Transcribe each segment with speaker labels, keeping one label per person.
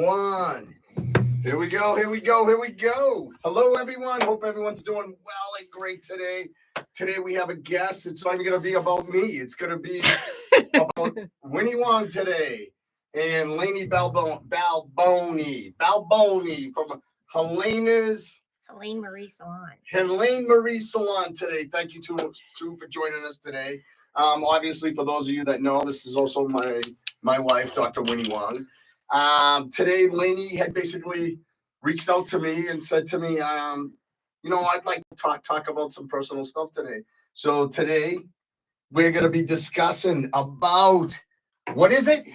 Speaker 1: 1. Here we go. Hello, everyone. Hope everyone's doing well and great today. Today we have a guest. It's not even going to be about me. It's going to be about Wynne Huang today. And Lainie Balboni from
Speaker 2: Helene
Speaker 1: Marie Salon today. Thank you two for joining us today. Obviously, for those of you that know, this is also my wife, Dr. Wynne Huang. Today, Lainie had basically reached out to me and said to me, I'd like to talk about some personal stuff today. So today, we're going to be discussing about, what is it?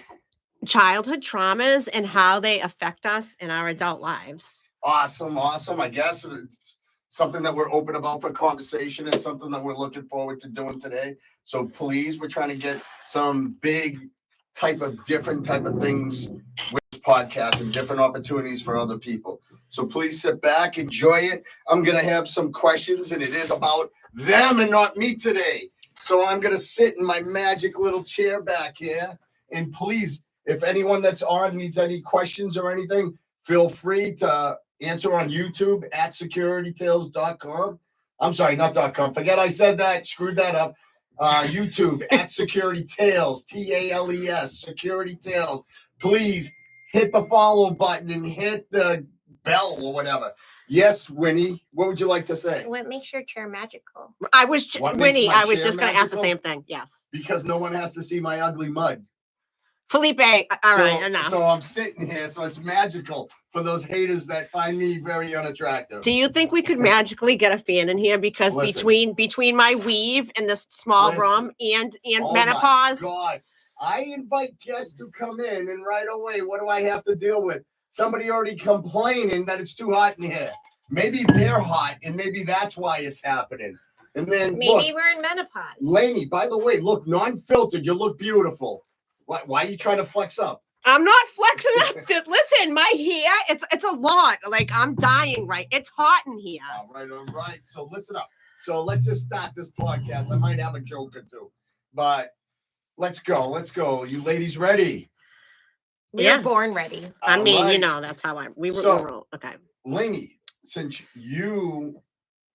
Speaker 3: Childhood traumas and how they affect us in our adult lives.
Speaker 1: Awesome. I guess it's something that we're open about for conversation and something that we're looking forward to doing today. So please, we're trying to get some different type of things with this podcast and different opportunities for other people. So please sit back, enjoy it. I'm going to have some questions, and it is about them and not me today. So I'm going to sit in my magic little chair back here. And please, if anyone that's on needs any questions or anything, feel free to answer on YouTube at securitytales.com. I'm sorry, not .com. Forget I said that. Screwed that up. YouTube at Security Tales, Tales, Security Tales. Please hit the follow button and hit the bell or whatever. Yes, Wynne, what would you like to say?
Speaker 2: What makes your chair magical?
Speaker 3: Winnie, I was just going to ask the same thing. Yes.
Speaker 1: Because no one has to see my ugly mud.
Speaker 3: Felipe, all right, enough.
Speaker 1: So I'm sitting here, so it's magical for those haters that find me very unattractive.
Speaker 3: Do you think we could magically get a fan in here? Because between my weave in this small room and menopause.
Speaker 1: My God, I invite guests to come in, and right away, what do I have to deal with? Somebody already complaining that it's too hot in here. Maybe they're hot, and maybe that's why it's happening. And then
Speaker 2: maybe we're in menopause.
Speaker 1: Lainie, by the way, look, non-filtered, you look beautiful. Why are you trying to flex up?
Speaker 3: I'm not flexing up. Listen, my hair, it's a lot. Like, I'm dying, right? It's hot in here.
Speaker 1: All right. So listen up. So let's just start this podcast. I might have a joke or two. But let's go. You ladies ready?
Speaker 2: We were born ready.
Speaker 3: I mean, that's how we were. Okay.
Speaker 1: Lainie, since you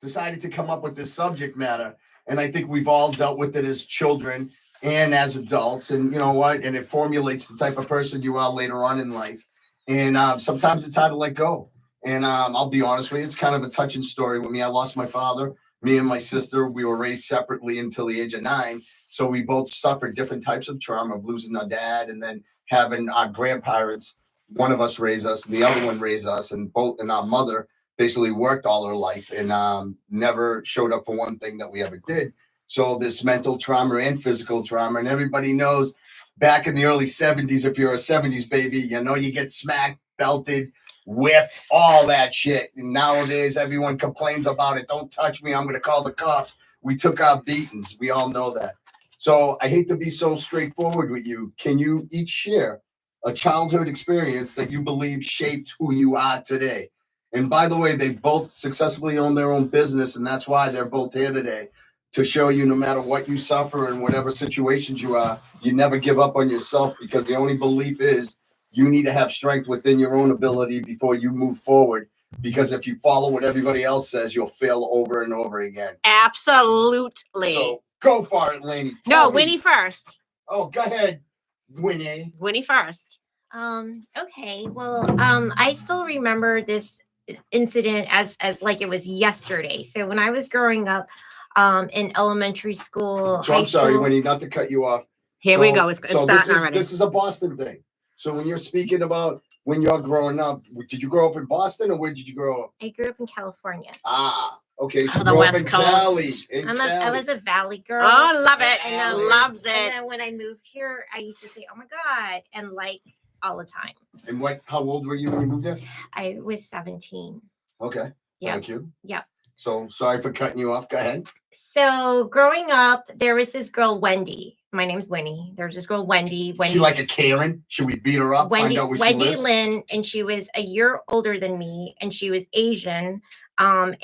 Speaker 1: decided to come up with this subject matter, and I think we've all dealt with it as children and as adults, and you know what? And it formulates the type of person you are later on in life. And sometimes it's hard to let go. And I'll be honest with you, it's kind of a touching story with me. I lost my father. Me and my sister, we were raised separately until the age of 9. So we both suffered different types of trauma of losing our dad and then having our grandparents, one of us raise us and the other one raised us, and our mother basically worked all her life and never showed up for one thing that we ever did. So this mental trauma and physical trauma, and everybody knows back in the early 70s, if you're a 70s baby, you get smacked, belted, whipped, all that shit. And nowadays, everyone complains about it. Don't touch me. I'm going to call the cops. We took our beatings. We all know that. So I hate to be so straightforward with you. Can you each share a childhood experience that you believe shaped who you are today? And by the way, they both successfully own their own business, and that's why they're both here today. To show you no matter what you suffer and whatever situations you are, you never give up on yourself, because the only belief is you need to have strength within your own ability before you move forward. Because if you follow what everybody else says, you'll fail over and over again.
Speaker 3: Absolutely.
Speaker 1: So go for it, Lainie.
Speaker 3: Winnie first.
Speaker 1: Oh, go ahead, Winnie.
Speaker 3: Winnie first.
Speaker 2: Okay. Well, I still remember this incident as like it was yesterday. So when I was growing up, in elementary school.
Speaker 1: So I'm sorry, Winnie, not to cut you off.
Speaker 3: Here we go. It's starting already.
Speaker 1: This is a Boston thing. So when you're speaking about when you're growing up, did you grow up in Boston or where did you grow up?
Speaker 2: I grew up in California.
Speaker 1: Okay. So
Speaker 3: the West Coast.
Speaker 2: I was a Valley girl.
Speaker 3: Oh, love it.
Speaker 2: I know.
Speaker 3: Loves it.
Speaker 2: And then when I moved here, I used to say, "Oh my God," and like all the time.
Speaker 1: And how old were you when you moved here?
Speaker 2: I was 17.
Speaker 1: Okay.
Speaker 2: Yep.
Speaker 1: Thank you.
Speaker 2: Yep.
Speaker 1: So sorry for cutting you off. Go ahead.
Speaker 2: So growing up, there was this girl, Wendy. My name's Winnie. There's this girl, Wendy.
Speaker 1: She like a Karen? Should we beat her up?
Speaker 2: Wendy
Speaker 1: Lynn,
Speaker 2: and she was a year older than me, and she was Asian. And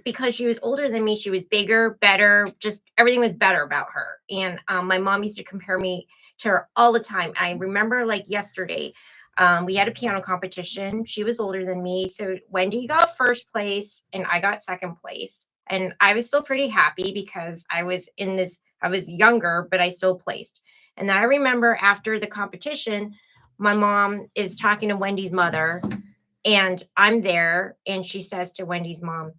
Speaker 2: because she was older than me, she was bigger, better, just everything was better about her. And my mom used to compare me to her all the time. I remember like yesterday, We had a piano competition. She was older than me. So Wendy got first place and I got second place. And I was still pretty happy because I was younger, but I still placed. And then I remember after the competition, my mom is talking to Wendy's mother, and I'm there, and she says to Wendy's mom,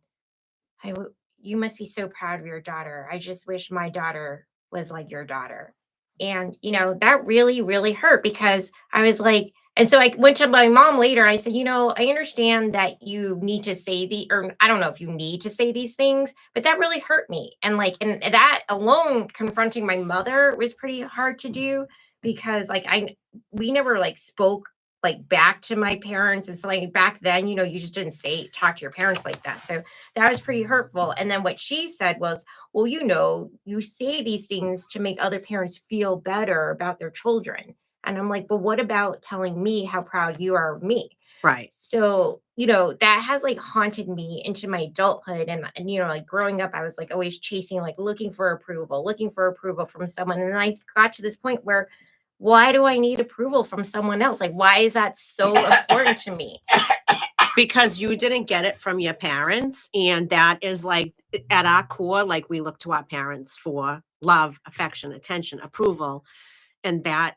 Speaker 2: you must be so proud of your daughter. I just wish my daughter was like your daughter. And, that really, really hurt because I was like, and so I went to my mom later. I said, I understand that you need to say or I don't know if you need to say these things, but that really hurt me. And that alone, confronting my mother was pretty hard to do because we never spoke back to my parents. And so back then, you just didn't talk to your parents like that. So that was pretty hurtful. And then what she said was, well, you say these things to make other parents feel better about their children. And I'm like, but what about telling me how proud you are of me?
Speaker 3: Right.
Speaker 2: So, that has haunted me into my adulthood. And growing up, I was always chasing, looking for approval from someone. And then I got to this point where, why do I need approval from someone else? Why is that so important to me?
Speaker 3: Because you didn't get it from your parents. And that is at our core, we look to our parents for love, affection, attention, approval. And that,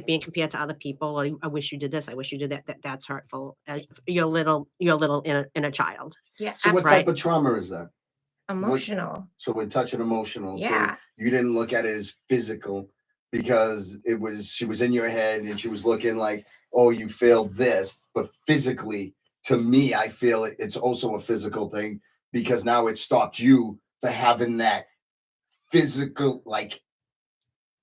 Speaker 3: being compared to other people, I wish you did this, I wish you did that, that's hurtful. You're little inner child.
Speaker 2: Yeah.
Speaker 1: So what type of trauma is that?
Speaker 2: Emotional.
Speaker 1: So we're touching emotional.
Speaker 2: Yeah.
Speaker 1: So you didn't look at it as physical because she was in your head and she was looking like, oh, you failed this. But physically, to me, I feel it's also a physical thing because now it stopped you for having that physical,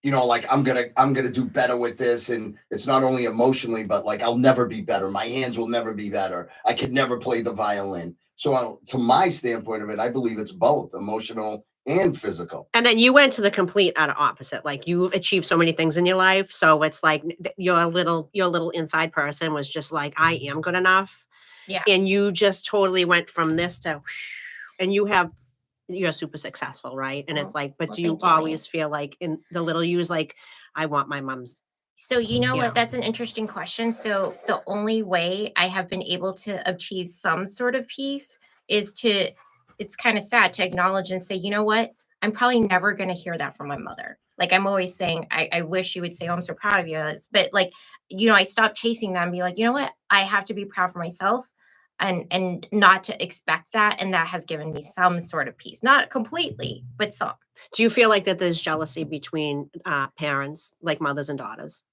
Speaker 1: I'm gonna do better with this. And it's not only emotionally, but I'll never be better. My hands will never be better. I could never play the violin. So to my standpoint of it, I believe it's both emotional and physical.
Speaker 3: And then you went to the complete utter opposite. You've achieved so many things in your life. So it's your little inside person was just I am good enough.
Speaker 2: Yeah.
Speaker 3: And you just totally went from this to, and you're super successful, right? And it's but do you always feel in the little you's I want my mom's?
Speaker 2: So what? That's an interesting question. So the only way I have been able to achieve some sort of peace is it's kind of sad to acknowledge and say, you know what? I'm probably never going to hear that from my mother. I'm always saying, I wish you would say, oh, I'm so proud of you. But I stopped chasing that and be like, you know what? I have to be proud for myself and not to expect that. And that has given me some sort of peace, not completely, but some.
Speaker 3: Do you feel that there's jealousy between parents, mothers and daughters?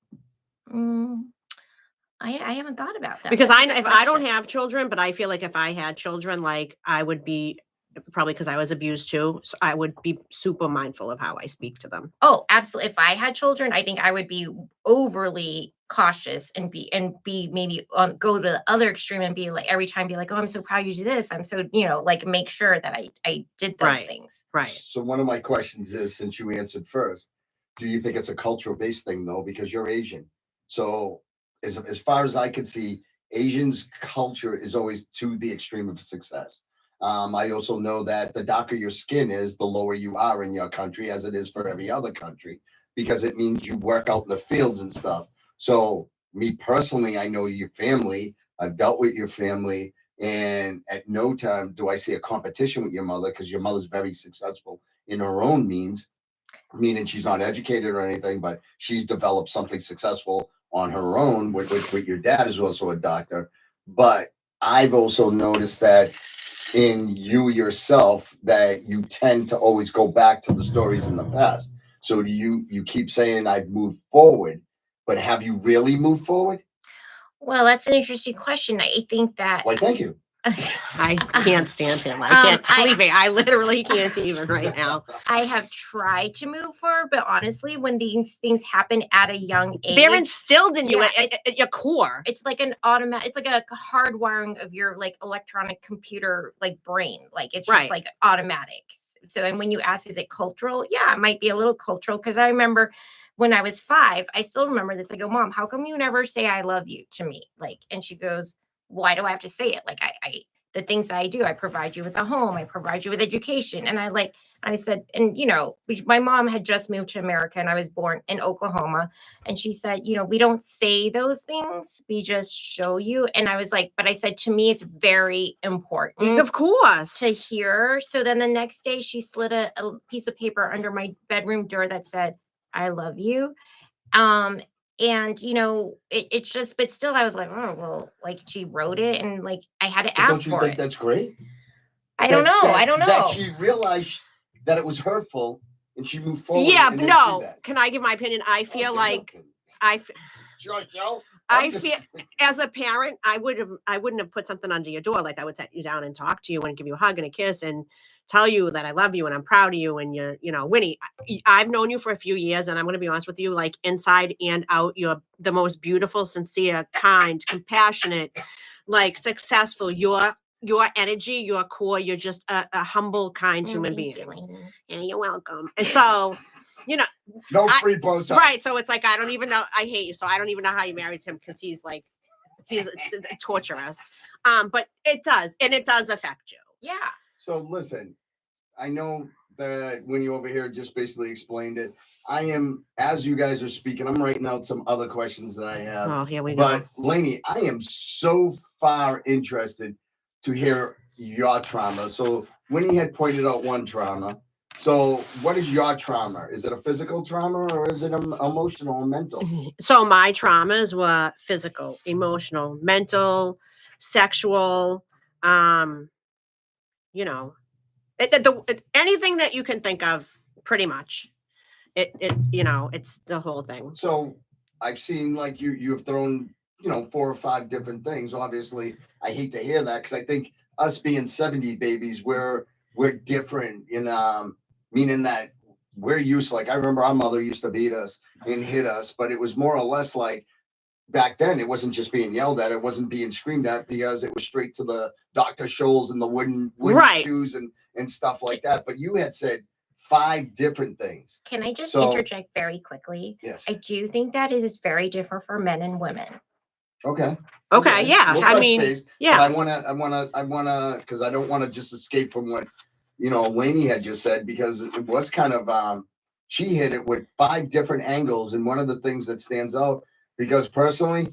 Speaker 2: I haven't thought about that.
Speaker 3: Because I don't have children, but I feel if I had children, I would be, probably because I was abused too, so I would be super mindful of how I speak to them.
Speaker 2: Oh, absolutely. If I had children, I think I would be overly cautious and be maybe go to the other extreme and be every time be oh, I'm so proud you do this. I'm so, make sure that I did those things.
Speaker 3: Right.
Speaker 1: So one of my questions is, since you answered first, do you think it's a cultural based thing though? Because you're Asian. So as far as I can see, Asians' culture is always to the extreme of success. I also know that the darker your skin is, the lower you are in your country, as it is for every other country, because it means you work out in the fields and stuff. So me personally, I know your family. I've dealt with your family, and at no time do I see a competition with your mother, because your mother's very successful in her own means, meaning she's not educated or anything, but she's developed something successful on her own. With your dad is also a doctor. But I've also noticed that in you yourself, that you tend to always go back to the stories in the past. So do you keep saying I've moved forward, but have you really moved forward?
Speaker 2: Well, that's an interesting question. I think that.
Speaker 1: Why, thank you.
Speaker 3: I can't stand him. I can't believe it. I literally can't even right now.
Speaker 2: I have tried to move forward, but honestly, when these things happen at a young age,
Speaker 3: they're instilled in you at your core.
Speaker 2: It's an automatic. It's a hardwiring of your electronic computer brain. It's just automatic. So, and when you ask, is it cultural? Yeah, it might be a little cultural, because I remember when I was 5, I still remember this. I go, Mom, how come you never say I love you to me? And she goes, why do I have to say it? the things that I do. I provide you with a home, I provide you with education. And I said, and my mom had just moved to America and I was born in Oklahoma. And she said, we don't say those things, we just show you. And I was like, but I said, to me, it's very important
Speaker 3: Of course.
Speaker 2: to hear. So then the next day she slid a piece of paper under my bedroom door that said, I love you. And it's just, but still I was like, oh, well, like she wrote it and like I had to
Speaker 1: But
Speaker 2: ask
Speaker 1: don't you
Speaker 2: for
Speaker 1: think
Speaker 2: it.
Speaker 1: that's great?
Speaker 2: I don't know.
Speaker 1: That she realized that it was hurtful and she moved forward.
Speaker 3: Yeah,
Speaker 1: and didn't
Speaker 3: no.
Speaker 1: do that.
Speaker 3: Can I give my opinion? I feel like
Speaker 1: Joe,
Speaker 3: I feel as a parent, I wouldn't have put something under your door. Like I would set you down and talk to you and give you a hug and a kiss and tell you that I love you and I'm proud of you. And Winnie, I've known you for a few years and I'm going to be honest with you, like inside and out, you're the most beautiful, sincere, kind, compassionate, like successful. Your energy, your core, you're just a humble, kind human being. Yeah, you're welcome. And so,
Speaker 1: no free bows.
Speaker 3: Right. So it's like, I don't even know. I hate you. So I don't even know how you married him because he's torturous. But it does. And it does affect you.
Speaker 2: Yeah.
Speaker 1: So listen, I know that Winnie over here just basically explained it. I am, as you guys are speaking, I'm writing out some other questions that I have.
Speaker 3: Oh, here we go.
Speaker 1: But Lainie, I am so far interested to hear your trauma. So Winnie had pointed out one trauma. So what is your trauma? Is it a physical trauma or is it emotional and mental?
Speaker 3: So my traumas were physical, emotional, mental, sexual, anything that you can think of, pretty much. It's the whole thing.
Speaker 1: So I've seen like you've thrown, 4 or 5 different things. Obviously, I hate to hear that because I think us being 70 babies, we're different meaning that we're used to, like, I remember our mother used to beat us and hit us, but it was more or less like back then, it wasn't just being yelled at, it wasn't being screamed at because it was straight to the Dr. Scholl's and the wooden
Speaker 3: right.
Speaker 1: shoes and stuff like that. But you had said 5 different things.
Speaker 2: Can I just interject very quickly?
Speaker 1: Yes.
Speaker 2: I do think that it is very different for men and women.
Speaker 1: Okay.
Speaker 3: Yeah.
Speaker 1: We'll
Speaker 3: I mean,
Speaker 1: base,
Speaker 3: yeah.
Speaker 1: I want to, because I don't want to just escape from what, Lainie had just said, because it was kind of, she hit it with 5 different angles. And one of the things that stands out, because personally,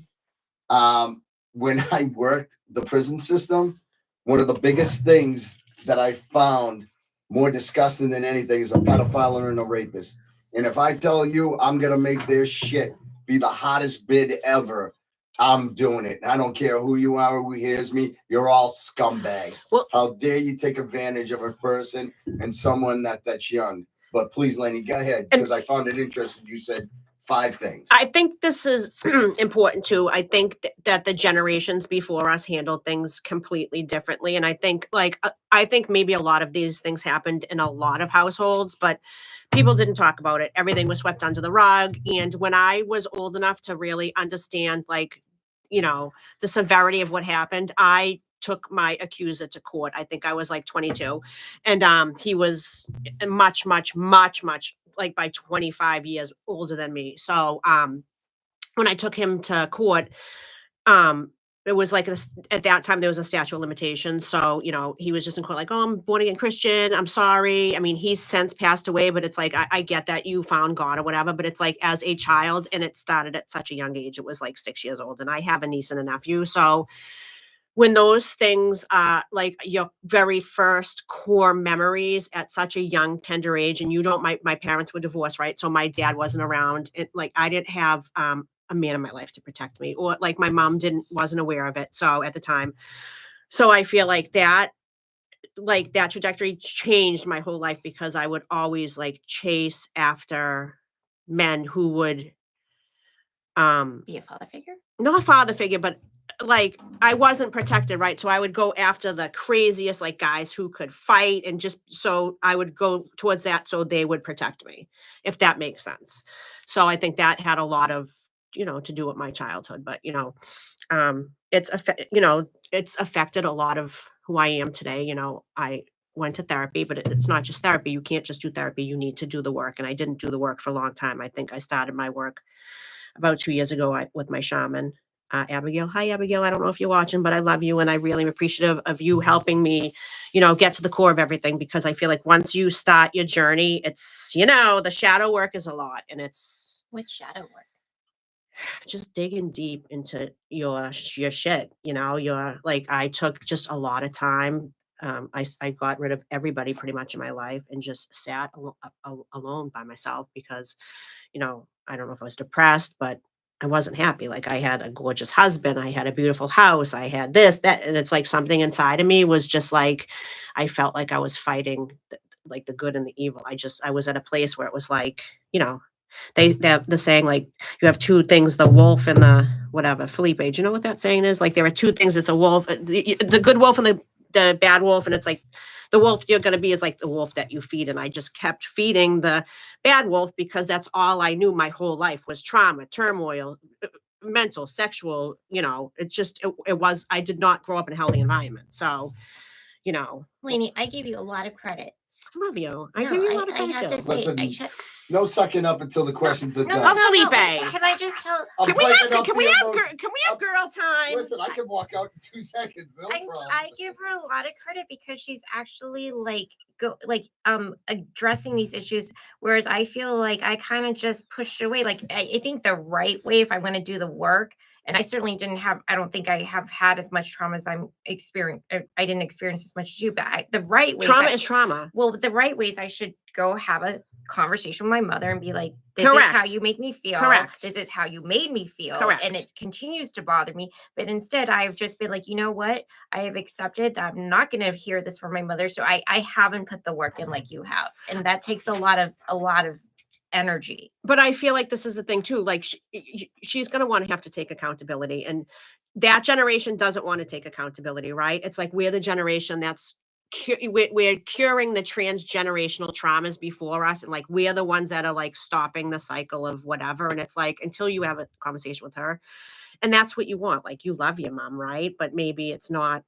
Speaker 1: when I worked the prison system, one of the biggest things that I found more disgusting than anything is a pedophile and a rapist. And if I tell you I'm going to make their shit be the hottest bid ever, I'm doing it. I don't care who you are, who hears me. You're all scumbags.
Speaker 3: Well,
Speaker 1: how dare you take advantage of a person and someone that's young? But please, Lainie, go ahead, because I found it interesting. You said 5 things.
Speaker 3: I think this is important too. I think that the generations before us handled things completely differently. And I think maybe a lot of these things happened in a lot of households, but people didn't talk about it. Everything was swept under the rug. And when I was old enough to really understand, the severity of what happened, I took my accuser to court. I think I was like 22, and he was much, much, much, much, like by 25 years older than me. So when I took him to court, it was like at that time there was a statute of limitations. So, he was just in court like, oh, I'm born again Christian. I'm sorry. I mean, he's since passed away, but it's like, I get that you found God or whatever, but it's like as a child, and it started at such a young age. It was like 6 years old, and I have a niece and a nephew. So when those things are like your very first core memories at such a young, tender age, and my parents were divorced, right? So my dad wasn't around. I didn't have, a man in my life to protect me, or like my mom wasn't aware of it. So at the time, so I feel like that trajectory changed my whole life, because I would always chase after men who would,
Speaker 2: Be a father figure?
Speaker 3: not a father figure, but I wasn't protected, right? So I would go after the craziest guys who could fight, and just so I would go towards that so they would protect me, if that makes sense. So I think that had a lot of, to do with my childhood, but it's affected a lot of who I am today. I went to therapy, but it's not just therapy. You can't just do therapy. You need to do the work. And I didn't do the work for a long time. I think I started my work about 2 years ago with my shaman. Abigail. Hi, Abigail. I don't know if you're watching, but I love you. And I'm really appreciative of you helping me, get to the core of everything, because I feel like once you start your journey, it's, the shadow work is a lot, and it's
Speaker 2: What shadow work?
Speaker 3: just digging deep into your shit. Your like I took just a lot of time. I got rid of everybody pretty much in my life and just sat alone by myself because, I don't know if I was depressed, but I wasn't happy. Like, I had a gorgeous husband, I had a beautiful house, I had this, that, and it's like something inside of me was just like, I felt like I was fighting like the good and the evil. I was at a place where it was like, they have the saying, like, you have two things, the wolf and the whatever. Felipe, do you know what that saying is? Like, there are two things. It's a wolf, the good wolf and the bad wolf. And it's like the wolf you're going to be is like the wolf that you feed. And I just kept feeding the bad wolf because that's all I knew my whole life was trauma, turmoil, mental, sexual, I did not grow up in a healthy environment. So,
Speaker 2: Lainie, I give you a lot of credit.
Speaker 3: I love you. I
Speaker 2: No,
Speaker 3: give you a lot of
Speaker 2: I
Speaker 3: credit
Speaker 2: have to
Speaker 3: too.
Speaker 2: say,
Speaker 1: Listen, no sucking up until the questions are
Speaker 2: no,
Speaker 1: done.
Speaker 2: no, no, no.
Speaker 3: Felipe.
Speaker 2: Can I just tell?
Speaker 1: I'm
Speaker 3: Can we
Speaker 1: breaking
Speaker 3: have
Speaker 1: up
Speaker 3: can
Speaker 1: the
Speaker 3: we have
Speaker 1: emotion.
Speaker 3: can we have girl time?
Speaker 1: Listen, I can walk out in 2 seconds. No problem.
Speaker 2: I give her a lot of credit because she's actually addressing these issues, whereas I feel like I kind of just pushed it away. Like, I think the right way, if I'm going to do the work, and I certainly I don't think I have had as much trauma as I'm experiencing. I didn't experience as much as you, but the right way.
Speaker 3: Trauma is trauma.
Speaker 2: Well, the right ways, I should go have a conversation with my mother and be like, this is how
Speaker 3: Correct.
Speaker 2: you make me feel.
Speaker 3: Correct.
Speaker 2: This is how you made me feel.
Speaker 3: Correct.
Speaker 2: And it continues to bother me. But instead, I've just been like, you know what? I have accepted that I'm not going to hear this from my mother. So I haven't put the work in like you have. And that takes a lot of energy.
Speaker 3: But I feel like this is the thing too. Like, she's going to want to have to take accountability, and that generation doesn't want to take accountability, right? It's like we're the generation that's we're curing the transgenerational traumas before us, and like we're the ones that are like stopping the cycle of whatever. And it's like, until you have a conversation with her, and that's what you want. Like, you love your mom, right? But maybe they're not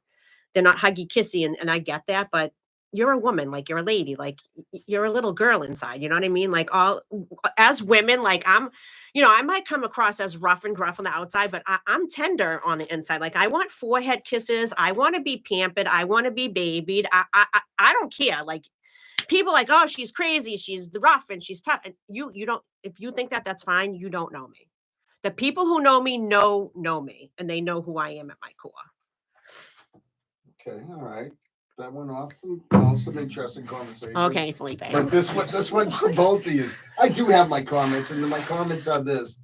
Speaker 3: huggy kissy, and I get that, but you're a woman, like, you're a lady, like, you're a little girl inside, you know what I mean? Like, as women, like, I might come across as rough and gruff on the outside, but I'm tender on the inside. Like, I want forehead kisses, I want to be pampered, I want to be babied. I don't care. Like, people like, oh, she's crazy, she's rough and she's tough, and you don't. If you think that, that's fine. You don't know me. The people who know me know me, and they know who I am at my core.
Speaker 1: Okay, all right. That went off. Some interesting conversation.
Speaker 3: Okay, Felipe.
Speaker 1: But this one's for both of you. I do have my comments, and my comments are this.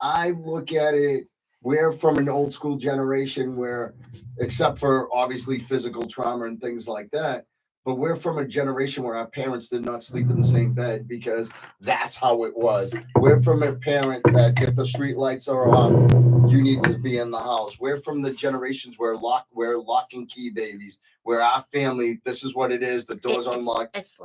Speaker 1: I look at it, we're from an old school generation where, except for obviously physical trauma and things like that, but we're from a generation where our parents did not sleep in the same bed because that's how it was. We're from a parent that if the street lights are off, you need to be in the house. We're from the generations where we're lock and key babies, where our family, this is what it is. The doors are unlocked.
Speaker 2: It's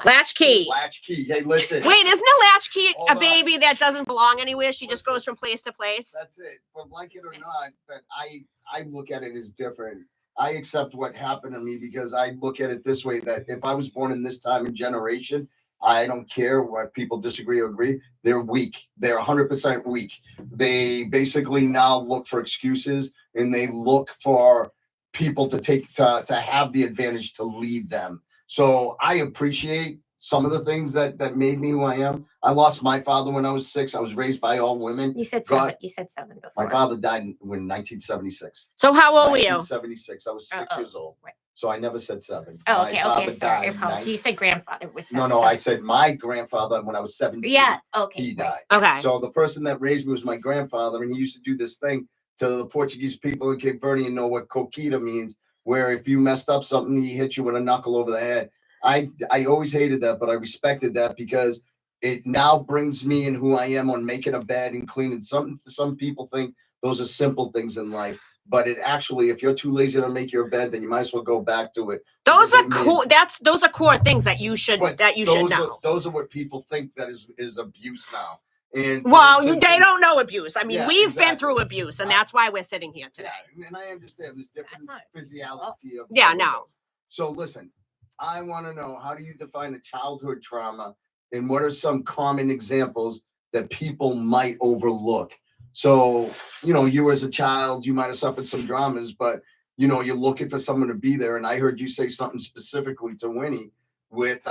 Speaker 3: latch key.
Speaker 1: Latch key. Hey, listen.
Speaker 3: Wait, isn't a latch key
Speaker 1: Hold
Speaker 3: a
Speaker 1: on.
Speaker 3: baby that doesn't belong anywhere? She just
Speaker 1: Listen.
Speaker 3: goes from place to place.
Speaker 1: That's it. But like it or not, that I look at it as different. I accept what happened to me because I look at it this way, that if I was born in this time and generation, I don't care what people disagree or agree. They're weak. They're 100% weak. They basically now look for excuses, and they look for people to have the advantage to lead them. So I appreciate some of the things that made me who I am. I lost my father when I was 6. I was raised by all women.
Speaker 2: You said
Speaker 1: God-
Speaker 2: 7. You said 7 before.
Speaker 1: My father died in 1976.
Speaker 3: So how old were you?
Speaker 1: 1976. I was 6 years old.
Speaker 2: Right.
Speaker 1: So I never said 7.
Speaker 2: Oh,
Speaker 1: My
Speaker 2: okay,
Speaker 1: father
Speaker 2: sorry.
Speaker 1: died
Speaker 2: Apologies. You said grandfather was 7.
Speaker 1: No, I said my grandfather when I was 17.
Speaker 2: Yeah. Okay.
Speaker 1: He died.
Speaker 3: Okay.
Speaker 1: So the person that raised me was my grandfather, and he used to do this thing to the Portuguese people in Cape Verde and know what coquita means, where if you messed up something, he hit you with a knuckle over the head. I always hated that, but I respected that because it now brings me in who I am on making a bed and cleaning. Some people think those are simple things in life, but it actually, if you're too lazy to make your bed, then you might as well go back to it.
Speaker 3: Those are cool. Those are core things that you should know.
Speaker 1: Those are what people think that is abuse now. And
Speaker 3: well, they don't know abuse. I mean,
Speaker 1: Yeah,
Speaker 3: we've
Speaker 1: exactly.
Speaker 3: been through abuse, and that's why we're sitting here today.
Speaker 1: Yeah, and I understand there's different physiology of
Speaker 3: Yeah,
Speaker 1: of
Speaker 3: no.
Speaker 1: those. So listen, I want to know, how do you define a childhood trauma, and what are some common examples that people might overlook? So, you as a child, you might have suffered some dramas, but you're looking for someone to be there. And I heard you say something specifically to Winnie with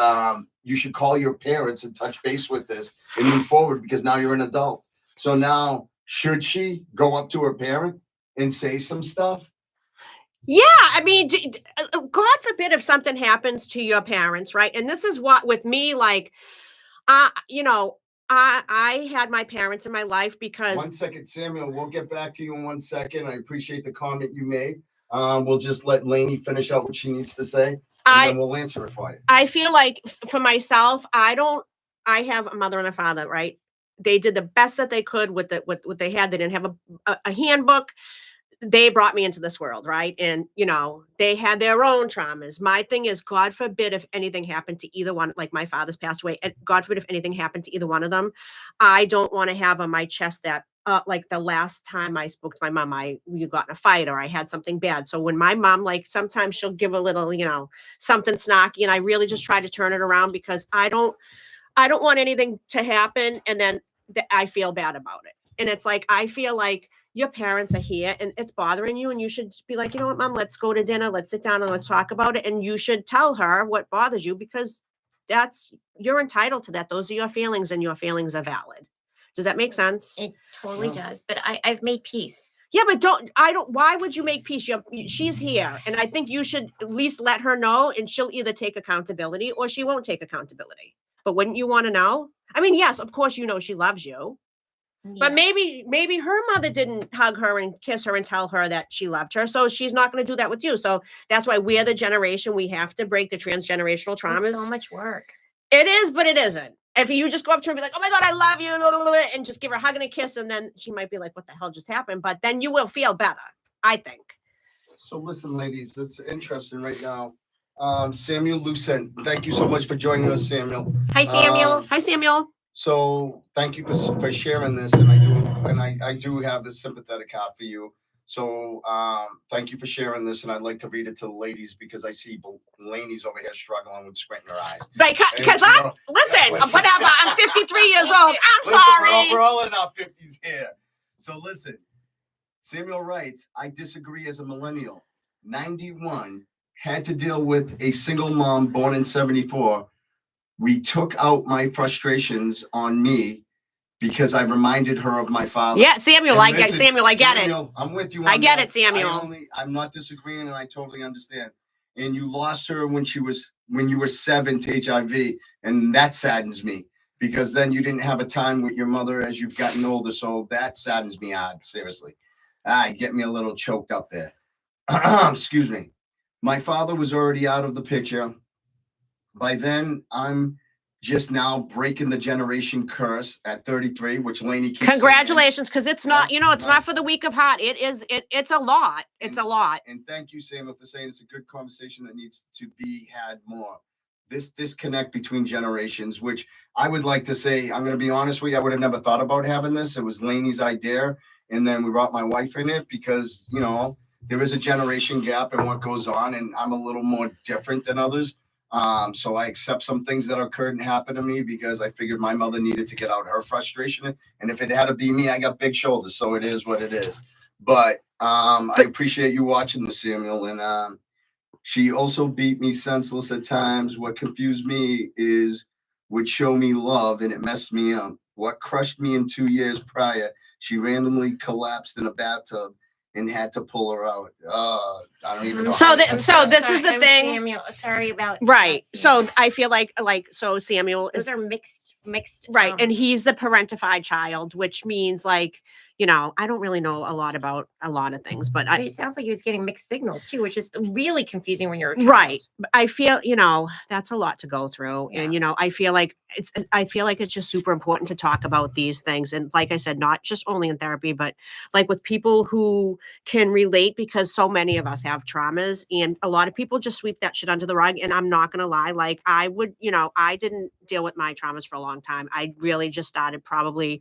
Speaker 1: you should call your parents and touch base with this and move forward because now you're an adult. So now, should she go up to her parent and say some stuff?
Speaker 3: Yeah, I mean, God forbid if something happens to your parents, right? And this is what with me, like, you know, I had my parents in my life because
Speaker 1: 1 second, Samuel. We'll get back to you in 1 second. I appreciate the comment you made. We'll just let Lainie finish out what she needs to say, and then we'll answer it for you.
Speaker 3: I feel like for myself, I have a mother and a father, right? They did the best that they could with what they had. They didn't have a handbook. They brought me into this world, right? And they had their own traumas. My thing is, God forbid if anything happened to either one, like my father's passed away, and God forbid if anything happened to either one of them, I don't want to have on my chest that like the last time I spoke to my mom, we got in a fight or I had something bad. So when my mom, like, sometimes she'll give a little, something snarky, and I really just try to turn it around because I don't want anything to happen and then I feel bad about it. And it's like, I feel like your parents are here and it's bothering you. And you should be like, you know what, Mom, let's go to dinner. Let's sit down and let's talk about it. And you should tell her what bothers you because you're entitled to that. Those are your feelings and your feelings are valid. Does that make sense?
Speaker 2: It totally does. But I've made peace.
Speaker 3: Yeah, but why would you make peace? She's here. And I think you should at least let her know and she'll either take accountability or she won't take accountability. But wouldn't you want to know? I mean, yes, of course, she loves you. But maybe her mother didn't hug her and kiss her and tell her that she loved her. So she's not going to do that with you. So that's why we're the generation. We have to break the transgenerational traumas.
Speaker 2: It's so much work.
Speaker 3: It is, but it isn't. If you just go up to her and be like, oh my God, I love you, and just give her a hug and a kiss, and then she might be like, what the hell just happened? But then you will feel better, I think.
Speaker 1: So listen, ladies, it's interesting right now. Samuel Lucent, thank you so much for joining us, Samuel.
Speaker 2: Hi, Samuel.
Speaker 3: Hi, Samuel.
Speaker 1: So thank you for sharing this, and I do have a sympathetic heart for you. So thank you for sharing this, and I'd like to read it to the ladies because I see Lainie's over here struggling with squinting her eyes.
Speaker 3: Because listen, whatever. I'm 53 years old. I'm sorry.
Speaker 1: We're all in our 50s here. So listen, Samuel writes, I disagree as a millennial. 91 had to deal with a single mom born in 74. We took out my frustrations on me because I reminded her of my father.
Speaker 3: Yeah, Samuel, I get it.
Speaker 1: I'm with you.
Speaker 3: I get it, Samuel.
Speaker 1: I'm not disagreeing, and I totally understand. And you lost her when you were 7 to HIV, and that saddens me because then you didn't have a time with your mother as you've gotten older. So that saddens me odd, seriously. Get me a little choked up there. Excuse me. My father was already out of the picture. By then, I'm just now breaking the generation curse at 33, which Lainie keeps
Speaker 3: Congratulations, because it's not, it's not for the weak of heart. It's a lot. It's a lot.
Speaker 1: And thank you, Samuel, for saying it's a good conversation that needs to be had more. This disconnect between generations, which I would like to say, I'm going to be honest with you, I would have never thought about having this. It was Lainie's idea. And then we brought my wife in it because, there is a generation gap in what goes on. And I'm a little more different than others. So I accept some things that occurred and happened to me because I figured my mother needed to get out her frustration. And if it had to be me, I got big shoulders. So it is what it is. But I appreciate you watching this, Samuel. And she also beat me senseless at times. What confused me would show me love and it messed me up. What crushed me in 2 years prior, she randomly collapsed in a bathtub and had to pull her out. I don't even know.
Speaker 3: So this is the thing.
Speaker 2: Samuel, sorry about
Speaker 3: right.
Speaker 2: that,
Speaker 3: so I feel like Samuel
Speaker 2: those are mixed.
Speaker 3: Right. And he's the parentified child, which means I don't really know a lot about a lot of things, but
Speaker 2: it sounds like he was getting mixed signals too, which is really confusing when you're a child.
Speaker 3: Right. I feel, that's a lot to go through.
Speaker 2: Yeah.
Speaker 3: And, I feel like it's just super important to talk about these things. And like I said, not just only in therapy, but like with people who can relate, because so many of us have traumas and a lot of people just sweep that shit under the rug. And I'm not going to lie. Like I would, I didn't deal with my traumas for a long time. I really just started probably,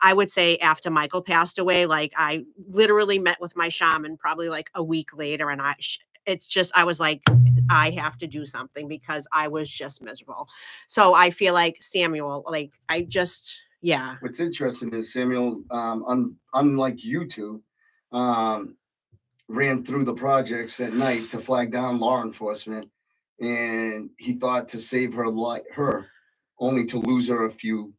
Speaker 3: I would say after Michael passed away, like I literally met with my shaman probably like a week later. And I was like, I have to do something because I was just miserable. So I feel like Samuel, like I just, Yeah.
Speaker 1: What's interesting is Samuel, unlike you two, ran through the projects at night to flag down law enforcement, and he thought to save her, only to lose her a few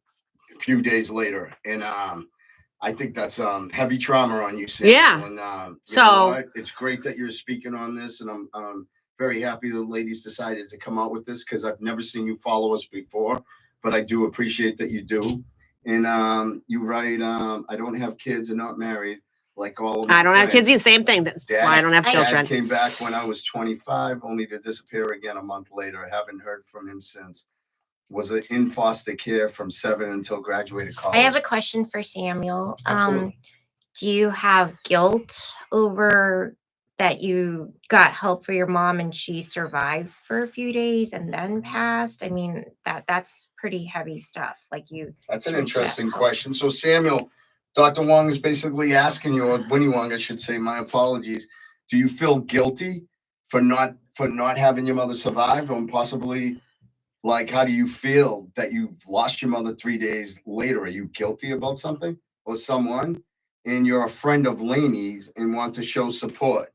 Speaker 1: days later. And I think that's heavy trauma on you, Samuel.
Speaker 3: Yeah.
Speaker 1: And you know
Speaker 3: So
Speaker 1: what? It's great that you're speaking on this, and I'm very happy the ladies decided to come out with this because I've never seen you follow us before, but I do appreciate that you do. And you write, I don't have kids and not married like all of my
Speaker 3: I don't have kids.
Speaker 1: friends.
Speaker 3: The same thing. That's why I don't have
Speaker 2: Dad
Speaker 3: children.
Speaker 1: Dad came back when I was 25, only to disappear again a month later. I haven't heard from him since. Was in foster care from 7 until graduated college.
Speaker 2: I have a question for Samuel.
Speaker 1: Absolutely.
Speaker 2: Do you have guilt over that you got help for your mom and she survived for a few days and then passed? I mean, that's pretty heavy stuff. Like you.
Speaker 1: That's an
Speaker 2: tried to
Speaker 1: interesting
Speaker 2: help.
Speaker 1: question. So Samuel, Dr. Huang is basically asking you, or Wynne Huang, I should say, my apologies. Do you feel guilty for not having your mother survive, or possibly, like, how do you feel that you've lost your mother 3 days later? Are you guilty about something or someone? And you're a friend of Lainie's and want to show support.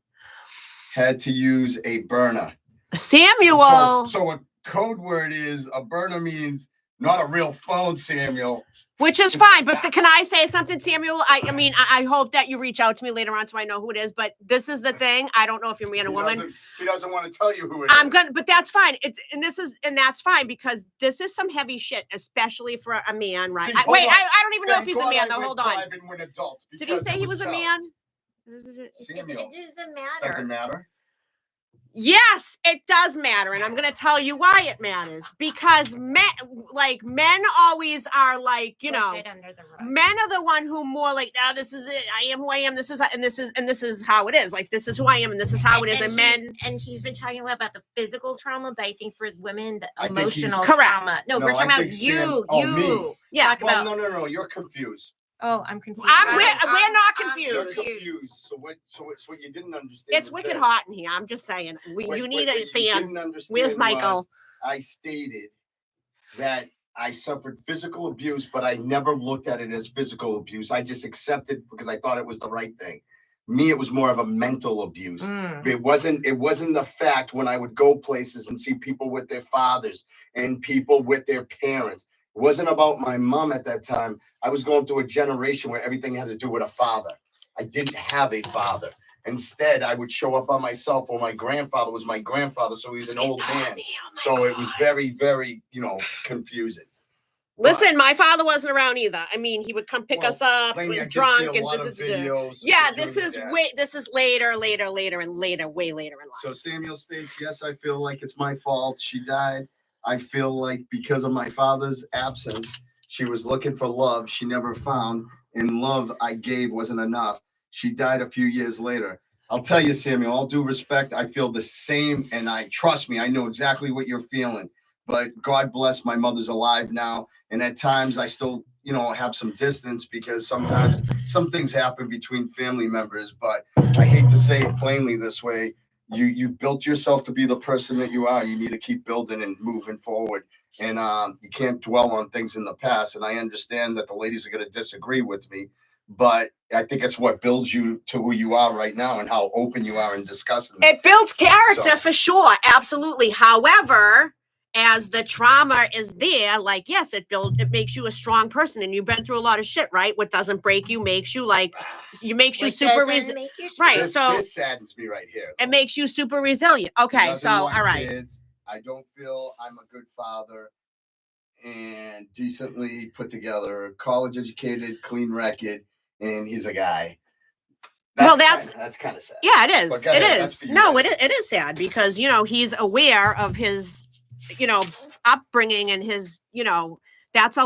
Speaker 1: Had to use a burner.
Speaker 3: Samuel.
Speaker 1: So a code word is a burner means not a real phone, Samuel.
Speaker 3: Which is fine, but can I say something, Samuel? I mean, I hope that you reach out to me later on so I know who it is. But this is the thing. I don't know if you're a man or woman.
Speaker 1: He doesn't want to tell you who it is.
Speaker 3: I'm gonna, but that's fine. That's fine because this is some heavy shit, especially for a man, right?
Speaker 1: See,
Speaker 3: I don't even know if he's a
Speaker 1: God
Speaker 3: man
Speaker 1: I
Speaker 3: though.
Speaker 1: went
Speaker 3: Hold on.
Speaker 1: private and went adult
Speaker 3: Did he say
Speaker 1: because
Speaker 3: he
Speaker 1: it
Speaker 3: was a
Speaker 1: child.
Speaker 3: man?
Speaker 1: Samuel,
Speaker 2: It doesn't matter.
Speaker 1: doesn't matter.
Speaker 3: Yes, it does matter, and I'm going to tell you why it matters. Because men always are like, you
Speaker 2: Push
Speaker 3: know,
Speaker 2: it under the rug.
Speaker 3: men are the one who more like, now this is it. I am who I am. This is how it is. Like this is who I am, and this is how it is. And men,
Speaker 2: and he's been talking about the physical trauma, but I think for women, the
Speaker 1: I think he's-
Speaker 2: emotional
Speaker 3: Correct.
Speaker 2: trauma. No,
Speaker 1: No,
Speaker 2: we're talking
Speaker 1: I
Speaker 2: about
Speaker 1: think Sam-
Speaker 2: you.
Speaker 1: me.
Speaker 3: yeah.
Speaker 2: Talk about.
Speaker 1: No. You're confused.
Speaker 2: Oh, I'm confused.
Speaker 3: We're not
Speaker 1: You're
Speaker 3: confused.
Speaker 1: confused. So what you didn't understand.
Speaker 3: It's
Speaker 1: is
Speaker 3: wicked
Speaker 1: this.
Speaker 3: hot in here. I'm just saying. You need a
Speaker 1: You
Speaker 3: fan.
Speaker 1: didn't understand
Speaker 3: Where's Michael?
Speaker 1: was I stated that I suffered physical abuse, but I never looked at it as physical abuse. I just accepted because I thought it was the right thing. Me, it was more of a mental abuse. It wasn't the fact when I would go places and see people with their fathers and people with their parents. It wasn't about my mom at that time. I was going through a generation where everything had to do with a father. I didn't have a father. Instead, I would show up on myself, or my grandfather was my grandfather, so he was an old man. So it was very, very, confusing.
Speaker 3: Listen, my father wasn't around either. I mean, he would come pick us up
Speaker 1: Lainie, I did
Speaker 3: drunk
Speaker 1: see a
Speaker 3: and
Speaker 1: lot of videos.
Speaker 3: yeah,
Speaker 1: of
Speaker 3: this
Speaker 1: doing
Speaker 3: is
Speaker 1: that.
Speaker 3: this is later, way later in life.
Speaker 1: So Samuel states, yes, I feel like it's my fault. She died. I feel like because of my father's absence, she was looking for love she never found, and love I gave wasn't enough. She died a few years later. I'll tell you, Samuel, all due respect, I feel the same, and trust me, I know exactly what you're feeling. But God bless, my mother's alive now, and at times I still, have some distance because sometimes some things happen between family members. But I hate to say it plainly this way. You've built yourself to be the person that you are. You need to keep building and moving forward. And you can't dwell on things in the past. And I understand that the ladies are going to disagree with me, but I think it's what builds you to who you are right now and how open you are in discussing
Speaker 3: It builds character
Speaker 1: So-
Speaker 3: for sure, absolutely. However, as the trauma is there, like yes, it makes you a strong person, and you've been through a lot of shit, right? What doesn't break you makes you super resilient. Right.
Speaker 1: This saddens me right here.
Speaker 3: It makes you super resilient.
Speaker 1: He
Speaker 3: Okay,
Speaker 1: doesn't
Speaker 3: so
Speaker 1: want
Speaker 3: all right.
Speaker 1: kids. I don't feel I'm a good father and decently put together, college educated, clean record, and he's a guy. That's kind of sad.
Speaker 3: Yeah, it is.
Speaker 1: But go
Speaker 3: It
Speaker 1: ahead,
Speaker 3: is.
Speaker 1: that's for you,
Speaker 3: No,
Speaker 1: Lainie.
Speaker 3: it is sad because he's aware of his upbringing and his that's a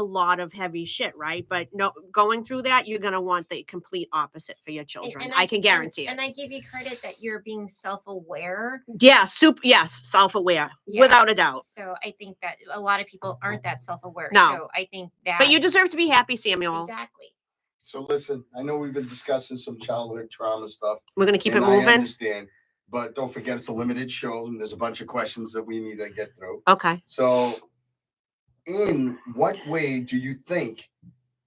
Speaker 3: lot of heavy shit, right? But no, going through that, you're gonna want the complete opposite for your children. I can guarantee it.
Speaker 2: And I give you credit that you're being self-aware.
Speaker 3: Yeah, yes, self-aware,
Speaker 2: Yeah.
Speaker 3: without a doubt.
Speaker 2: So I think that a lot of people aren't that self-aware.
Speaker 3: No.
Speaker 2: So I think that.
Speaker 3: But you deserve to be happy, Samuel.
Speaker 2: Exactly.
Speaker 1: So listen, I know we've been discussing some childhood trauma stuff.
Speaker 3: We're gonna keep it
Speaker 1: and
Speaker 3: moving.
Speaker 1: I understand, but don't forget it's a limited show and there's a bunch of questions that we need to get through.
Speaker 3: Okay.
Speaker 1: So in what way do you think,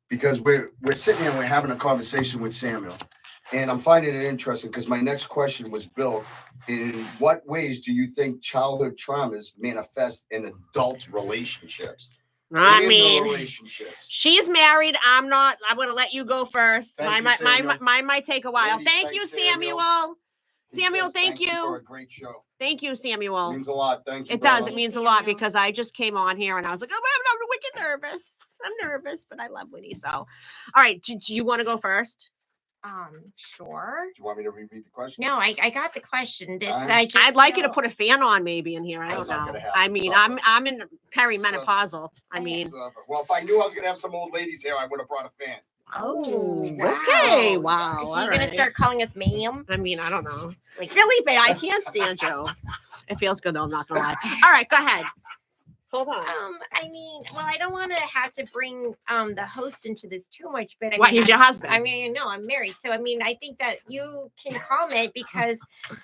Speaker 1: because we're sitting here and we're having a conversation with Samuel, and I'm finding it interesting because my next question was built in what ways do you think childhood traumas manifest in adult relationships?
Speaker 3: I
Speaker 1: In the
Speaker 3: mean,
Speaker 1: relationships.
Speaker 3: she's married. I'm not. I'm going to let you go first.
Speaker 1: Thank
Speaker 3: Mine,
Speaker 1: you,
Speaker 3: mine,
Speaker 1: Samuel.
Speaker 3: mine might take a while.
Speaker 1: Ladies,
Speaker 3: Thank
Speaker 1: thanks,
Speaker 3: you,
Speaker 1: Samuel.
Speaker 3: Samuel.
Speaker 1: He
Speaker 3: Samuel,
Speaker 1: says,
Speaker 3: thank
Speaker 1: for
Speaker 3: you.
Speaker 1: a great show.
Speaker 3: Thank you, Samuel.
Speaker 1: Means a lot. Thank you.
Speaker 3: It does.
Speaker 1: brother.
Speaker 3: It means a lot
Speaker 2: Samuel.
Speaker 3: because I just came on here and I was like, oh, I'm wicked nervous. I'm nervous, but I love Winnie. So, all right. Do you want to go first?
Speaker 2: Sure.
Speaker 1: Do you want me to reread the question?
Speaker 2: No, I got the question. This
Speaker 1: I'm-
Speaker 2: I just
Speaker 3: I'd like you to
Speaker 2: feel-
Speaker 3: put a fan on maybe in here. I
Speaker 1: That's
Speaker 3: don't
Speaker 1: not
Speaker 3: know.
Speaker 1: gonna
Speaker 3: I
Speaker 1: happen.
Speaker 3: mean,
Speaker 1: Suffer.
Speaker 3: I'm in perimenopausal. I mean,
Speaker 1: Well, if I knew I was gonna have some old ladies here, I would have brought a fan.
Speaker 2: Oh,
Speaker 3: okay.
Speaker 2: wow.
Speaker 3: Wow.
Speaker 2: Is
Speaker 3: all
Speaker 2: he gonna
Speaker 3: right.
Speaker 2: start calling us ma'am?
Speaker 3: I mean, I don't know.
Speaker 2: Like
Speaker 3: Felipe, I can't stand you. It feels good though, I'm not gonna lie. All right, go ahead. Hold on.
Speaker 2: I mean, well, I don't want to have to bring the host into this too much, but I
Speaker 3: What,
Speaker 2: mean,
Speaker 3: he's your husband?
Speaker 2: I mean, no, I'm married, so I mean, I think that you can comment because,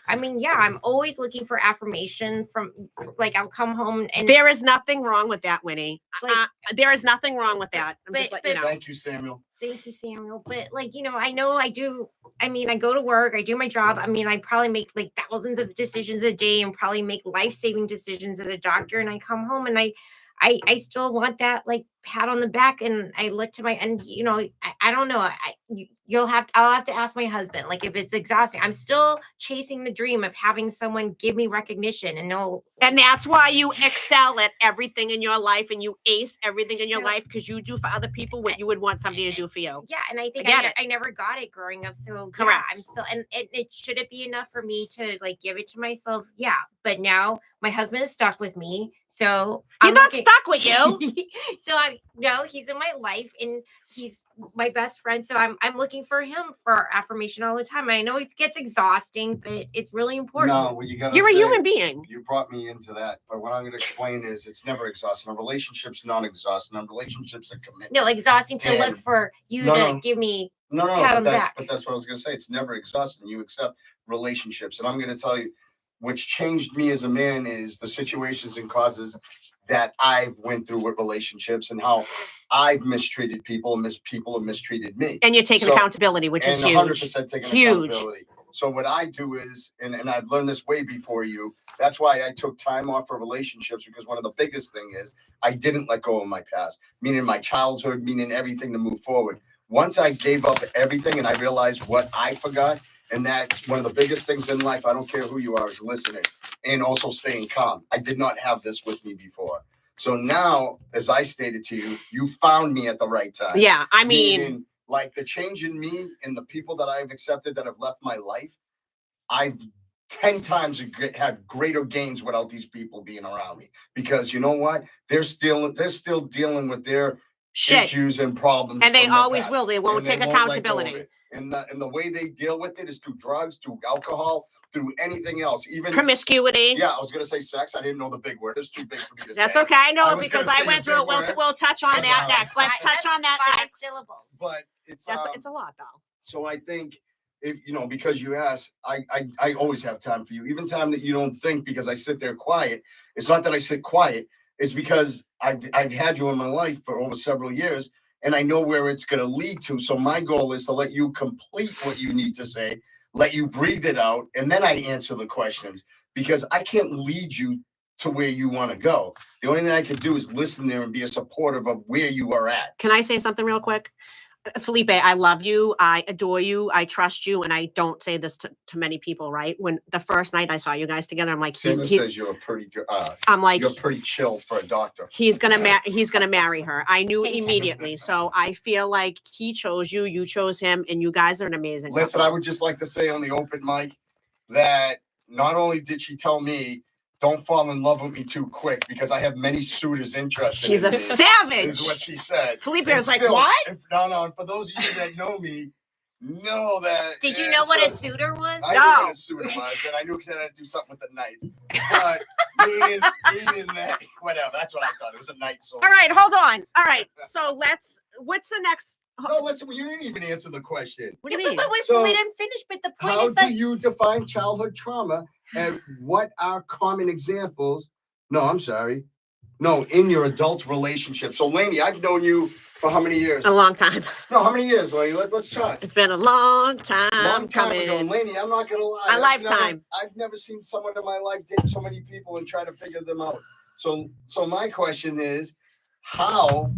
Speaker 2: I mean, yeah, I'm always looking for affirmation from, like, I'll come home and
Speaker 3: There is nothing wrong with that, Winnie.
Speaker 2: Like-
Speaker 3: There is nothing wrong with that. I'm just letting you know.
Speaker 1: Thank you, Samuel.
Speaker 2: Thank you, Samuel. But like, you know I do. I mean, I go to work, I do my job. I mean, I probably make like thousands of decisions a day and probably make life-saving decisions as a doctor. And I come home and I still want that like pat on the back. And I look to my, and I don't know. I'll have to ask my husband, like if it's exhausting. I'm still chasing the dream of having someone give me recognition and know.
Speaker 3: And that's why you excel at everything in your life and you ace everything in your
Speaker 2: So-
Speaker 3: life because you do for other people what you would want somebody to do for you.
Speaker 2: Yeah, and I think
Speaker 3: get it.
Speaker 2: I never got it growing up. So yeah,
Speaker 3: Correct.
Speaker 2: I'm still, and it should it be enough for me to like give it to myself? Yeah, but now my husband is stuck with me, so
Speaker 3: He's
Speaker 2: I'm
Speaker 3: not
Speaker 2: looking-
Speaker 3: stuck with you.
Speaker 2: So he's in my life and he's my best friend. So I'm looking for him for affirmation all the time. And I know it gets exhausting, but it's really important.
Speaker 1: No, well, you gotta.
Speaker 3: You're a
Speaker 1: say-
Speaker 3: human being.
Speaker 1: You brought me into that, but what I'm going to explain is it's never exhausting. A relationship's not exhausting. A relationship's a commitment.
Speaker 2: No, exhausting to look
Speaker 1: And-
Speaker 2: for you
Speaker 1: No,
Speaker 2: to
Speaker 1: no.
Speaker 2: give me.
Speaker 1: No,
Speaker 2: Pat
Speaker 1: but
Speaker 2: him
Speaker 1: that's
Speaker 2: back.
Speaker 1: but that's what I was going to say. It's never exhausting. You accept relationships, and I'm going to tell you, what's changed me as a man is the situations and causes that I've went through with relationships and how I've mistreated people and people have mistreated me.
Speaker 3: And you're taking
Speaker 1: So-
Speaker 3: accountability, which is
Speaker 1: and
Speaker 3: huge.
Speaker 1: 100% taking
Speaker 3: Huge.
Speaker 1: accountability. So what I do is, and I've learned this way before you, that's why I took time off for relationships, because one of the biggest thing is I didn't let go of my past, meaning my childhood, meaning everything to move forward. Once I gave up everything and I realized what I forgot, and that's one of the biggest things in life, I don't care who you are, is listening and also staying calm. I did not have this with me before. So now, as I stated to you, you found me at the right time.
Speaker 3: Yeah, I mean,
Speaker 1: Meaning, like the change in me and the people that I've accepted that have left my life, I've 10 times had greater gains without these people being around me. Because you know what? They're still dealing with their
Speaker 3: shit.
Speaker 1: issues and problems.
Speaker 3: And they
Speaker 1: from the
Speaker 3: always
Speaker 1: past.
Speaker 3: will. They won't
Speaker 1: And they
Speaker 3: take
Speaker 1: won't let go of
Speaker 3: accountability.
Speaker 1: it. And the way they deal with it is through drugs, through alcohol, through anything else. Even
Speaker 3: Promiscuity.
Speaker 1: Yeah, I was gonna say sex. I didn't know the big word. It's too big for me to
Speaker 3: That's
Speaker 1: say.
Speaker 3: okay. I know
Speaker 1: I
Speaker 3: it
Speaker 1: was
Speaker 3: because
Speaker 1: gonna
Speaker 3: I
Speaker 1: say
Speaker 3: went
Speaker 1: a
Speaker 3: through it.
Speaker 1: big word.
Speaker 3: We'll touch on that
Speaker 1: That's
Speaker 3: next. Let's touch on that
Speaker 2: Five
Speaker 3: next.
Speaker 2: syllables.
Speaker 1: But it's
Speaker 3: It's a lot though.
Speaker 1: So I think if because you asked, I always have time for you, even time that you don't think, because I sit there quiet. It's not that I sit quiet. It's because I've had you in my life for over several years, and I know where it's going to lead to. So my goal is to let you complete what you need to say, let you breathe it out, and then I answer the questions, because I can't lead you to where you want to go. The only thing I can do is listen there and be a supportive of where you are at.
Speaker 3: Can I say something real quick? Felipe, I love you. I adore you. I trust you. And I don't say this to many people, right? When the first night I saw you guys together, I'm like,
Speaker 1: Samuel says you're a pretty good.
Speaker 3: I'm like,
Speaker 1: You're pretty chill for a doctor.
Speaker 3: he's gonna marry her. I knew immediately. So I feel like he chose you, you chose him, and you guys are an amazing
Speaker 1: Listen,
Speaker 3: couple.
Speaker 1: I would just like to say on the open mic that not only did she tell me, don't fall in love with me too quick, because I have many suitors interested
Speaker 3: She's
Speaker 1: in
Speaker 3: a
Speaker 1: me,
Speaker 3: savage.
Speaker 1: is what she said.
Speaker 3: Felipe
Speaker 1: And
Speaker 3: was like,
Speaker 1: still,
Speaker 3: what?
Speaker 1: and for those of you that know me, know that.
Speaker 2: Did you know what a suitor was?
Speaker 1: I knew
Speaker 3: No.
Speaker 1: what a suitor was, and I knew because I had to do something with the knights. But meaning that, whatever, that's what I thought. It was a knight sword.
Speaker 3: All right, hold on. All right. So what's the next?
Speaker 1: No, listen, you didn't even answer the question.
Speaker 3: What do you mean?
Speaker 2: But
Speaker 1: So,
Speaker 2: we didn't finish. But the point
Speaker 1: How
Speaker 2: is that
Speaker 1: do you define childhood trauma, and what are common examples? No, I'm sorry. No, in your adult relationship. So, Lainie, I've known you for how many years?
Speaker 3: A long time.
Speaker 1: No, how many years, Lainie? Let's try.
Speaker 3: It's been a long time
Speaker 1: Long time
Speaker 3: coming.
Speaker 1: ago, and Lainie, I'm not gonna lie.
Speaker 3: A lifetime.
Speaker 1: I've never seen someone in my life date so many people and try to figure them out. So my question is, how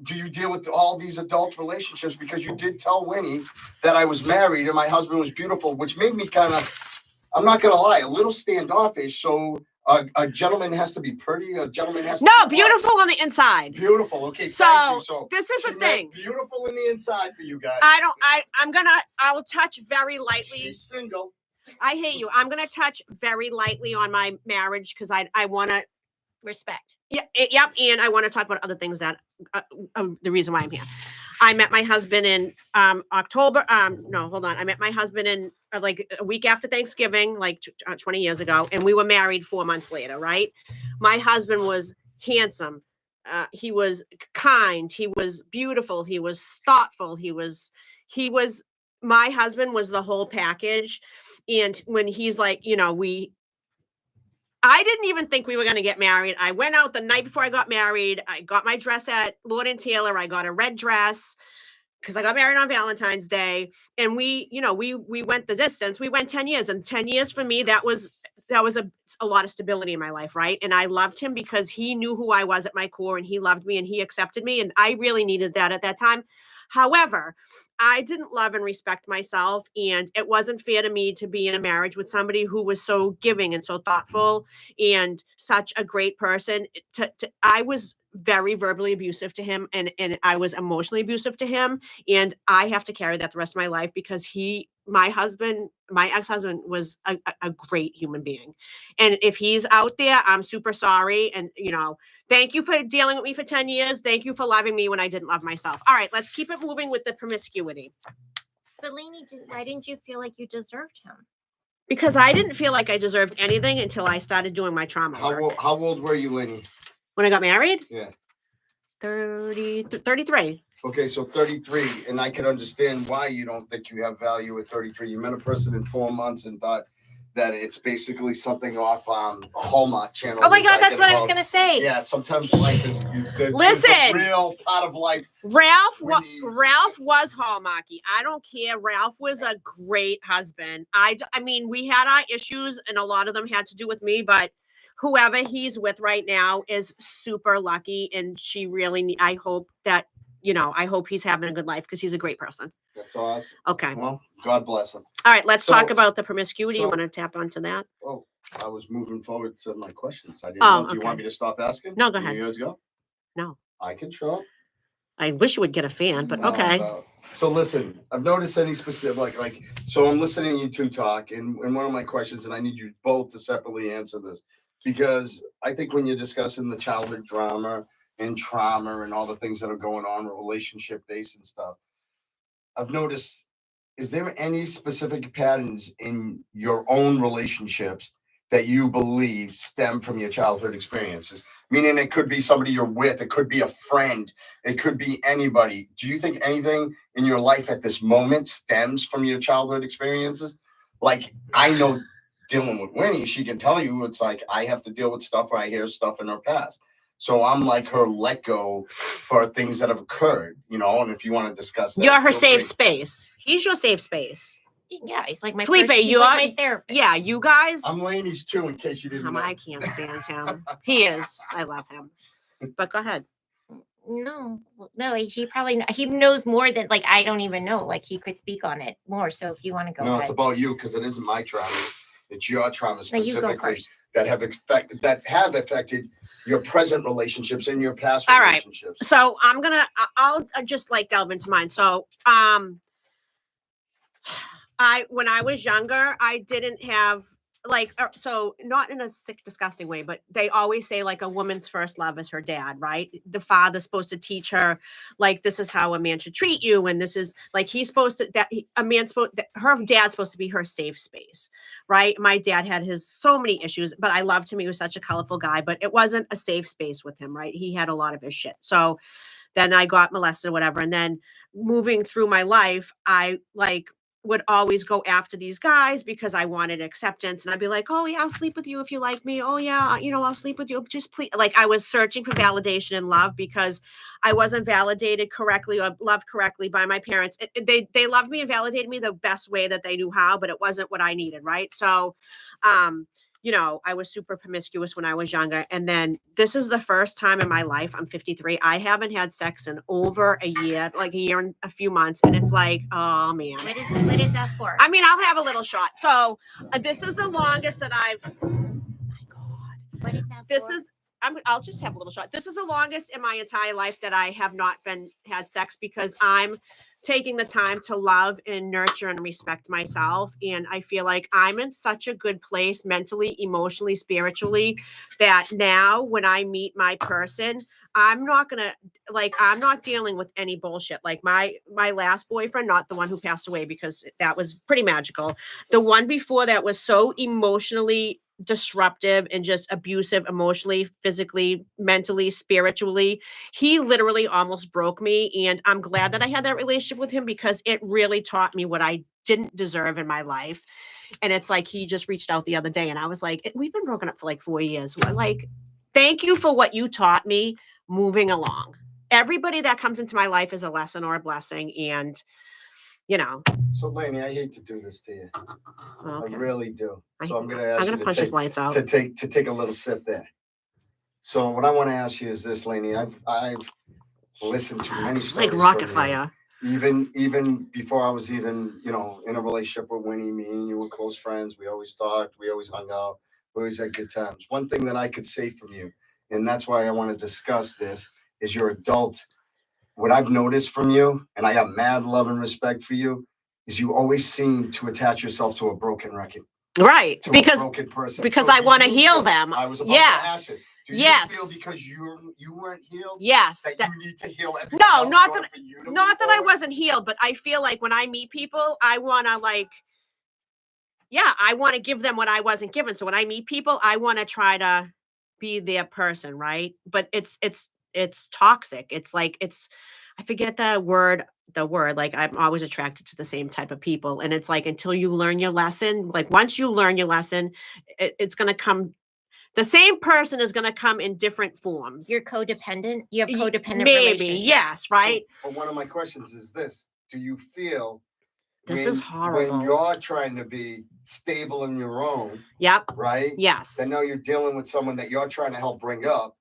Speaker 1: do you deal with all these adult relationships? Because you did tell Winnie that I was married and my husband was beautiful, which made me kind of, I'm not gonna lie, a little standoffish. So a gentleman has to be pretty. A gentleman has to
Speaker 3: No,
Speaker 1: be
Speaker 3: beautiful on the inside.
Speaker 1: beautiful. Okay,
Speaker 3: So,
Speaker 1: thank you. So
Speaker 3: this is the
Speaker 1: she meant
Speaker 3: thing.
Speaker 1: beautiful in the inside for you guys.
Speaker 3: I will touch very lightly.
Speaker 1: She's single.
Speaker 3: I hate you. I'm gonna touch very lightly on my marriage because I want to
Speaker 2: Respect.
Speaker 3: yep, and I want to talk about other things that the reason why I'm here. I met my husband in October. No, hold on. I met my husband in like a week after Thanksgiving, like 20 years ago, and we were married 4 months later. Right? My husband was handsome. He was kind. He was beautiful. He was thoughtful. He was. My husband was the whole package. And when he's like, I didn't even think we were going to get married. I went out the night before I got married. I got my dress at Lord and Taylor. I got a red dress because I got married on Valentine's Day. And we went the distance. We went 10 years. And 10 years for me, that was a lot of stability in my life, right? And I loved him because he knew who I was at my core and he loved me and he accepted me. And I really needed that at that time. However, I didn't love and respect myself, and it wasn't fair to me to be in a marriage with somebody who was so giving and so thoughtful and such a great person. I was very verbally abusive to him, and I was emotionally abusive to him, and I have to carry that the rest of my life because my ex-husband was a great human being. And if he's out there, I'm super sorry. And, thank you for dealing with me for 10 years. Thank you for loving me when I didn't love myself. All right, let's keep it moving with the promiscuity.
Speaker 2: But Lainie, why didn't you feel like you deserved him?
Speaker 3: Because I didn't feel like I deserved anything until I started doing my trauma work.
Speaker 1: How old were you, Lainie?
Speaker 3: When I got married?
Speaker 1: Yeah.
Speaker 3: 33.
Speaker 1: Okay, so 33, and I can understand why you don't think you have value at 33. You met a person in 4 months and thought that it's basically something off a Hallmark channel.
Speaker 2: Oh my God, that's what I was gonna say.
Speaker 1: Yeah, sometimes life is
Speaker 3: Listen,
Speaker 1: a real part of life.
Speaker 3: Ralph was Hallmarky. I don't care. Ralph was a great husband. I mean, we had our issues, and a lot of them had to do with me, but whoever he's with right now is super lucky, and she really. I hope that. I hope he's having a good life because he's a great person.
Speaker 1: That's awesome.
Speaker 3: Okay.
Speaker 1: Well, God bless him.
Speaker 3: All right, let's talk about the promiscuity. You want to tap onto that?
Speaker 1: Oh, I was moving forward to my questions. I didn't know. Do you want me to stop asking?
Speaker 3: No, go ahead.
Speaker 1: You guys go?
Speaker 3: No.
Speaker 1: I can show up.
Speaker 3: I wish you would get a fan, but okay.
Speaker 1: No. So listen, I've noticed any specific, so I'm listening to you two talk, and one of my questions, and I need you both to separately answer this, because I think when you're discussing the childhood drama and trauma and all the things that are going on, relationship based and stuff, I've noticed, is there any specific patterns in your own relationships that you believe stem from your childhood experiences? Meaning it could be somebody you're with, it could be a friend, it could be anybody. Do you think anything in your life at this moment stems from your childhood experiences? Like, I know dealing with Winnie, she can tell you, it's like I have to deal with stuff where I hear stuff in her past. So I'm like her let go for things that have occurred, and if you want to discuss that.
Speaker 3: You're her safe space. He's your safe space.
Speaker 2: Yeah, he's like my
Speaker 3: Felipe,
Speaker 2: he's like my therapist.
Speaker 3: Yeah, you guys.
Speaker 1: I'm Lainie's too, in case you didn't know.
Speaker 3: I can't stand him. He is. I love him. But go ahead.
Speaker 2: No, he knows more than I don't even know. He could speak on it more. So if you want to go,
Speaker 1: no,
Speaker 2: ahead.
Speaker 1: It's about you because it isn't my trauma. It's your trauma specifically
Speaker 2: that
Speaker 1: have affected your present relationships and your past relationships.
Speaker 3: Right. So I'll just delve into mine. So when I was younger, I didn't have so not in a sick, disgusting way, but they always say a woman's first love is her dad, right? The father's supposed to teach her, this is how a man should treat you. And this is he's supposed to, her dad's supposed to be her safe space, right? My dad had so many issues, but I loved him. He was such a colorful guy, but it wasn't a safe space with him, right? He had a lot of his shit. So then I got molested or whatever. And then moving through my life, I would always go after these guys because I wanted acceptance. And I'd be like, oh yeah, I'll sleep with you if you like me. Oh yeah, I'll sleep with you. Just please. Like I was searching for validation and love because I wasn't validated correctly or loved correctly by my parents. They loved me and validated me the best way that they knew how, but it wasn't what I needed. Right. So, I was super promiscuous when I was younger. And then this is the first time in my life, I'm 53. I haven't had sex in over a year, like a year and a few months. And it's like, oh man.
Speaker 2: What is that for?
Speaker 3: I mean, I'll have a little shot. So this is the longest that I've, oh my God.
Speaker 2: What is that
Speaker 3: This
Speaker 2: for?
Speaker 3: is, I'll just have a little shot. This is the longest in my entire life that I have not had sex because I'm taking the time to love and nurture and respect myself. And I feel like I'm in such a good place mentally, emotionally, spiritually, that now when I meet my person, I'm not dealing with any bullshit. Like my last boyfriend, not the one who passed away because that was pretty magical. The one before that was so emotionally disruptive and just abusive emotionally, physically, mentally, spiritually. He literally almost broke me. And I'm glad that I had that relationship with him because it really taught me what I didn't deserve in my life. And it's like he just reached out the other day and I was like, we've been broken up for like 4 years. Like, thank you for what you taught me moving along. Everybody that comes into my life is a lesson or a blessing. And
Speaker 1: So, Lainie, I hate to do this to you.
Speaker 3: okay.
Speaker 1: I really do. So I'm gonna
Speaker 3: punch his lights out.
Speaker 1: to take a little sip there. So what I want to ask you is this, Lainie. I've listened to many
Speaker 3: It's like
Speaker 1: stories
Speaker 3: rocket
Speaker 1: from you.
Speaker 3: fire.
Speaker 1: Even before I was even in a relationship with Winnie, me and you were close friends. We always talked. We always hung out. We always had good times. One thing that I could say from you, and that's why I want to discuss this, is your adult. What I've noticed from you, and I got mad love and respect for you, is you always seem to attach yourself to a broken record.
Speaker 3: Right.
Speaker 1: To
Speaker 3: Because
Speaker 1: a broken person.
Speaker 3: because
Speaker 1: So
Speaker 3: I
Speaker 1: do
Speaker 3: want to
Speaker 1: you
Speaker 3: heal
Speaker 1: feel-
Speaker 3: them.
Speaker 1: I was about
Speaker 3: Yeah.
Speaker 1: to ask it. Do
Speaker 3: Yes.
Speaker 1: you feel because you weren't healed
Speaker 3: Yes.
Speaker 1: that you need to heal everyone
Speaker 3: No,
Speaker 1: else
Speaker 3: not
Speaker 1: in order
Speaker 3: that-
Speaker 1: for you to
Speaker 3: Not
Speaker 1: move
Speaker 3: that I
Speaker 1: forward?
Speaker 3: wasn't healed, but I feel like when I meet people, I want to I want to give them what I wasn't given. So when I meet people, I want to try to be their person, right? But it's toxic. It's like I forget the word, like I'm always attracted to the same type of people. And it's like until you learn your lesson, like once you learn your lesson, it's gonna come. The same person is gonna come in different forms.
Speaker 2: You're codependent. You have codependent
Speaker 3: Maybe,
Speaker 2: relationships.
Speaker 3: yes, right?
Speaker 1: But one of my questions is this: do you feel
Speaker 3: This is horrible.
Speaker 1: when you're trying to be stable in your own,
Speaker 3: Yep.
Speaker 1: right?
Speaker 3: Yes.
Speaker 1: Then now you're dealing with someone that you're trying to help bring up.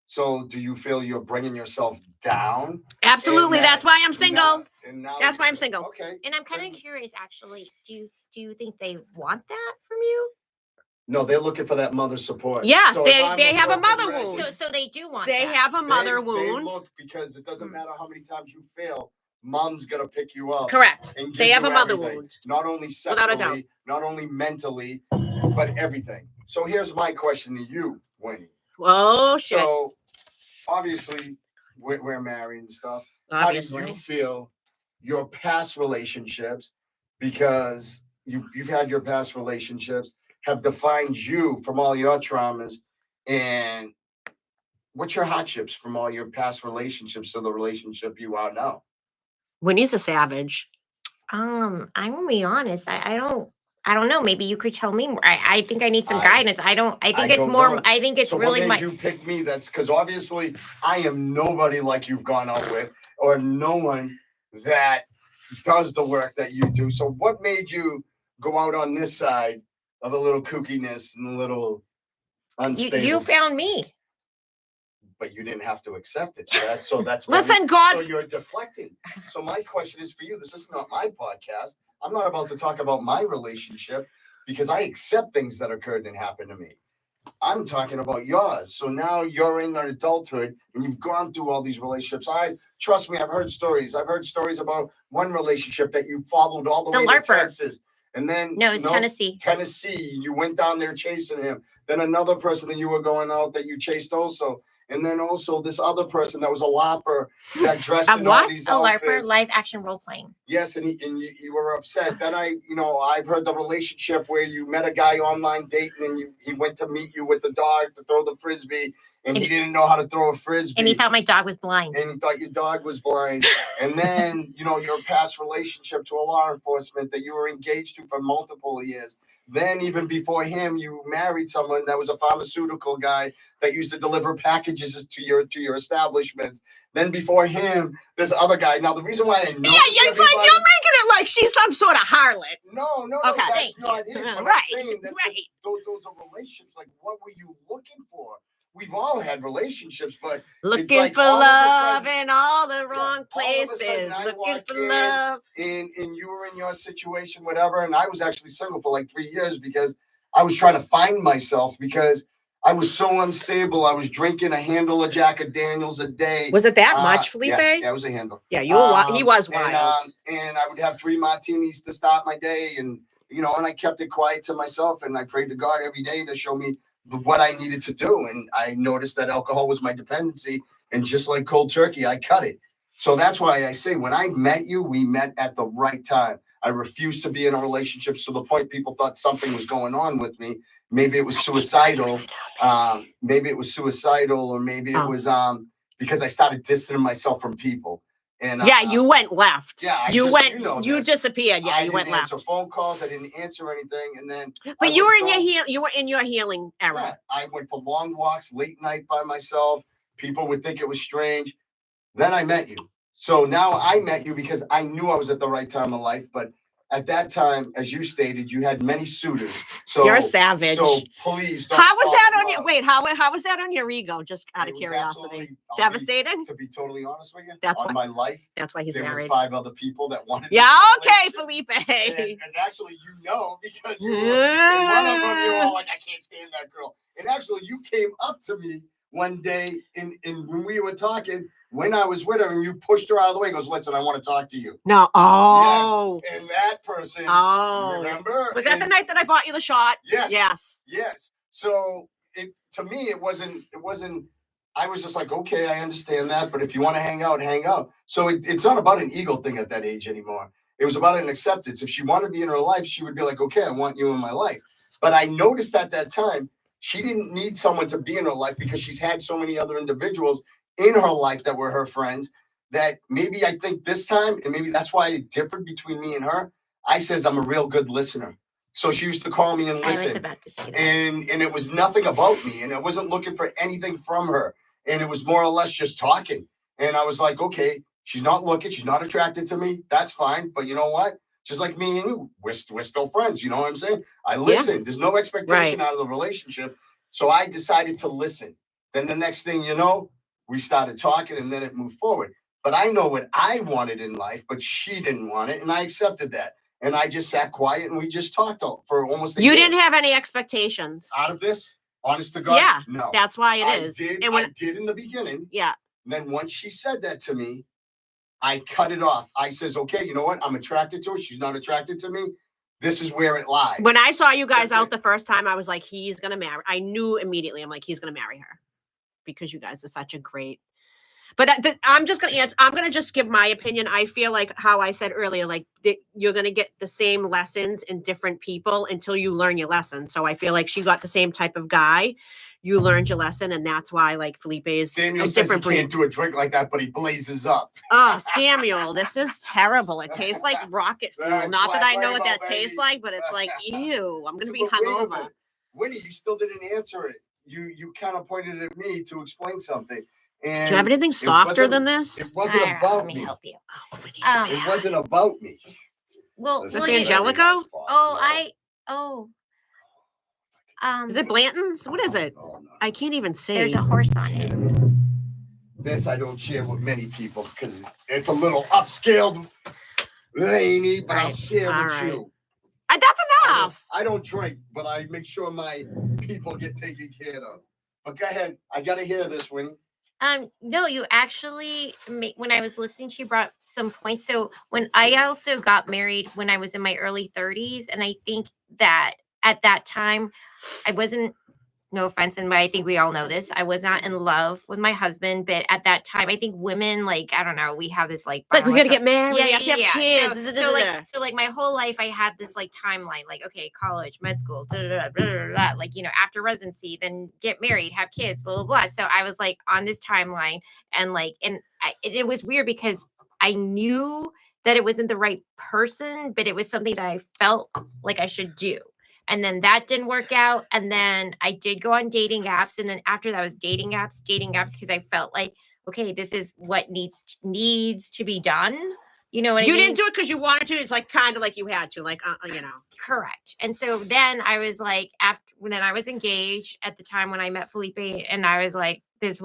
Speaker 1: So do you feel you're bringing yourself down?
Speaker 3: Absolutely. That's why I'm single.
Speaker 1: Now
Speaker 3: That's why I'm single.
Speaker 1: Okay.
Speaker 2: And I'm kind of curious, actually. Do you think they want that from you?
Speaker 1: No, they're looking for that mother support.
Speaker 3: Yeah,
Speaker 1: So
Speaker 3: they
Speaker 1: if I'm
Speaker 3: have a
Speaker 1: broken
Speaker 3: mother
Speaker 1: record,
Speaker 3: wound.
Speaker 2: So they do want
Speaker 3: They
Speaker 2: that.
Speaker 3: have a mother
Speaker 1: they
Speaker 3: wound.
Speaker 1: look, because it doesn't matter how many times you fail, mom's gonna pick you up.
Speaker 3: Correct.
Speaker 1: And give
Speaker 3: They have
Speaker 1: you
Speaker 3: a mother
Speaker 1: everything.
Speaker 3: wound.
Speaker 1: Not only
Speaker 3: Without a doubt.
Speaker 1: sexually, not only mentally, but everything. So here's my question to you, Winnie.
Speaker 3: Oh shit.
Speaker 1: So obviously we're married and stuff.
Speaker 3: Obviously.
Speaker 1: How do you feel your past relationships, because you've had your past relationships, have defined you from all your traumas, and what's your hardships from all your past relationships to the relationship you are now?
Speaker 3: Winnie's a savage.
Speaker 2: I'm gonna be honest. I don't know. Maybe you could tell me more. I think I need some guidance. I think it's more.
Speaker 1: Know.
Speaker 2: I think it's
Speaker 1: so
Speaker 2: really
Speaker 1: what made you pick me? That's because obviously I am nobody like you've gone out with, or no one that does the work that you do. So what made you go out on this side of a little kookiness and a little unstable?
Speaker 2: You found me.
Speaker 1: But you didn't have to accept it. So that's
Speaker 3: Listen, God.
Speaker 1: So you're deflecting. So my question is for you. This is not my podcast. I'm not about to talk about my relationship because I accept things that occurred and happened to me. I'm talking about yours. So now you're in adulthood and you've gone through all these relationships. Trust me, I've heard stories. I've heard stories about one relationship that you followed all the way to Texas. And then
Speaker 2: no, it's Tennessee.
Speaker 1: Tennessee. You went down there chasing him. Then another person that you were going out that you chased also. And then also this other person that was a LARPer that dressed in all these outfits.
Speaker 2: A LARPer, live action role playing.
Speaker 1: Yes, and you were upset. Then I've heard the relationship where you met a guy online dating and he went to meet you with the dog to throw the frisbee and he didn't know how to throw a frisbee.
Speaker 2: And he thought my dog was blind.
Speaker 1: And you thought your dog was blind. And then, your past relationship to a law enforcement that you were engaged to for multiple years. Then even before him, you married someone that was a pharmaceutical guy that used to deliver packages to your establishment. Then before him, this other guy. Now, the reason why I know
Speaker 3: it's like you're making it like she's some sort of harlot.
Speaker 1: No,
Speaker 3: Okay.
Speaker 1: that's not it. But I'm saying that those are relationships. Like, what were you looking for? We've all had relationships, but
Speaker 3: looking
Speaker 1: like
Speaker 3: for love in all the wrong places. Looking for love.
Speaker 1: And you were in your situation, whatever. And I was actually single for like 3 years because I was trying to find myself because I was so unstable. I was drinking a handle of Jack Daniels a day.
Speaker 3: Was it that much, Felipe?
Speaker 1: Yeah, it was a handle.
Speaker 3: Yeah, he was wild.
Speaker 1: And I would have 3 martinis to start my day. And, and I kept it quiet to myself. And I prayed to God every day to show me what I needed to do. And I noticed that alcohol was my dependency. And just like cold turkey, I cut it. So that's why I say when I met you, we met at the right time. I refused to be in a relationship to the point people thought something was going on with me. Maybe it was suicidal. Maybe it was suicidal, or maybe it was because I started distancing myself from people. And
Speaker 3: you went left.
Speaker 1: Yeah,
Speaker 3: you disappeared. Yeah, you went left.
Speaker 1: I didn't answer phone calls. I didn't answer anything, and then.
Speaker 3: But you were in your healing era.
Speaker 1: Yeah, I went for long walks, late night by myself. People would think it was strange. Then I met you. So now I met you because I knew I was at the right time of life, but. At that time, as you stated, you had many suitors. So
Speaker 3: you're a savage.
Speaker 1: So please don't.
Speaker 3: How was that on your how was that on your ego? Just out of curiosity. Devastating?
Speaker 1: To be totally honest with you,
Speaker 3: that's
Speaker 1: my life.
Speaker 3: That's why he's
Speaker 1: there
Speaker 3: married.
Speaker 1: There was 5 other people that wanted.
Speaker 3: Yeah, okay, Felipe.
Speaker 1: And actually, because you were, and one of them, you were all like, I can't stand that girl. And actually, you came up to me one day in when we were talking. When I was with her and you pushed her out of the way, goes, listen, I want to talk to you.
Speaker 3: No. Oh.
Speaker 1: Yes. And that person, remember?
Speaker 3: Was that the night that I bought you the shot?
Speaker 1: Yes. So to me, it wasn't, I was just like, okay, I understand that. But if you want to hang out, hang out. So it's not about an ego thing at that age anymore. It was about an acceptance. If she wanted to be in her life, she would be like, okay, I want you in my life. But I noticed at that time, she didn't need someone to be in her life because she's had so many other individuals in her life that were her friends, that maybe I think this time, and maybe that's why it differed between me and her. I says I'm a real good listener. So she used to call me and listen.
Speaker 2: I was about to say that.
Speaker 1: And it was nothing about me, and I wasn't looking for anything from her. And it was more or less just talking. And I was like, okay, she's not looking, she's not attracted to me. That's fine. But you know what? Just like me and you, we're still friends. You know what I'm saying? I listen. Yeah. There's no expectation out of the relationship. So I decided to listen. Then the next thing you know, we started talking, and then it moved forward. But I know what I wanted in life, but she didn't want it, and I accepted that. And I just sat quiet, and we just talked for almost a year.
Speaker 3: You didn't have any expectations
Speaker 1: out of this? Honest to God?
Speaker 3: Yeah,
Speaker 1: no.
Speaker 3: That's why it is.
Speaker 1: I did in the beginning.
Speaker 3: Yeah.
Speaker 1: And then once she said that to me, I cut it off. I says, okay, you know what? I'm attracted to her. She's not attracted to me. This is where it lies.
Speaker 3: When I saw you guys out the first time, I was like, he's going to marry. I knew immediately. I'm like, he's going to marry her. Because you guys are such a great, but I'm just going to answer. I'm going to just give my opinion. I feel like how I said earlier, like you're going to get the same lessons in different people until you learn your lesson. So I feel like she got the same type of guy. You learned your lesson, and that's why like Felipe is
Speaker 1: Samuel
Speaker 3: a different
Speaker 1: says he can't do a drink like that, but he blazes up.
Speaker 3: Oh, Samuel, this is terrible. It tastes like rocket fuel. Not that I know what that tastes like, but it's like, ew, I'm going to be hungover.
Speaker 1: Winnie, you still didn't answer it. You kind of pointed at me to explain something. And
Speaker 3: do you have anything softer than this?
Speaker 1: It wasn't about me.
Speaker 2: Let me help you.
Speaker 1: It wasn't about me.
Speaker 2: Well,
Speaker 3: is it Angelico? Is it Blanton's? What is it?
Speaker 1: Oh, no.
Speaker 3: I can't even see.
Speaker 2: There's a horse on it.
Speaker 1: This I don't share with many people because it's a little upscaled, Lainie, but I'll share with you.
Speaker 3: That's enough.
Speaker 1: I don't drink, but I make sure my people get taken care of. But go ahead. I got to hear this, Winnie.
Speaker 2: No, you actually, when I was listening to you, brought some points. So when I also got married when I was in my early 30s, and I think that at that time, I wasn't no offense, and I think we all know this. I was not in love with my husband, but at that time, I think women, like, I don't know, we have this like
Speaker 3: Like we gotta
Speaker 2: biological-
Speaker 3: get married.
Speaker 2: Yeah,
Speaker 3: we have to have kids.
Speaker 2: So,
Speaker 3: da, da,
Speaker 2: so
Speaker 3: da,
Speaker 2: like,
Speaker 3: da.
Speaker 2: so like my whole life, I had this like timeline, like, okay, college, med school, da, da, da, blah, blah, blah, like, you know, after residency, then get married, have kids, blah, blah, blah. So I was like on this timeline, and like, it was weird because I knew that it wasn't the right person, but it was something that I felt like I should do. And then that didn't work out. And then I did go on dating apps. And then after that was dating apps, because I felt like, okay, this is what needs to be done. You know what I
Speaker 3: You
Speaker 2: mean?
Speaker 3: didn't do it because you wanted to. It's like kind of like you had to, like you know.
Speaker 2: Correct. And so then I was like, then I was engaged at the time when I met Felipe, and I was like,
Speaker 1: Not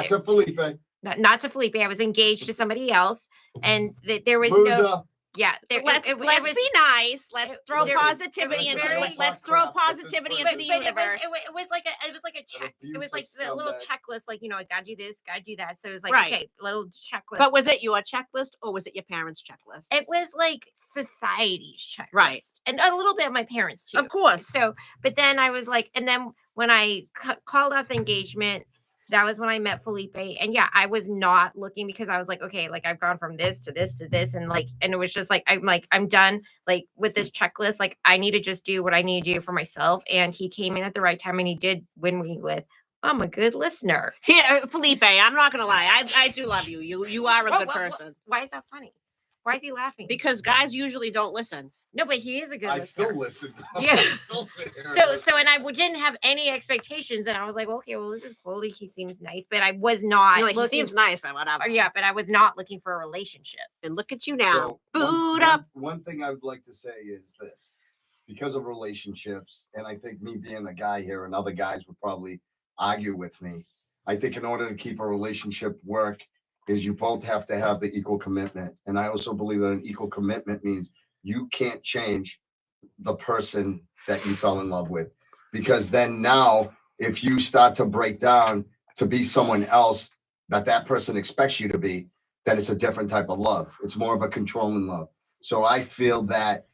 Speaker 1: to Felipe.
Speaker 2: not to Felipe. I was engaged to somebody else, and there was
Speaker 1: Loser.
Speaker 2: no. Yeah,
Speaker 3: Let's
Speaker 2: it
Speaker 3: be
Speaker 2: was,
Speaker 3: nice. Let's throw
Speaker 2: there-
Speaker 3: positivity
Speaker 2: it was
Speaker 3: into
Speaker 2: very-
Speaker 3: the, let's throw positivity into the universe.
Speaker 2: it was like a check. It was like the little
Speaker 1: scumbag.
Speaker 2: checklist, like, you know, I gotta do this, gotta do that. So it was like,
Speaker 3: Right.
Speaker 2: okay, little checklist.
Speaker 3: But was it your checklist or was it your parents' checklist?
Speaker 2: it was like society's checklist,
Speaker 3: Right.
Speaker 2: and a little bit of my parents too.
Speaker 3: Of course.
Speaker 2: So, but then I was like, and then when I called off the engagement, that was when I met Felipe. And yeah, I was not looking because I was like, okay, like I've gone from this to this to this. And like, and it was just like, I'm done like with this checklist. Like I need to just do what I need to do for myself. And he came in at the right time, and he did win me with, I'm a good listener.
Speaker 3: Here, Felipe, I'm not gonna lie. I do love you. You are a good person.
Speaker 2: Why is that funny? Why is he laughing?
Speaker 3: Because guys usually don't listen.
Speaker 2: No, but he is a good
Speaker 1: I
Speaker 2: listener.
Speaker 1: still listen.
Speaker 2: Yeah.
Speaker 1: I still sit here and listen.
Speaker 2: So, and I didn't have any expectations, and I was like, well, okay, well, this is cool. He seems nice, but I was not.
Speaker 3: You're like, he
Speaker 2: looking,
Speaker 3: seems nice, but whatever.
Speaker 2: yeah, but I was not looking for a relationship.
Speaker 3: And look at you now.
Speaker 1: So,
Speaker 3: Boot up.
Speaker 1: One thing I would like to say is this: because of relationships, and I think me being a guy here, and other guys would probably argue with me. I think in order to keep a relationship work, is you both have to have the equal commitment, and I also believe that an equal commitment means you can't change the person that you fell in love with, because then now if you start to break down to be someone else that person expects you to be, then it's a different type of love. It's more of a controlling love. So I feel that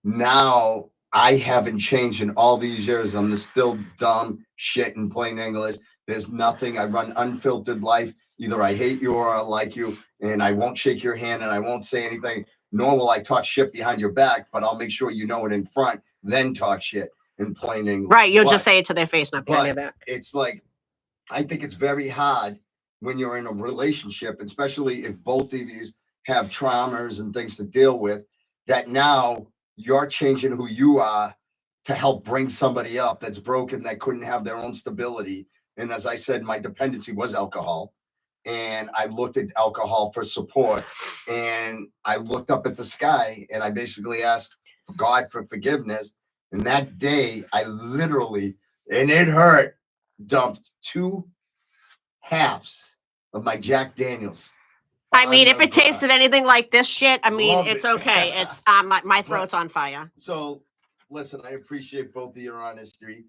Speaker 1: now I haven't changed in all these years. I'm just still dumb shit in plain English. There's nothing. I run unfiltered life. Either I hate you or I like you, and I won't shake your hand and I won't say anything, nor will I talk shit behind your back, but I'll make sure you know it in front, then talk shit in plain English.
Speaker 3: Right, you'll
Speaker 1: But
Speaker 3: just say it to their face, not behind their
Speaker 1: but
Speaker 3: back.
Speaker 1: it's like, I think it's very hard when you're in a relationship, especially if both of you have traumas and things to deal with, that now you're changing who you are to help bring somebody up that's broken, that couldn't have their own stability. And as I said, my dependency was alcohol. And I looked at alcohol for support, and I looked up at the sky, and I basically asked God for forgiveness. And that day I literally, and it hurt, dumped 2 halves of my Jack Daniels.
Speaker 3: I mean, if
Speaker 1: on
Speaker 3: it
Speaker 1: the
Speaker 3: tasted anything like this shit, I mean,
Speaker 1: Love
Speaker 3: it's
Speaker 1: it.
Speaker 3: okay. It's my throat's on fire.
Speaker 1: So listen, I appreciate both of your honesty,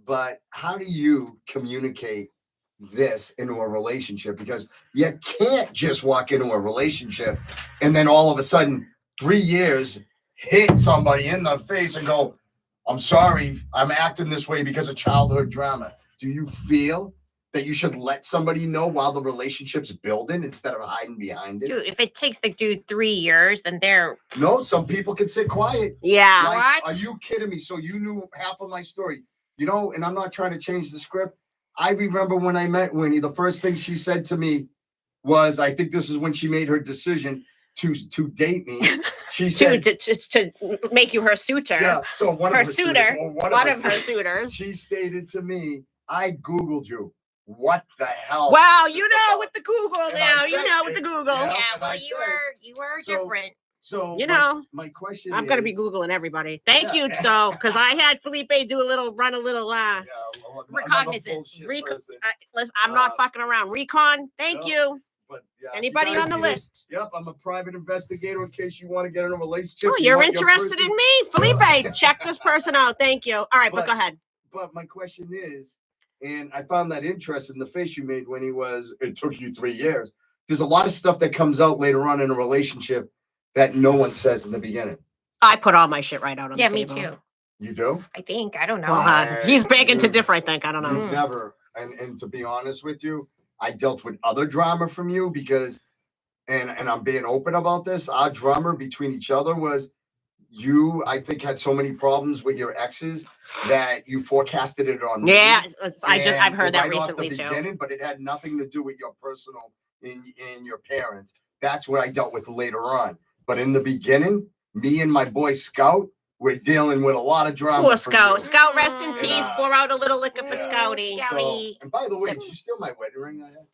Speaker 1: but how do you communicate this into a relationship? Because you can't just walk into a relationship and then all of a sudden 3 years hit somebody in the face and go, I'm sorry, I'm acting this way because of childhood drama. Do you feel that you should let somebody know while the relationship's building instead of hiding behind it?
Speaker 2: Dude, if it takes the dude 3 years, then they're
Speaker 1: No, some people can sit quiet.
Speaker 3: Yeah.
Speaker 1: Like,
Speaker 2: What?
Speaker 1: are you kidding me? So you knew half of my story, you know, and I'm not trying to change the script. I remember when I met Winnie, the first thing she said to me was, I think this is when she made her decision to date me. She said,
Speaker 3: to make you her suitor.
Speaker 1: yeah, so one
Speaker 3: Her
Speaker 1: of her
Speaker 3: suitor.
Speaker 1: suitors, or
Speaker 3: One of her
Speaker 1: suitors,
Speaker 3: suitors.
Speaker 1: she stated to me, I Googled you. What the hell?
Speaker 3: Wow,
Speaker 1: is
Speaker 3: you
Speaker 1: this
Speaker 3: know
Speaker 1: about?
Speaker 3: with the Google
Speaker 1: And
Speaker 3: now.
Speaker 1: I
Speaker 3: You
Speaker 1: said
Speaker 3: know with the
Speaker 1: it.
Speaker 3: Google.
Speaker 1: Yeah.
Speaker 2: yeah,
Speaker 1: and
Speaker 2: well,
Speaker 1: I
Speaker 2: you
Speaker 1: said-
Speaker 2: were
Speaker 1: so-
Speaker 2: different.
Speaker 1: So
Speaker 3: You
Speaker 1: my-
Speaker 3: know,
Speaker 1: my question
Speaker 3: I'm
Speaker 1: is,
Speaker 3: gonna be Googling everybody. Thank
Speaker 1: Yeah.
Speaker 3: you, so because I had Felipe do run a little
Speaker 1: yeah, another
Speaker 2: Recognizance.
Speaker 1: bullshit person.
Speaker 3: listen, I'm not fucking around. Recon, thank
Speaker 1: Yeah.
Speaker 3: you.
Speaker 1: But yeah,
Speaker 3: Anybody
Speaker 1: you guys
Speaker 3: on the
Speaker 1: need it.
Speaker 3: list?
Speaker 1: Yep, I'm a private investigator in case you want to get in a relationship.
Speaker 3: Oh,
Speaker 1: you
Speaker 3: you're
Speaker 1: want your
Speaker 3: interested
Speaker 1: person-
Speaker 3: in me, Felipe? Check this person out. Thank you. All right, but go ahead.
Speaker 1: But my question is, and I found that interesting, the face you made when it took you 3 years. There's a lot of stuff that comes out later on in a relationship that no one says in the beginning.
Speaker 3: I put all my shit right out on
Speaker 2: Yeah,
Speaker 3: the
Speaker 2: me
Speaker 3: table.
Speaker 2: too.
Speaker 1: You do?
Speaker 2: I think. I don't know.
Speaker 3: Well, he's begging to
Speaker 1: You've-
Speaker 3: differ, I think. I don't know.
Speaker 1: You've never, and to be honest with you, I dealt with other drama from you because, and I'm being open about this. Our drama between each other was you, I think, had so many problems with your exes that you forecasted it on me.
Speaker 3: Yeah, I've
Speaker 1: And
Speaker 3: heard that
Speaker 1: right off
Speaker 3: recently
Speaker 1: the
Speaker 3: too.
Speaker 1: beginning, but it had nothing to do with your personal in your parents. That's what I dealt with later on. But in the beginning, me and my boy Scout were dealing with a lot of drama.
Speaker 3: Poor
Speaker 1: from
Speaker 3: Scout.
Speaker 1: you.
Speaker 3: Scout, rest in
Speaker 2: And,
Speaker 3: peace. Pour out a little liquor for
Speaker 1: Yeah.
Speaker 3: Scouty.
Speaker 2: Scout.
Speaker 1: So, and by the way, did you steal my wedding ring I had?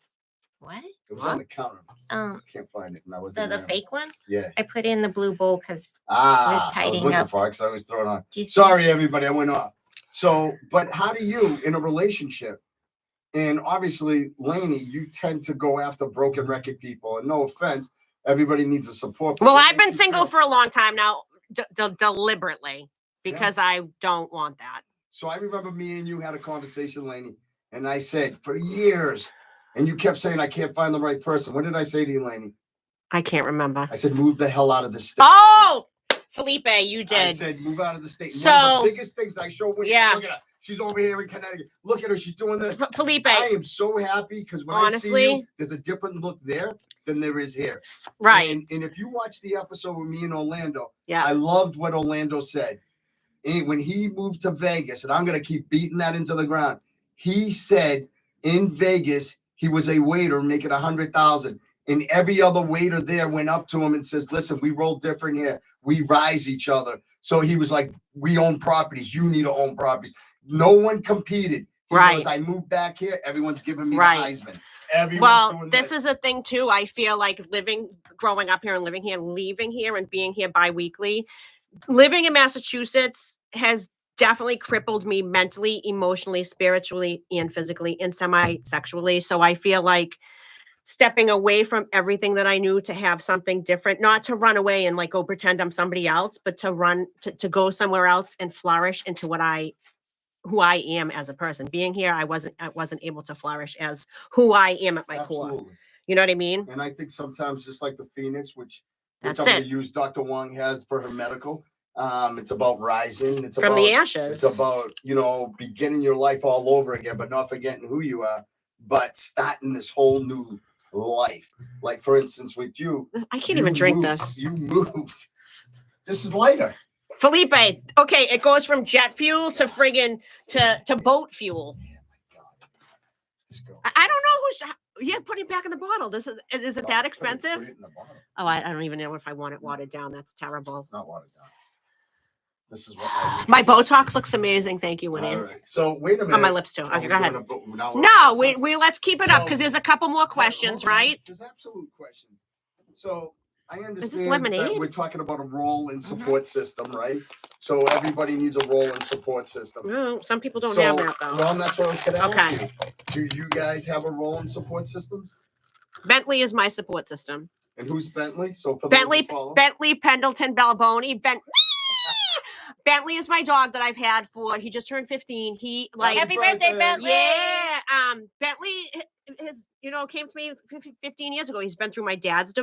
Speaker 2: What?
Speaker 1: It was on the counter.
Speaker 2: Um,
Speaker 1: Can't find it. And I was
Speaker 2: the fake one?
Speaker 1: Yeah.
Speaker 2: I put in the blue bowl because
Speaker 1: I was
Speaker 2: tidying
Speaker 1: looking
Speaker 2: up.
Speaker 1: for it because I was throwing on.
Speaker 2: Do you see-
Speaker 1: Sorry, everybody, I went off. So, but how do you in a relationship? And obviously, Lainie, you tend to go after broken record people. And no offense, everybody needs a support. but
Speaker 3: Well,
Speaker 1: what
Speaker 3: I've been
Speaker 1: makes you
Speaker 3: single
Speaker 1: feel-
Speaker 3: for a long time now, deliberately, because I don't want that.
Speaker 1: So I remember me and you had a conversation, Lainie, and I said for years, and you kept saying I can't find the right person. What did I say to you, Lainie?
Speaker 3: I can't remember.
Speaker 1: I said move the hell out of the state.
Speaker 3: Oh, Felipe, you
Speaker 1: I
Speaker 3: did.
Speaker 1: said move out of the state. One of
Speaker 3: So-
Speaker 1: the biggest things I show Winnie,
Speaker 3: Yeah.
Speaker 1: look at her. She's over here in Connecticut. Look at her. She's doing this.
Speaker 3: Felipe,
Speaker 1: I am so happy because when I see
Speaker 3: Honestly-
Speaker 1: you, there's a different look there than there is here.
Speaker 3: right.
Speaker 1: And if you watch the episode with me and Orlando,
Speaker 3: Yeah.
Speaker 1: I loved what Orlando said. And when he moved to Vegas, and I'm going to keep beating that into the ground, he said in Vegas, he was a waiter making 100,000. And every other waiter there went up to him and says, listen, we roll different here. We rise each other. So he was like, we own properties. You need to own properties. No one competed. He
Speaker 3: Right.
Speaker 1: goes, I moved back here. Everyone's giving me
Speaker 3: Right.
Speaker 1: the Heisman. Everyone's
Speaker 3: Well,
Speaker 1: doing
Speaker 3: this is a thing too. I feel like growing up here and living here, leaving here and being here bi-weekly, living in Massachusetts has definitely crippled me mentally, emotionally, spiritually, and physically and semi-sexually. So I feel like stepping away from everything that I knew to have something different, not to run away and like go pretend I'm somebody else, but to go somewhere else and flourish into who I am as a person. Being here, I wasn't able to flourish as who I am at my core.
Speaker 1: Absolutely.
Speaker 3: You know what I mean?
Speaker 1: And I think sometimes just like the Phoenix, which
Speaker 3: That's
Speaker 1: I'm going
Speaker 3: it.
Speaker 1: to use Dr. Huang has for her medical. It's about rising. It's
Speaker 3: From
Speaker 1: about
Speaker 3: the ashes.
Speaker 1: It's about, beginning your life all over again, but not forgetting who you are, but starting this whole new life. Like for instance, with you,
Speaker 3: I can't even drink
Speaker 1: moved-
Speaker 3: this.
Speaker 1: You moved. This is lighter.
Speaker 3: Felipe, okay, it goes from jet fuel to friggin' to boat fuel.
Speaker 1: Just go.
Speaker 3: I don't know put it back in the bottle. Is it
Speaker 1: No,
Speaker 3: that
Speaker 1: put it
Speaker 3: expensive?
Speaker 1: in the bottle.
Speaker 3: Oh, I don't even know if I want it watered down. That's terrible.
Speaker 1: It's not watered down. This is what
Speaker 3: My Botox looks amazing. Thank you, Winnie.
Speaker 1: All right. So wait a minute.
Speaker 3: On my lips too.
Speaker 1: Are
Speaker 3: Okay,
Speaker 1: we
Speaker 3: go ahead.
Speaker 1: doing now we're
Speaker 3: No,
Speaker 1: on
Speaker 3: we
Speaker 1: Botox?
Speaker 3: let's keep it up
Speaker 1: So-
Speaker 3: because there's a couple more questions,
Speaker 1: Hold on.
Speaker 3: right?
Speaker 1: There's absolute questions. So I understand
Speaker 3: this
Speaker 1: that
Speaker 3: lemonade?
Speaker 1: we're talking about a role and support system, right? So everybody needs a role and support system.
Speaker 3: No, some people don't
Speaker 1: So,
Speaker 3: have that though.
Speaker 1: well, that's what I was going to ask
Speaker 3: Okay.
Speaker 1: you. Do you guys have a role and support systems?
Speaker 3: Bentley is my support system.
Speaker 1: And who's Bentley? So for
Speaker 3: Bentley,
Speaker 1: those who follow,
Speaker 3: Bentley Pendleton Balboni. Bentley is my dog that I've had he just turned 15. He like
Speaker 2: Happy birthday, Bentley.
Speaker 3: yeah. Bentley has came to me 15 years ago. He's been through my dad's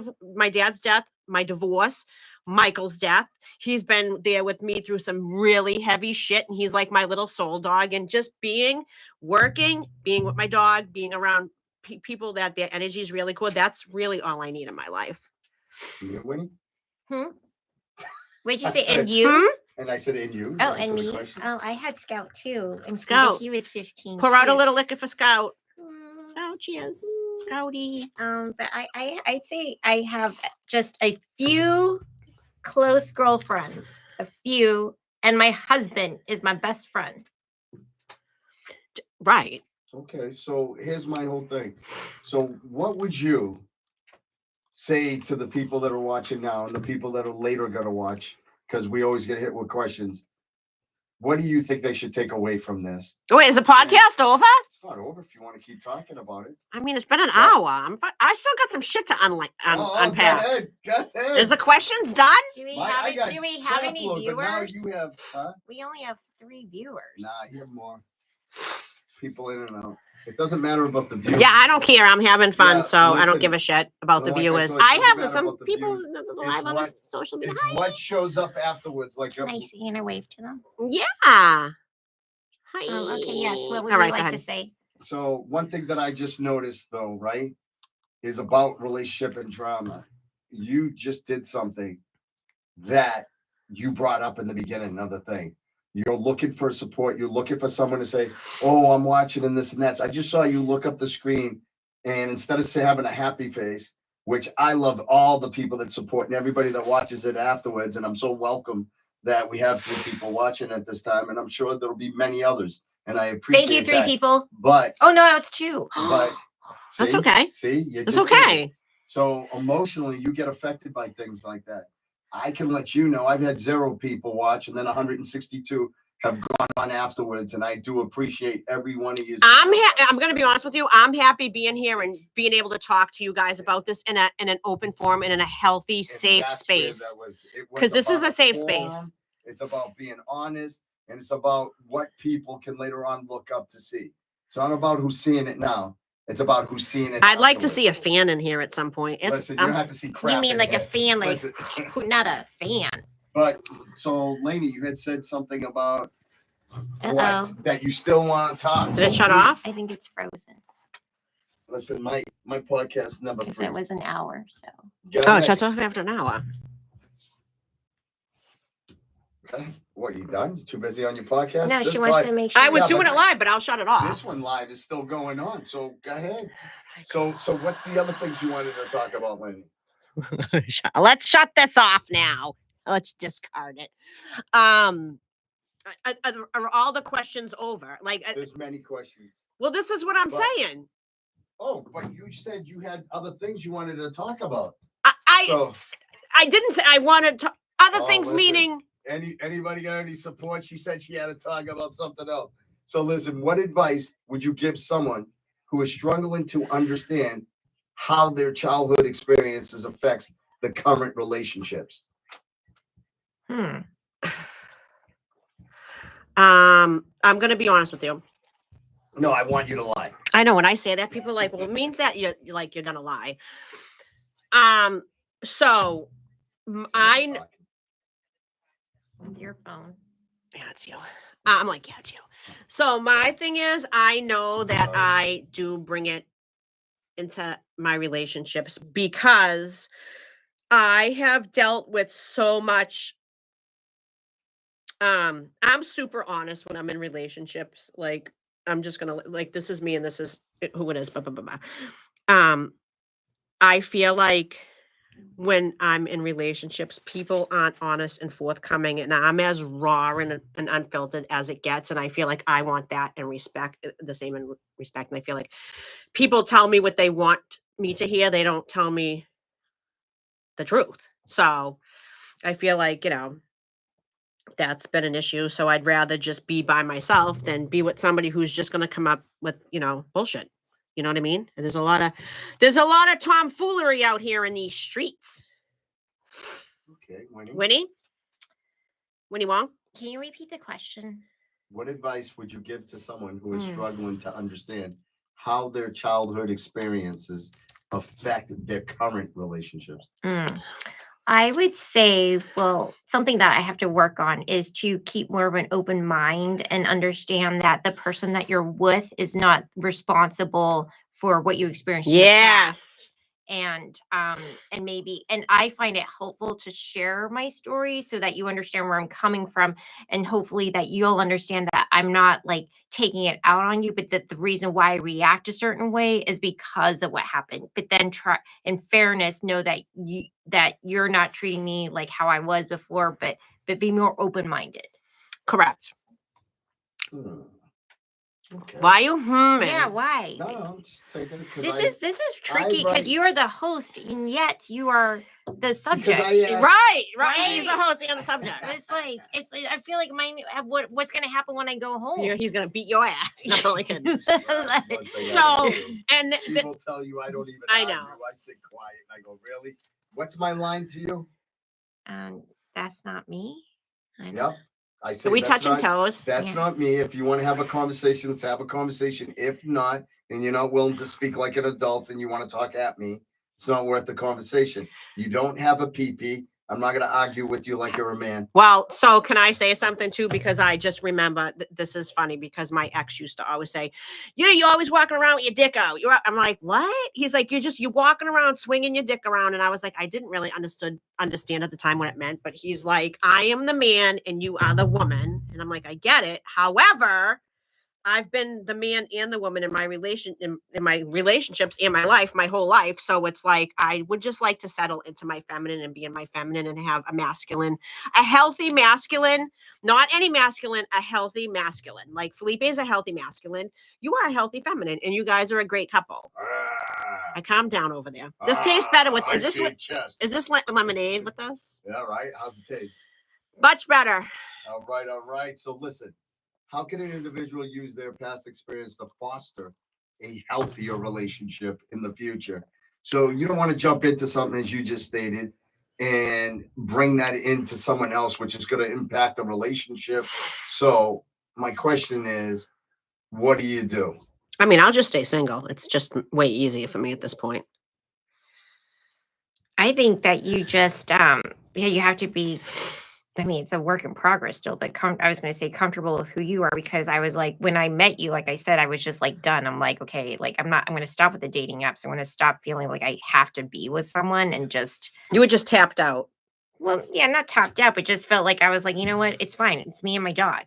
Speaker 3: death, my divorce, Michael's death. He's been there with me through some really heavy shit, and he's like my little soul dog. And just working, being with my dog, being around people that their energy is really cool. That's really all I need in my life.
Speaker 1: you, Winnie?
Speaker 2: What'd you say?
Speaker 1: I
Speaker 2: And you?
Speaker 1: And I said, and you?
Speaker 2: Oh,
Speaker 1: Answer
Speaker 2: and
Speaker 1: the
Speaker 2: me?
Speaker 1: question.
Speaker 2: Oh, I had Scout too. And
Speaker 3: Scout.
Speaker 2: He was 15.
Speaker 3: Pour out a
Speaker 2: too.
Speaker 3: little liquor for Scout.
Speaker 2: Mm,
Speaker 3: Scout, cheers, Scouty.
Speaker 2: But I'd say I have just a few close girlfriends, a few, and my husband is my best friend.
Speaker 3: Right.
Speaker 1: Okay, so here's my whole thing. So what would you say to the people that are watching now and the people that are later going to watch? Because we always get hit with questions. What do you think they should take away from this?
Speaker 3: Wait, is the podcast over?
Speaker 1: It's not over if you want to keep talking about it.
Speaker 3: I mean, it's been an
Speaker 1: Yeah.
Speaker 3: hour. I still got some shit to unpack.
Speaker 1: Go ahead. Go ahead.
Speaker 3: Is the questions done?
Speaker 2: Do we
Speaker 1: I got
Speaker 2: have any
Speaker 1: crap load, but now
Speaker 2: viewers?
Speaker 1: you have, huh?
Speaker 2: We only have 3 viewers.
Speaker 1: Nah, you have more people in and out. It doesn't matter about the views.
Speaker 3: Yeah, I don't care. I'm having fun,
Speaker 1: Yeah,
Speaker 3: so I don't
Speaker 1: listen,
Speaker 3: give a shit about the
Speaker 1: like I
Speaker 3: viewers.
Speaker 1: told you, it
Speaker 3: I
Speaker 1: doesn't
Speaker 3: have
Speaker 1: matter
Speaker 3: some
Speaker 1: about the
Speaker 3: people
Speaker 1: views.
Speaker 3: live on
Speaker 1: what-
Speaker 3: the social media.
Speaker 1: It's what shows up afterwards. Like
Speaker 2: Can I see you and wave to them?
Speaker 3: Yeah. Hi.
Speaker 2: Okay, yes. What would
Speaker 3: All
Speaker 2: you
Speaker 3: right, go
Speaker 2: like to
Speaker 3: ahead.
Speaker 2: say?
Speaker 1: So one thing that I just noticed though, right, is about relationship and drama. You just did something that you brought up in the beginning of the thing. You're looking for support. You're looking for someone to say, "Oh, I'm watching and this and that." So I just saw you look up the screen, and instead of having a happy face, which I love all the people that support and everybody that watches it afterwards, and I'm so welcome that we have 3 people watching at this time, and I'm sure there'll be many others. And I appreciate
Speaker 2: Thank you, 3
Speaker 1: that.
Speaker 2: people.
Speaker 1: But
Speaker 2: Oh no, it's 2.
Speaker 1: but
Speaker 3: That's
Speaker 1: see?
Speaker 3: okay.
Speaker 1: See, you
Speaker 3: It's
Speaker 1: just did it.
Speaker 3: okay.
Speaker 1: So emotionally, you get affected by things like that. I can let you know I've had 0 people watch, and then 162 have gone on afterwards, and I do appreciate every one of you.
Speaker 3: I'm gonna be honest with you. I'm happy being here and being able to talk to you guys about this in an open forum and in a healthy, safe space. Because this is a safe space.
Speaker 1: It's about being honest, and it's about what people can later on look up to see. It's not about who's seeing it now. It's about who's seeing it.
Speaker 3: I'd like to see a fan in here at some point.
Speaker 1: Listen, you don't have to see crap.
Speaker 2: You mean
Speaker 1: in
Speaker 2: like a
Speaker 1: here.
Speaker 2: fan, like
Speaker 1: Listen.
Speaker 2: not a fan.
Speaker 1: But so, Lainie, you had said something about
Speaker 2: Uh-oh.
Speaker 1: that you still want to talk.
Speaker 3: Did it shut off?
Speaker 2: I think it's frozen
Speaker 1: Listen, my podcast never
Speaker 2: because it
Speaker 1: freezes.
Speaker 2: was an hour. So
Speaker 1: Go
Speaker 3: Oh, it
Speaker 1: ahead.
Speaker 3: shuts off after an hour.
Speaker 1: Okay. What, are you done? You too busy on your podcast?
Speaker 2: no,
Speaker 1: This
Speaker 2: she wants to make sure.
Speaker 3: I was
Speaker 1: Yeah,
Speaker 3: doing
Speaker 1: but
Speaker 3: it live, but I'll shut it
Speaker 1: This
Speaker 3: off.
Speaker 1: one live is still going on, so go ahead. So what's the other things you wanted to talk about, Lainie?
Speaker 3: Let's shut this off now. Let's discard it. Are all the questions over? Like,
Speaker 1: There's many questions.
Speaker 3: well, this is what I'm
Speaker 1: But-
Speaker 3: saying.
Speaker 1: Oh, but you said you had other things you wanted to talk about.
Speaker 3: I didn't say I wanted to other
Speaker 1: Oh,
Speaker 3: things,
Speaker 1: listen.
Speaker 3: meaning
Speaker 1: Anybody got any support? She said she had to talk about something else. So listen, what advice would you give someone who is struggling to understand how their childhood experiences affects the current relationships?
Speaker 3: I'm gonna be honest with you.
Speaker 1: No, I want you to lie.
Speaker 3: I know when I say that, people are like, well, it means that you're gonna lie. So I
Speaker 2: Your phone.
Speaker 3: yeah, it's you. I'm like, yeah, it's you. So my thing is, I know that I do bring it into my relationships because I have dealt with so much. I'm super honest when I'm in relationships. Like, I'm just gonna like, this is me and this is who it is. Blah, blah, blah, blah. I feel like when I'm in relationships, people aren't honest and forthcoming, and I'm as raw and unfiltered as it gets. And I feel like I want that and respect the same in respect. And I feel like people tell me what they want me to hear. They don't tell me the truth. So I feel like, that's been an issue. So I'd rather just be by myself than be with somebody who's just going to come up with, bullshit. You know what I mean? And there's a lot of tomfoolery out here in these streets.
Speaker 1: Okay,
Speaker 3: Wynne Huang?
Speaker 2: Can you repeat the question?
Speaker 1: What advice would you give to someone who is struggling to understand how their childhood experiences affect their current relationships?
Speaker 2: I would say, well, something that I have to work on is to keep more of an open mind and understand that the person that you're with is not responsible for what you experienced. In the past. And I find it helpful to share my story so that you understand where I'm coming from, and hopefully that you'll understand that I'm not like taking it out on you, but that the reason why I react a certain way is because of what happened. But then try, in fairness, know that you're not treating me like how I was before, but be more open-minded.
Speaker 3: Correct.
Speaker 1: Okay.
Speaker 3: Why you?
Speaker 2: Yeah, why?
Speaker 1: No, I'm just taking it.
Speaker 2: This is tricky because you are the host and yet you are the subject.
Speaker 3: Right. He's the host and the subject.
Speaker 2: It's like I feel like what's gonna happen when I go home?
Speaker 3: He's gonna beat your ass. Not only kidding.
Speaker 1: So,
Speaker 3: and
Speaker 1: she will tell you I don't even.
Speaker 3: I know.
Speaker 1: Argue. I sit quiet and I go, really? What's my line to you?
Speaker 2: That's not me.
Speaker 1: Yep. I say
Speaker 3: Can we
Speaker 1: that's
Speaker 3: touching
Speaker 1: not,
Speaker 3: toes?
Speaker 1: That's
Speaker 2: Yeah.
Speaker 1: not me. If you want to have a conversation, let's have a conversation. If not, and you're not willing to speak like an adult and you want to talk at me, it's not worth the conversation. You don't have a pee-pee. I'm not going to argue with you like you're a man.
Speaker 3: Well, so can I say something too? Because I just remember this is funny because my ex used to always say, "Yeah, you're always walking around with your dick out." I'm like, "What?" He's like, "You're walking around swinging your dick around," and I was like, I didn't really understand at the time what it meant. But he's like, "I am the man and you are the woman," and I'm like, I get it. However, I've been the man and the woman in my my relationships and my life, my whole life. So it's like I would just like to settle into my feminine and be in my feminine and have a healthy masculine, not any masculine, a healthy masculine. Like Felipe is a healthy masculine. You are a healthy feminine, and you guys are a great couple. I calm down over there. This tastes better with. Is this what?
Speaker 1: Chest.
Speaker 3: Is this lemonade with this?
Speaker 1: Yeah, right. How's it taste?
Speaker 3: Much better.
Speaker 1: All right, all right. So listen, how can an individual use their past experience to foster a healthier relationship in the future? So you don't want to jump into something, as you just stated, and bring that into someone else, which is going to impact the relationship. So my question is, what do you do?
Speaker 3: I mean, I'll just stay single. It's just way easier for me at this point.
Speaker 2: I think that you just you have to be, I mean, it's a work in progress still, but I was going to say comfortable with who you are, because I was like, when I met you, like I said, I was just like done. I'm like, okay, like I'm going to stop with the dating apps. I'm going to stop feeling like I have to be with someone and just.
Speaker 3: You were just tapped out.
Speaker 2: Well, yeah, not topped out, but just felt like I was like, you know what? It's fine. It's me and my dog.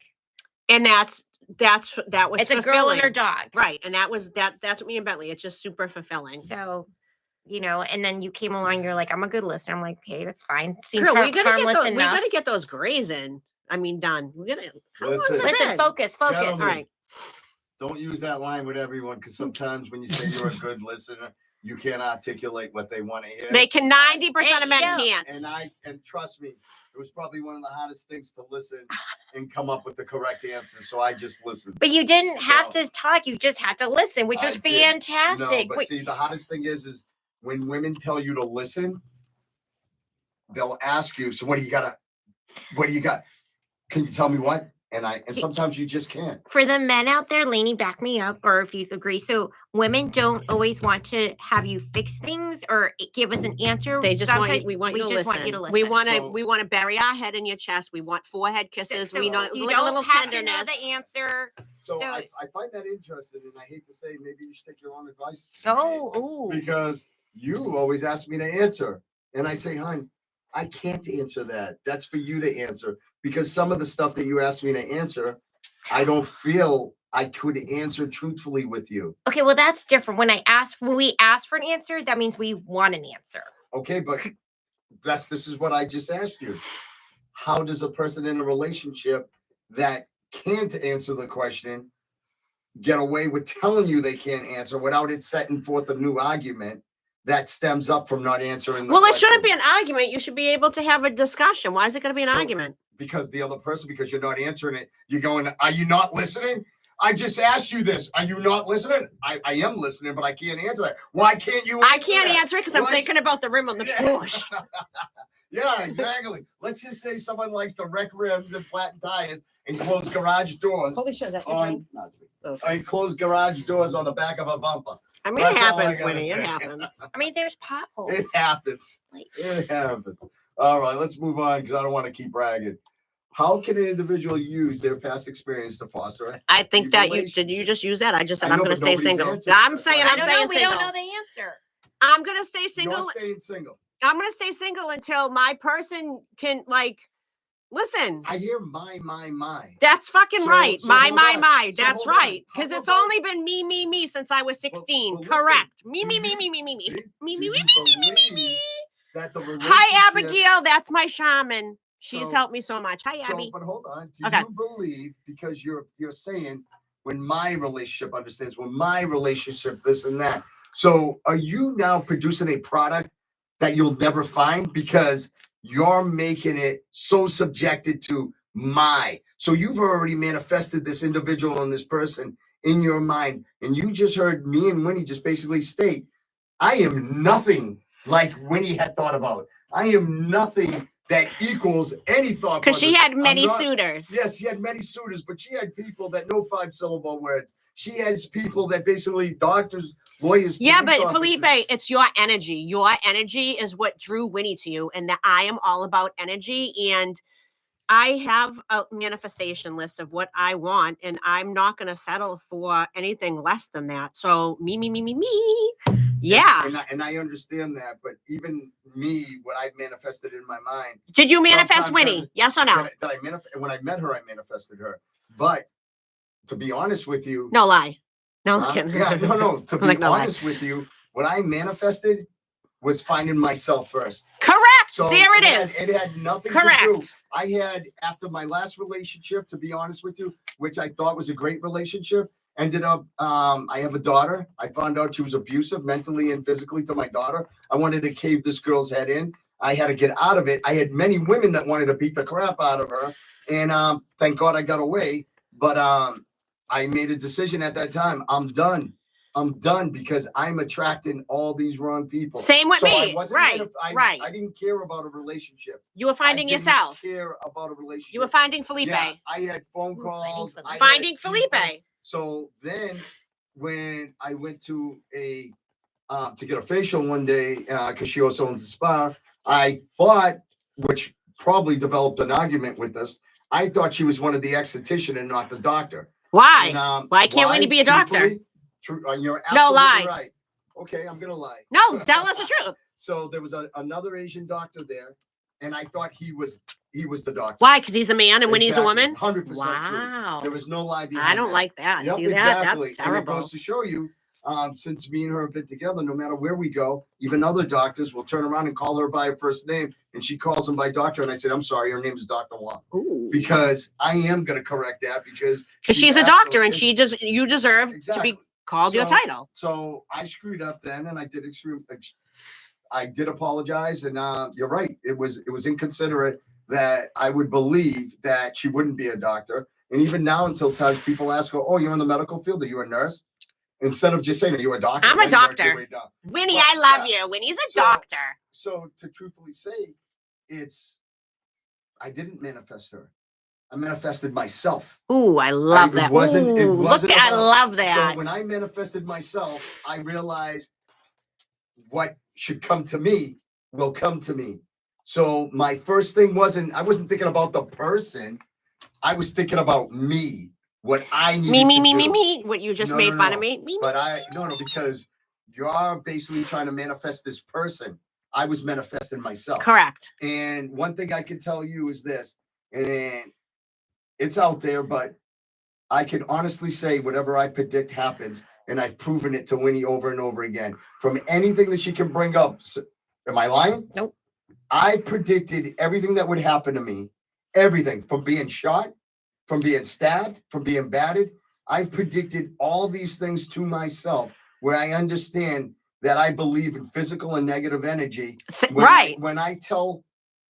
Speaker 3: And that was
Speaker 2: It's
Speaker 3: fulfilling.
Speaker 2: a girl and her dog.
Speaker 3: Right. And that's what me and Bentley, it's just super fulfilling.
Speaker 2: So, and then you came along, you're like, I'm a good listener. I'm like, okay, that's fine. Seems
Speaker 3: Girl, we
Speaker 2: harmless enough.
Speaker 3: gotta get those grays in. I mean, done. We're gonna
Speaker 2: Listen, focus.
Speaker 1: Gentlemen,
Speaker 3: all right.
Speaker 1: Don't use that line with everyone, because sometimes when you say you're a good listener, you can't articulate what they want to hear.
Speaker 3: They can 90% of men can't.
Speaker 1: And trust me, it was probably one of the hardest things to listen and come up with the correct answer. So I just listened.
Speaker 2: But you didn't have to talk. You just had to listen, which was fantastic.
Speaker 1: No, but see, the hardest thing is when women tell you to listen, they'll ask you, so what do you got? Can you tell me what? And sometimes you just can't.
Speaker 2: For the men out there, Lainie, back me up, or if you agree. So women don't always want to have you fix things or give us an answer.
Speaker 3: They just want you, we want you to listen. We want to bury our head in your chest. We want forehead kisses.
Speaker 2: So
Speaker 3: we want
Speaker 2: you
Speaker 3: a
Speaker 2: don't
Speaker 3: little
Speaker 2: have
Speaker 3: tenderness.
Speaker 2: to know the answer.
Speaker 1: So I find that interesting, and I hate to say, maybe you should take your own advice.
Speaker 2: Oh,
Speaker 1: because you always ask me to answer, and I say, hon, I can't answer that. That's for you to answer, because some of the stuff that you asked me to answer, I don't feel I could answer truthfully with you.
Speaker 2: okay. Well, that's different. When we ask for an answer, that means we want an answer.
Speaker 1: Okay, but this is what I just asked you. How does a person in a relationship that can't answer the question get away with telling you they can't answer without it setting forth a new argument that stems up from not answering the question?
Speaker 3: It shouldn't be an argument. You should be able to have a discussion. Why is it going to be an argument?
Speaker 1: Because the other person, because you're not answering it, you're going, are you not listening? I just asked you this. Are you not listening? I am listening, but I can't answer that. Why can't you answer
Speaker 3: I can't answer it because I'm thinking about the rim on the Porsche.
Speaker 1: Yeah, exactly. Let's just say someone likes to wreck rims and flatten tires and close garage doors.
Speaker 3: Holy shit, is that
Speaker 1: and close garage doors on the back of a bumper.
Speaker 3: I mean, it happens, Winnie. It happens.
Speaker 2: I mean, there's potholes.
Speaker 1: It happens. It happens. All right, let's move on, because I don't want to keep bragging. How can an individual use their past experience to foster?
Speaker 3: I think that did you just use that? I just said I'm going to stay single. I'm saying single.
Speaker 2: We don't know the answer.
Speaker 3: I'm going to stay single.
Speaker 1: You're staying single.
Speaker 3: I'm going to stay single until my person can listen.
Speaker 1: I hear my.
Speaker 3: That's fucking right. My.
Speaker 1: So
Speaker 3: That's right. Because it's only been me since I was 16.
Speaker 1: Well,
Speaker 3: correct.
Speaker 1: Me. That the relationship.
Speaker 3: Hi, Abigail. That's my shaman. She's helped me so much. Hi, Abby.
Speaker 1: But hold on. Do you believe, because you're saying when my relationship understands, when my relationship this and that. So are you now producing a product that you'll never find, because you're making it so subjected to my? So you've already manifested this individual and this person in your mind, and you just heard me and Winnie just basically state, I am nothing like Winnie had thought about. I am nothing that equals any thought.
Speaker 3: Because she
Speaker 1: process.
Speaker 3: had many
Speaker 1: I'm not-
Speaker 3: suitors.
Speaker 1: Yes, she had many suitors, but she had people that know 5-syllable words. She has people that basically doctors, lawyers.
Speaker 3: Yeah,
Speaker 1: police
Speaker 3: but
Speaker 1: officers.
Speaker 3: Felipe, it's your energy. Your energy is what drew Winnie to you, and that I am all about energy. And I have a manifestation list of what I want, and I'm not going to settle for anything less than that. So me. Yeah.
Speaker 1: And I understand that, but even me, what I've manifested in my mind.
Speaker 3: Did you manifest
Speaker 1: sometimes
Speaker 3: Winnie? Yes or no?
Speaker 1: That I when I met her, I manifested her. But to be honest with you,
Speaker 3: No lie. No, I'm kidding.
Speaker 1: yeah, no. To be
Speaker 3: Like, no lie.
Speaker 1: honest with you, what I manifested was finding myself first.
Speaker 3: Correct.
Speaker 1: So
Speaker 3: there it is.
Speaker 1: It had nothing
Speaker 3: Correct.
Speaker 1: to do. I had, after my last relationship, to be honest with you, which I thought was a great relationship, ended up, I have a daughter. I found out she was abusive mentally and physically to my daughter. I wanted to cave this girl's head in. I had to get out of it. I had many women that wanted to beat the crap out of her. And thank God I got away. But I made a decision at that time. I'm done because I'm attracting all these wrong people.
Speaker 3: Same with
Speaker 1: So
Speaker 3: me.
Speaker 1: I wasn't
Speaker 3: Right.
Speaker 1: right. I didn't care about a relationship.
Speaker 3: You were finding
Speaker 1: I didn't
Speaker 3: yourself.
Speaker 1: care about a relationship.
Speaker 3: You were finding Felipe.
Speaker 1: Yeah, I had phone
Speaker 3: Ooh,
Speaker 1: calls. I had
Speaker 3: Finding
Speaker 1: people.
Speaker 3: Felipe.
Speaker 1: So then when I went to to get a facial one day, because she also owns a spa, I thought, which probably developed an argument with us, I thought she was one of the esthetician and not the doctor.
Speaker 3: Why?
Speaker 1: And,
Speaker 3: Why can't Winnie be a doctor?
Speaker 1: You're
Speaker 3: No
Speaker 1: absolutely
Speaker 3: lie.
Speaker 1: right. Okay, I'm gonna lie.
Speaker 3: No, tell us the truth.
Speaker 1: So there was another Asian doctor there, and I thought he was the doctor.
Speaker 3: Why? Because he's a man and Winnie's a woman?
Speaker 1: 100% true.
Speaker 3: Wow.
Speaker 1: There was no lie behind
Speaker 3: I don't
Speaker 1: that.
Speaker 3: like that.
Speaker 1: Yep,
Speaker 3: See that?
Speaker 1: exactly.
Speaker 3: That's
Speaker 1: And it
Speaker 3: terrible.
Speaker 1: goes to show you, since me and her have been together, no matter where we go, even other doctors will turn around and call her by her first name, and she calls him by doctor. And I said, I'm sorry, her name is Dr. Huang.
Speaker 3: Ooh.
Speaker 1: Because I am going to correct that because
Speaker 3: She's a doctor and you deserve
Speaker 1: exactly.
Speaker 3: to be called your title.
Speaker 1: So I screwed up then, and I did apologize, and you're right. It was inconsiderate that I would believe that she wouldn't be a doctor. And even now, until times people ask her, "Oh, you're in the medical field? Are you a nurse?" Instead of just saying, "Are you a doctor?"
Speaker 3: I'm a
Speaker 1: then you're
Speaker 3: doctor.
Speaker 1: doing doc-
Speaker 3: Winnie,
Speaker 1: But,
Speaker 3: I love
Speaker 1: yeah.
Speaker 3: you. Winnie's a
Speaker 1: So-
Speaker 3: doctor.
Speaker 1: So to truthfully say, I didn't manifest her. I manifested myself.
Speaker 3: Ooh, I love that.
Speaker 1: It wasn't
Speaker 3: Look, I
Speaker 1: about-
Speaker 3: love that.
Speaker 1: So when I manifested myself, I realized what should come to me will come to me. So my first thing I wasn't thinking about the person. I was thinking about me, what I needed
Speaker 3: Me.
Speaker 1: to do.
Speaker 3: What you just
Speaker 1: No,
Speaker 3: made
Speaker 1: no,
Speaker 3: fun
Speaker 1: no.
Speaker 3: of me. Me.
Speaker 1: But because you're basically trying to manifest this person. I was manifesting myself.
Speaker 3: Correct.
Speaker 1: And one thing I can tell you is this, and it's out there, but I can honestly say whatever I predict happens, and I've proven it to Winnie over and over again. From anything that she can bring up. Am I lying?
Speaker 3: Nope.
Speaker 1: I predicted everything that would happen to me. Everything from being shot, from being stabbed, from being battered. I've predicted all these things to myself where I understand that I believe in physical and negative energy.
Speaker 3: Right.
Speaker 1: When I tell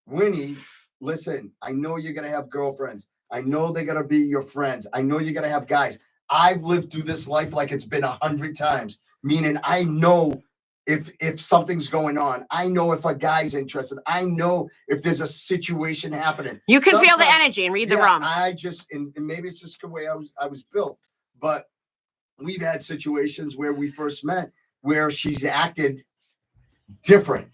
Speaker 1: Winnie, listen, I know you're going to have girlfriends. I know they're going to be your friends. I know you're going to have guys. I've lived through this life like it's been 100 times, meaning I know if something's going on. I know if a guy's interested. I know if there's a situation happening.
Speaker 3: You can feel the
Speaker 1: Sometimes-
Speaker 3: energy and read the
Speaker 1: Yeah,
Speaker 3: room.
Speaker 1: I just, and maybe it's just the way I was built, but we've had situations where we first met where she's acted different.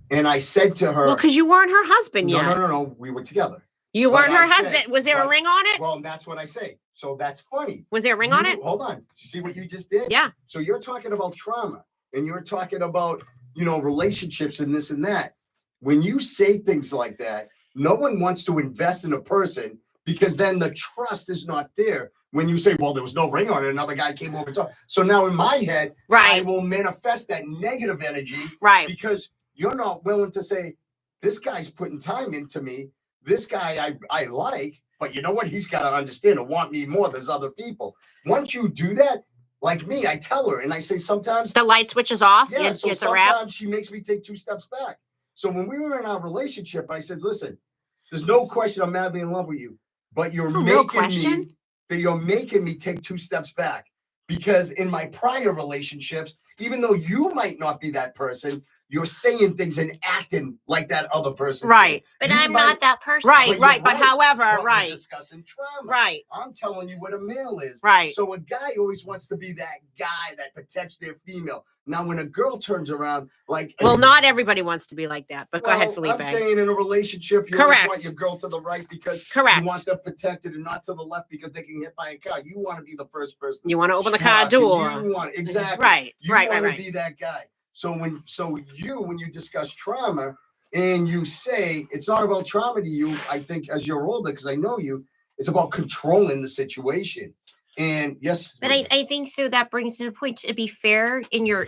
Speaker 1: And I said to her,
Speaker 3: Well, because you weren't her husband yet.
Speaker 1: no, we were together.
Speaker 3: You
Speaker 1: But
Speaker 3: weren't her
Speaker 1: I said-
Speaker 3: husband. Was there a
Speaker 1: but-
Speaker 3: ring on it?
Speaker 1: Well, and that's what I say. So that's funny.
Speaker 3: Was there a ring on it?
Speaker 1: Hold on. You see what you just did?
Speaker 3: Yeah.
Speaker 1: So you're talking about trauma and you're talking about, relationships and this and that. When you say things like that, no one wants to invest in a person because then the trust is not there. When you say, well, there was no ring on it, another guy came over and talked. So now in my head, I
Speaker 3: Right.
Speaker 1: will manifest that negative energy
Speaker 3: Right.
Speaker 1: because you're not willing to say, this guy's putting time into me. This guy I like, but you know what? He's got to understand and want me more. There's other people. Once you do that, like me, I tell her and I say sometimes,
Speaker 3: The light switches off.
Speaker 1: yeah, so
Speaker 3: It's a wrap.
Speaker 1: sometimes she makes me take 2 steps back. So when we were in our relationship, I said, listen, there's no question I'm madly in love with you, but you're
Speaker 3: Oh, no
Speaker 1: making me take 2 steps back because in my prior relationships, even though you might not be that person, you're saying things and acting like that other person.
Speaker 3: Right.
Speaker 2: But
Speaker 1: You
Speaker 2: I'm
Speaker 1: might-
Speaker 2: not that person.
Speaker 3: Right,
Speaker 1: you're
Speaker 3: right. But however,
Speaker 1: but we're
Speaker 3: right,
Speaker 1: discussing trauma.
Speaker 3: right,
Speaker 1: I'm telling you what a male is.
Speaker 3: right.
Speaker 1: So a guy always wants to be that guy that protects their female. Now, when a girl turns around, like
Speaker 3: Well, not everybody wants to be like that, but go ahead,
Speaker 1: well,
Speaker 3: Felipe.
Speaker 1: I'm saying in a relationship, you always
Speaker 3: Correct.
Speaker 1: want your girl to the right because
Speaker 3: Correct.
Speaker 1: you want them protected and not to the left because they can get hit by a car. You want to be the first person.
Speaker 3: You want to open the car
Speaker 1: struck, and
Speaker 3: door.
Speaker 1: You want exactly.
Speaker 3: Right,
Speaker 1: You
Speaker 3: right,
Speaker 1: want
Speaker 3: right,
Speaker 1: to
Speaker 3: right.
Speaker 1: be that guy. So when you discuss trauma and you say it's not about trauma to you, I think as you're older, because I know you, it's about controlling the situation. And yes,
Speaker 2: But I think so that brings to the point to be fair in your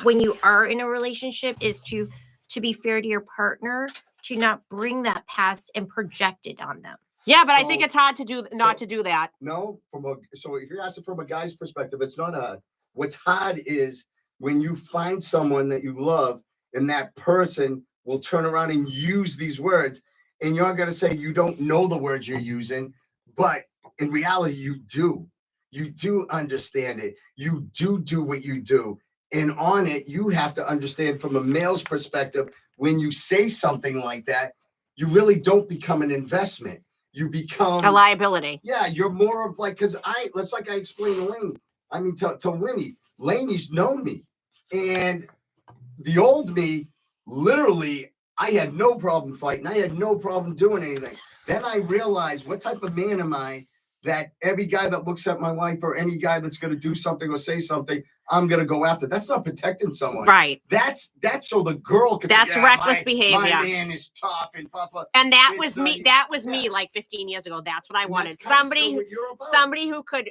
Speaker 2: when you are in a relationship is to be fair to your partner, to not bring that past and project it on them.
Speaker 3: Yeah, but I think
Speaker 1: So-
Speaker 3: it's hard to do not
Speaker 1: so-
Speaker 3: to do that.
Speaker 1: no, so if you're asking from a guy's perspective, it's not hard. What's hard is when you find someone that you love and that person will turn around and use these words, and you're gonna say you don't know the words you're using, but in reality, you do. You do understand it. You do what you do. And on it, you have to understand from a male's perspective, when you say something like that, you really don't become an investment. You become
Speaker 3: A liability.
Speaker 1: yeah, you're more of like, because I explained to Lainie. I mean, to Winnie, Lainie's known me. And the old me, literally, I had no problem fighting. I had no problem doing anything. Then I realized what type of man am I that every guy that looks at my wife or any guy that's going to do something or say something, I'm going to go after. That's not protecting someone.
Speaker 3: Right.
Speaker 1: That's so the girl can
Speaker 3: That's
Speaker 1: say,
Speaker 3: reckless
Speaker 1: my
Speaker 3: behavior.
Speaker 1: man is tough and papa.
Speaker 3: And that
Speaker 1: It's
Speaker 3: was
Speaker 1: not
Speaker 3: me.
Speaker 1: even-
Speaker 3: That was me
Speaker 1: yeah.
Speaker 3: like 15 years ago. That's what I
Speaker 1: And
Speaker 3: wanted.
Speaker 1: that's kinda
Speaker 3: Somebody
Speaker 1: still
Speaker 3: who
Speaker 1: what you're about.
Speaker 3: somebody who could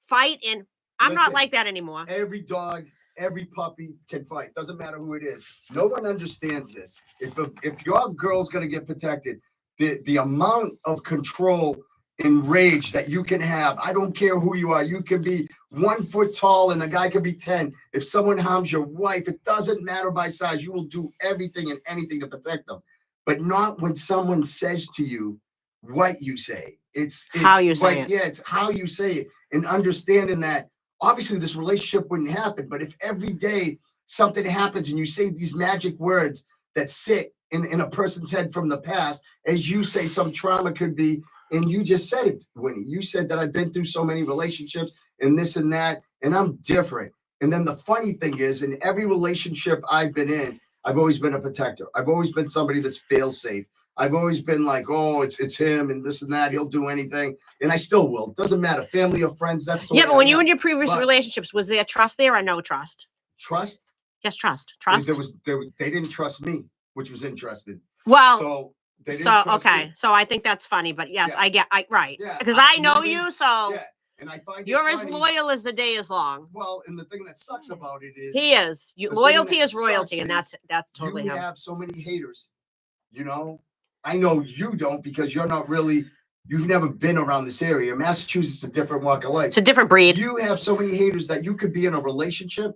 Speaker 3: fight, and I'm not
Speaker 1: Listen,
Speaker 3: like that anymore.
Speaker 1: Every dog, every puppy can fight. Doesn't matter who it is. No one understands this. If your girl's gonna get protected, the amount of control and rage that you can have, I don't care who you are. You can be 1 foot tall and the guy could be 10. If someone harms your wife, it doesn't matter by size. You will do everything and anything to protect them. But not when someone says to you what you say. It's
Speaker 3: How you say
Speaker 1: like,
Speaker 3: it.
Speaker 1: yeah, it's how you say it, and understanding that obviously this relationship wouldn't happen. But if every day something happens and you say these magic words that sit in a person's head from the past, as you say, some trauma could be, and you just said it, Winnie. You said that I've been through so many relationships and this and that, and I'm different. And then the funny thing is, in every relationship I've been in, I've always been a protector. I've always been somebody that's fail safe. I've always been like, oh, it's him and this and that. He'll do anything, and I still will. It doesn't matter, family or friends. That's the
Speaker 3: Yeah,
Speaker 1: way
Speaker 3: but when
Speaker 1: I
Speaker 3: you
Speaker 1: am.
Speaker 3: in your previous
Speaker 1: But-
Speaker 3: relationships, was there trust there or no trust?
Speaker 1: Trust.
Speaker 3: Yes, trust. Trust.
Speaker 1: They didn't trust me, which was interesting.
Speaker 3: Well,
Speaker 1: So they didn't
Speaker 3: so
Speaker 1: trust
Speaker 3: okay.
Speaker 1: me.
Speaker 3: So I think that's funny, but yes,
Speaker 1: Yeah.
Speaker 3: right.
Speaker 1: Yeah,
Speaker 3: Because
Speaker 1: I
Speaker 3: I know
Speaker 1: really-
Speaker 3: you, so
Speaker 1: Yeah, and I find
Speaker 3: you're
Speaker 1: it
Speaker 3: as
Speaker 1: funny.
Speaker 3: loyal as the day is long.
Speaker 1: Well, and the thing that sucks about it is
Speaker 3: He is.
Speaker 1: the thing
Speaker 3: Loyalty
Speaker 1: that
Speaker 3: is royalty,
Speaker 1: sucks
Speaker 3: and
Speaker 1: is
Speaker 3: that's totally
Speaker 1: you
Speaker 3: him.
Speaker 1: have so many haters. You know, I know you don't because you're not really. You've never been around this area. Massachusetts is a different walk of life.
Speaker 3: It's a different breed.
Speaker 1: You have so many haters that you could be in a relationship,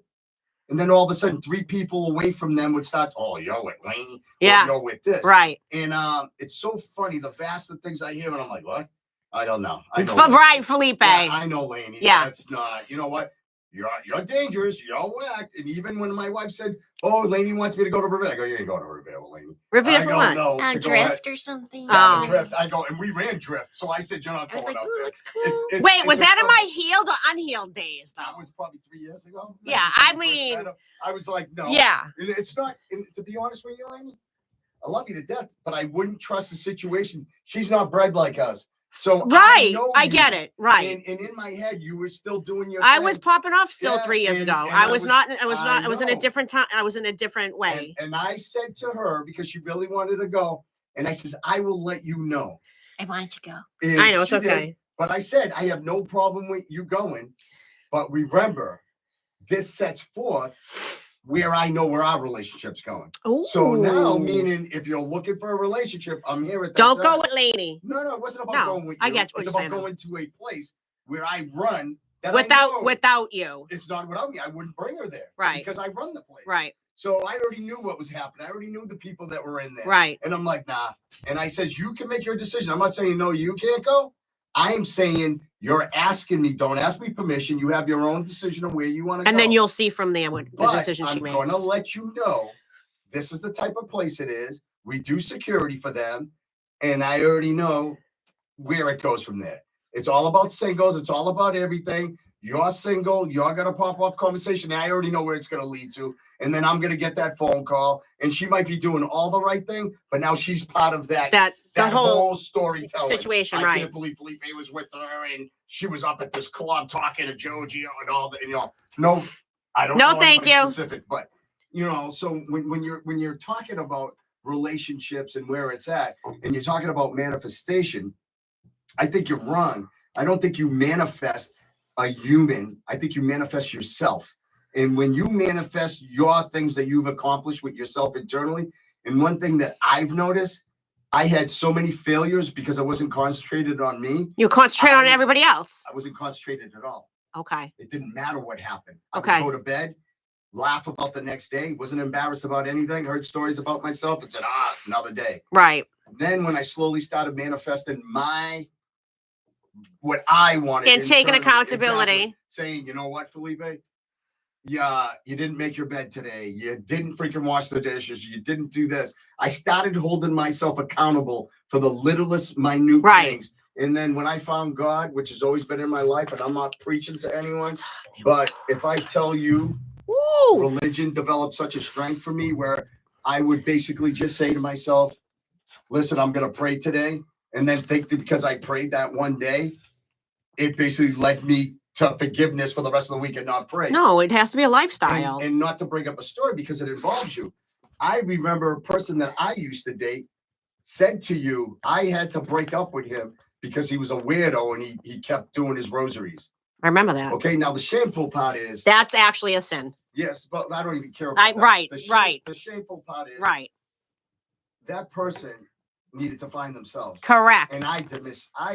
Speaker 1: and then all of a sudden, 3 people away from them would start. Oh, you're with Lainie.
Speaker 3: Yeah.
Speaker 1: Or you're with this.
Speaker 3: Right.
Speaker 1: And it's so funny the vast of things I hear, and I'm like, what? I don't know. I know.
Speaker 3: Right, Felipe.
Speaker 1: Yeah, I know, Lainie.
Speaker 3: Yeah.
Speaker 1: That's not. You know what? You're dangerous. You're whacked. And even when my wife said, "Oh, Lainie wants me to go to Revere," I go, "You ain't going to Revere with Lainie."
Speaker 3: Revere
Speaker 1: I
Speaker 3: for
Speaker 1: go,
Speaker 3: what?
Speaker 1: "No, to go ahead."
Speaker 2: Drift or something.
Speaker 1: Yeah,
Speaker 3: Oh.
Speaker 1: the drift. I go, and we ran drift. So I said, "You're not
Speaker 2: I was
Speaker 1: going
Speaker 2: like,
Speaker 1: out
Speaker 2: ooh,
Speaker 1: there."
Speaker 2: looks cool.
Speaker 3: Wait,
Speaker 1: it's
Speaker 3: was
Speaker 1: a
Speaker 3: that in
Speaker 1: funny-
Speaker 3: my healed or unhealed days,
Speaker 1: That
Speaker 3: though?
Speaker 1: was probably 3 years ago.
Speaker 3: Yeah,
Speaker 1: When
Speaker 3: I
Speaker 1: we first
Speaker 3: mean-
Speaker 1: met him. I was like, no.
Speaker 3: Yeah.
Speaker 1: And it's not. And to be honest with you, Lainie, I love you to death, but I wouldn't trust the situation. She's not bred like us. So
Speaker 3: Right.
Speaker 1: know
Speaker 3: I
Speaker 1: you.
Speaker 3: get it. Right.
Speaker 1: And in my head, you were still doing your
Speaker 3: I
Speaker 1: thing.
Speaker 3: was popping off still
Speaker 1: Yeah,
Speaker 3: 3 years
Speaker 1: and-
Speaker 3: ago.
Speaker 1: and
Speaker 3: I
Speaker 1: I
Speaker 3: was
Speaker 1: was-
Speaker 3: not. I
Speaker 1: I
Speaker 3: was in a
Speaker 1: know.
Speaker 3: different time. I was in a different way.
Speaker 1: And I said to her, because she really wanted to go, and I says, I will let you know.
Speaker 2: I wanted to go.
Speaker 1: And
Speaker 3: I know it's
Speaker 1: she did,
Speaker 3: okay.
Speaker 1: but I said, I have no problem with you going. But remember, this sets forth where I know where our relationship's going. So now,
Speaker 3: Ooh.
Speaker 1: meaning if you're looking for a relationship, I'm here at that
Speaker 3: Don't go
Speaker 1: time.
Speaker 3: with Lainie
Speaker 1: No, it wasn't about
Speaker 3: No,
Speaker 1: going with you.
Speaker 3: I get what
Speaker 1: It's
Speaker 3: you're
Speaker 1: about
Speaker 3: saying,
Speaker 1: going to a place where I run that I know.
Speaker 3: without you.
Speaker 1: It's not without me. I wouldn't bring her there.
Speaker 3: Right.
Speaker 1: Because I run the place.
Speaker 3: Right.
Speaker 1: So I already knew what was happening. I already knew the people that were in there.
Speaker 3: Right.
Speaker 1: And I'm like, nah. And I says, you can make your decision. I'm not saying, no, you can't go. I am saying You're asking me, don't ask me permission. You have your own decision of where you want to go.
Speaker 3: And then you'll see from there what the
Speaker 1: But
Speaker 3: decision she
Speaker 1: I'm
Speaker 3: makes.
Speaker 1: going to let you know this is the type of place it is. We do security for them. And I already know where it goes from there. It's all about singles. It's all about everything. You're single. You're going to pop off conversation. I already know where it's going to lead to. And then I'm going to get that phone call. And she might be doing all the right thing, but now she's part of that whole storytelling
Speaker 3: situation,
Speaker 1: I
Speaker 3: right?
Speaker 1: can't believe Felipe was with her and she was up at this club talking to Giorgio and all that. No, I don't know
Speaker 3: thank you.
Speaker 1: specific, but so when you're talking about relationships and where it's at, and you're talking about manifestation, I think you're wrong. I don't think you manifest a human. I think you manifest yourself. And when you manifest your things that you've accomplished with yourself internally, and one thing that I've noticed, I had so many failures because I wasn't concentrated on me.
Speaker 3: You concentrate on everybody else.
Speaker 1: I wasn't concentrated at all.
Speaker 3: Okay.
Speaker 1: It didn't matter what happened.
Speaker 3: Okay.
Speaker 1: I would go to bed, laugh about the next day, wasn't embarrassed about anything, heard stories about myself and said, another day.
Speaker 3: Right.
Speaker 1: Then when I slowly started manifesting what I wanted.
Speaker 3: And taking
Speaker 1: internally,
Speaker 3: accountability.
Speaker 1: Exactly, saying, you know what, Felipe? Yeah, you didn't make your bed today. You didn't freaking wash the dishes. You didn't do this. I started holding myself accountable for the littlest, minute things. And then when I found God, which has always been in my life, and I'm not preaching to anyone, but if I tell you, religion developed such a strength for me where I would basically just say to myself, listen, I'm going to pray today. And then think that because I prayed that one day, it basically led me to forgiveness for the rest of the week and not pray.
Speaker 3: No, it has to be a lifestyle.
Speaker 1: And not to bring up a story because it involves you. I remember a person that I used to date said to you, I had to break up with him because he was a weirdo and he kept doing his rosaries.
Speaker 3: I remember that.
Speaker 1: Okay, now the shameful part is...
Speaker 3: That's actually a sin.
Speaker 1: Yes, but I don't even care about that.
Speaker 3: Right.
Speaker 1: The shameful part is...
Speaker 3: Right.
Speaker 1: That person needed to find themselves.
Speaker 3: Correct.
Speaker 1: And I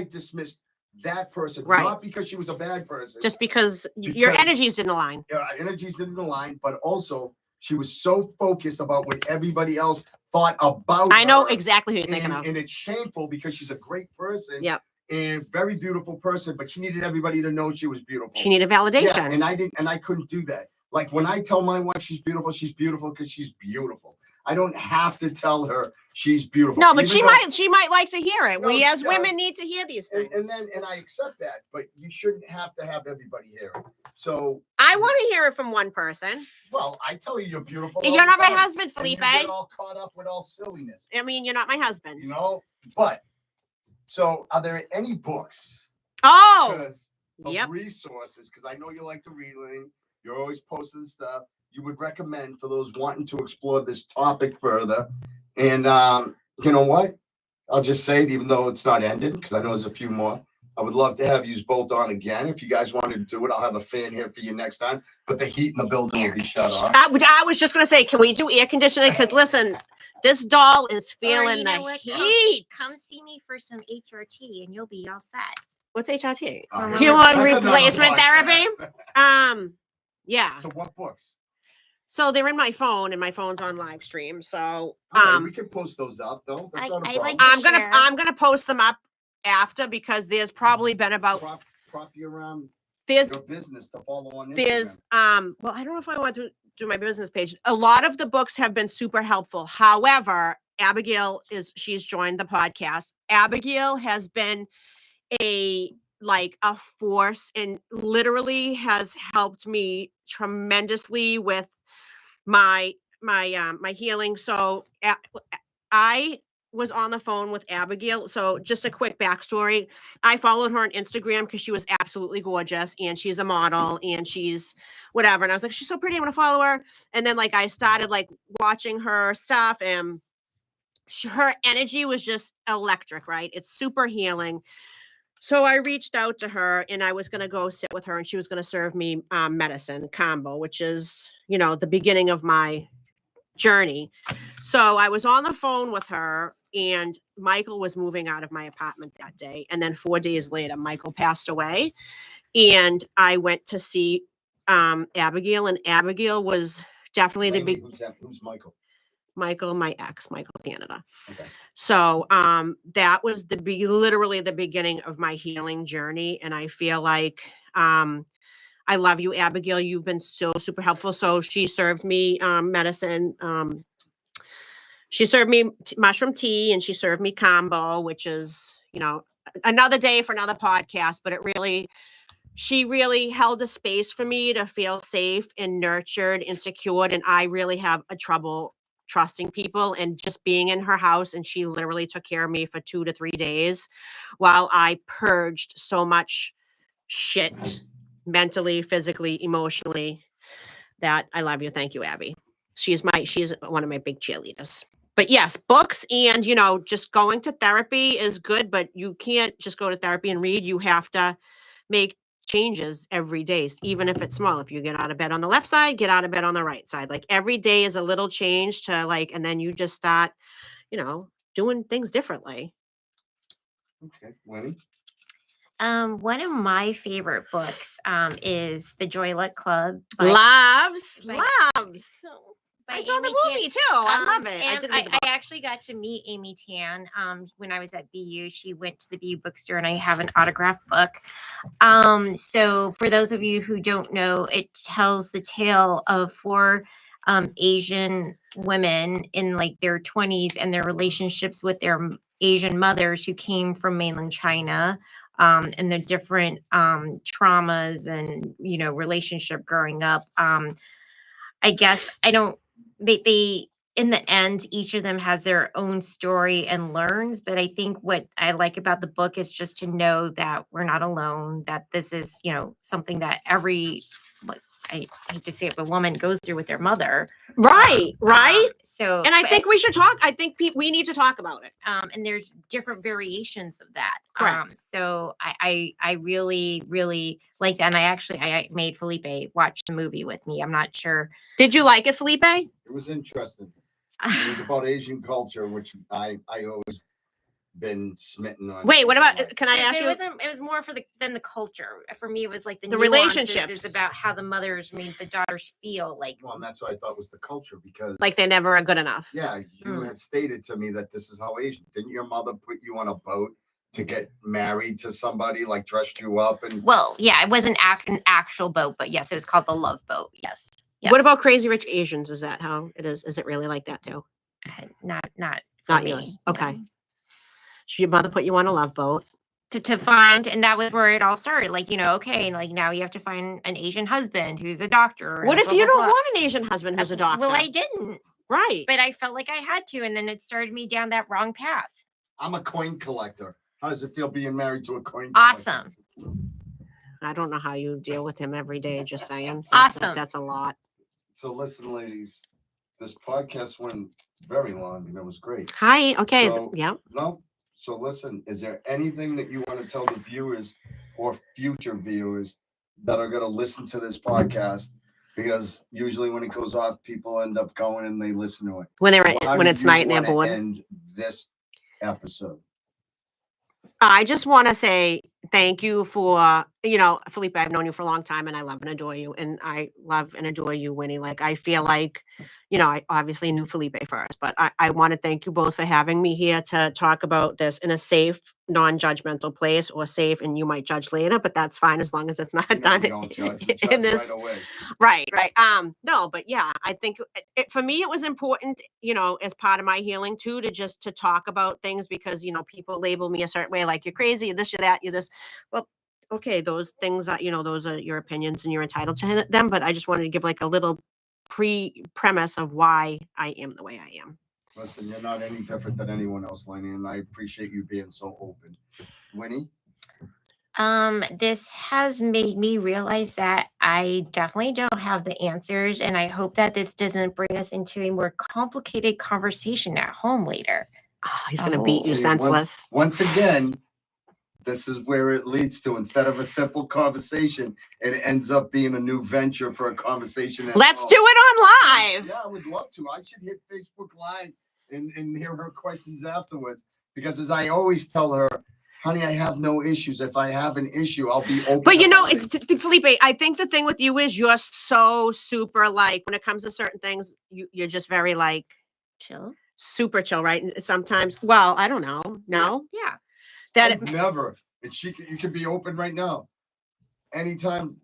Speaker 1: dismissed that person,
Speaker 3: right.
Speaker 1: Not because she was a bad person.
Speaker 3: Just because your energies didn't align.
Speaker 1: Yeah, energies didn't align, but also she was so focused about what everybody else thought about
Speaker 3: I know
Speaker 1: her,
Speaker 3: exactly who you're thinking of.
Speaker 1: And it's shameful because she's a great person.
Speaker 3: Yep.
Speaker 1: And very beautiful person, but she needed everybody to know she was beautiful.
Speaker 3: She needed validation.
Speaker 1: Yeah, and I couldn't do that. Like when I tell my wife she's beautiful because she's beautiful. I don't have to tell her she's beautiful.
Speaker 3: No, but she might like to hear it. We as women need to hear these things.
Speaker 1: And I accept that, but you shouldn't have to have everybody hear it. So
Speaker 3: I want to hear it from one person.
Speaker 1: Well, I tell you you're beautiful.
Speaker 3: You're not my husband, Felipe.
Speaker 1: And you get all caught up with all silliness.
Speaker 3: I mean, you're not my husband.
Speaker 1: But so are there any books?
Speaker 3: Of
Speaker 1: resources, because I know you like to read, Lainie. You're always posting stuff you would recommend for those wanting to explore this topic further. And you know what? I'll just say it, even though it's not ended, because I know there's a few more. I would love to have you both on again. If you guys wanted to do it, I'll have a fan here for you next time. But the heat in the building will be shut off.
Speaker 3: I was just going to say, can we do air conditioning? Because listen, this doll is feeling the heat.
Speaker 2: Come see me for some HRT and you'll be all set.
Speaker 3: What's HRT?
Speaker 2: You
Speaker 3: want replacement therapy? Yeah.
Speaker 1: So what books?
Speaker 3: So they're in my phone, and my phone's on live stream. So
Speaker 1: we can post those up though. That's not a problem.
Speaker 3: I'm gonna post them up after because there's probably been about
Speaker 1: prop you around
Speaker 3: your
Speaker 1: business to follow on Instagram.
Speaker 3: There's well, I don't know if I want to do my business page. A lot of the books have been super helpful. However, Abigail she's joined the podcast. Abigail has been a force and literally has helped me tremendously with my healing. So I was on the phone with Abigail. So just a quick backstory. I followed her on Instagram because she was absolutely gorgeous and she's a model and she's whatever. And I was like, she's so pretty. I'm going to follow her. And then I started watching her stuff and her energy was just electric, right? It's super healing. So I reached out to her and I was going to go sit with her and she was going to serve me medicine combo, which is, the beginning of my journey. So I was on the phone with her and Michael was moving out of my apartment that day. And then 4 days later, Michael passed away and I went to see Abigail, and Abigail was definitely
Speaker 1: Who's Michael?
Speaker 3: Michael, my ex, Michael Canada.
Speaker 1: Okay.
Speaker 3: So that was literally the beginning of my healing journey. And I feel like I love you, Abigail. You've been so super helpful. So she served me medicine. She served me mushroom tea, and she served me combo, which is, another day for another podcast, but she really held a space for me to feel safe and nurtured and secured. And I really have a trouble trusting people, and just being in her house. And she literally took care of me for 2 to 3 days while I purged so much shit mentally, physically, emotionally. That I love you. Thank you, Abby. She's one of my big cheerleaders. But yes, books and, just going to therapy is good, but you can't just go to therapy and read. You have to make changes every day, even if it's small. If you get out of bed on the left side, get out of bed on the right side. Like every day is a little change to and then you just start, doing things differently.
Speaker 1: Okay, Winnie.
Speaker 2: One of my favorite books is The Joy Luck Club.
Speaker 3: Loves.
Speaker 2: by
Speaker 3: I saw
Speaker 2: Amy
Speaker 3: the movie too. I love it.
Speaker 2: And
Speaker 3: didn't read the
Speaker 2: I
Speaker 3: book.
Speaker 2: actually got to meet Amy Tan when I was at BU. She went to the BU bookstore, and I have an autographed book. So for those of you who don't know, it tells the tale of 4 Asian women in like their 20s and their relationships with their Asian mothers who came from mainland China. And the different traumas and relationship growing up. I guess they in the end, each of them has their own story and learns. But I think what I like about the book is just to know that we're not alone, that this is, something that I hate to say it, but woman goes through with their mother.
Speaker 3: Right.
Speaker 2: So,
Speaker 3: And I think we should talk. I think we need to talk about it.
Speaker 2: And there's different variations of that.
Speaker 3: Correct.
Speaker 2: So I really, really like that. And I made Felipe watch the movie with me. I'm not sure.
Speaker 3: Did you like it, Felipe?
Speaker 1: It was interesting. It was about Asian culture, which I always been smitten on.
Speaker 3: Wait, what about? Can I ask
Speaker 2: It
Speaker 3: you?
Speaker 2: was more than the culture. For me, it was like the
Speaker 3: relationships.
Speaker 2: Is about how the mothers made the daughters feel like.
Speaker 1: Well, and that's what I thought was the culture, because
Speaker 3: like they never are good enough.
Speaker 1: Yeah, you had stated to me that this is how Asian. Didn't your mother put you on a boat to get married to somebody, like dressed you up and?
Speaker 2: Well, yeah, it wasn't an actual boat, but yes, it was called the Love Boat. Yes.
Speaker 3: What about Crazy Rich Asians? Is that how it is? Is it really like that too?
Speaker 2: Not
Speaker 3: me. Yours. Okay.
Speaker 2: No.
Speaker 3: So your mother put you on a love boat
Speaker 2: to find, and that was where it all started. Okay, now you have to find an Asian husband who's a doctor.
Speaker 3: What if you don't want an Asian husband who's a doctor?
Speaker 2: Well, I didn't.
Speaker 3: Right.
Speaker 2: But I felt like I had to, and then it started me down that wrong path.
Speaker 1: I'm a coin collector. How does it feel being married to a coin collector?
Speaker 2: Awesome.
Speaker 3: I don't know how you deal with him every day. Just saying.
Speaker 2: Awesome.
Speaker 3: That's a lot.
Speaker 1: So listen, ladies, this podcast went very long, and it was great.
Speaker 3: Hi. Okay.
Speaker 1: So,
Speaker 3: yeah.
Speaker 1: No. So listen, is there anything that you want to tell the viewers or future viewers that are going to listen to this podcast? Because usually when it goes off, people end up going and they listen to it.
Speaker 3: When it's night and they're bored.
Speaker 1: End this episode.
Speaker 3: I just want to say thank you for, Felipe, I've known you for a long time and I love and adore you. And I love and adore you, Winnie. I feel like, I obviously knew Felipe first, but I want to thank you both for having me here to talk about this in a safe, non-judgmental place, or safe, and you might judge later, but that's fine as long as it's not done
Speaker 1: in this. Right away.
Speaker 3: Right. No, but yeah, I think for me, it was important, as part of my healing too, to talk about things because, people label me a certain way, like you're crazy, you're this, you're that, you're this. Well, okay, those things that, those are your opinions and you're entitled to them. But I just wanted to give a little premise of why I am the way I am.
Speaker 1: Listen, you're not any different than anyone else, Lainie, and I appreciate you being so open. Winnie?
Speaker 2: This has made me realize that I definitely don't have the answers, and I hope that this doesn't bring us into a more complicated conversation at home later.
Speaker 3: Oh, he's going to beat you senseless.
Speaker 1: Once again, this is where it leads to. Instead of a simple conversation, it ends up being a new venture for a conversation.
Speaker 3: Let's do it on live.
Speaker 1: Yeah, I would love to. I should hit Facebook Live and hear her questions afterwards. Because as I always tell her, honey, I have no issues. If I have an issue, I'll be open.
Speaker 3: But Felipe, I think the thing with you is you're so super when it comes to certain things, you're just very
Speaker 2: Chill.
Speaker 3: super chill, right? And sometimes, well, I don't know. No,
Speaker 2: Yeah.
Speaker 3: that
Speaker 1: I've never. And you can be open right now. Anytime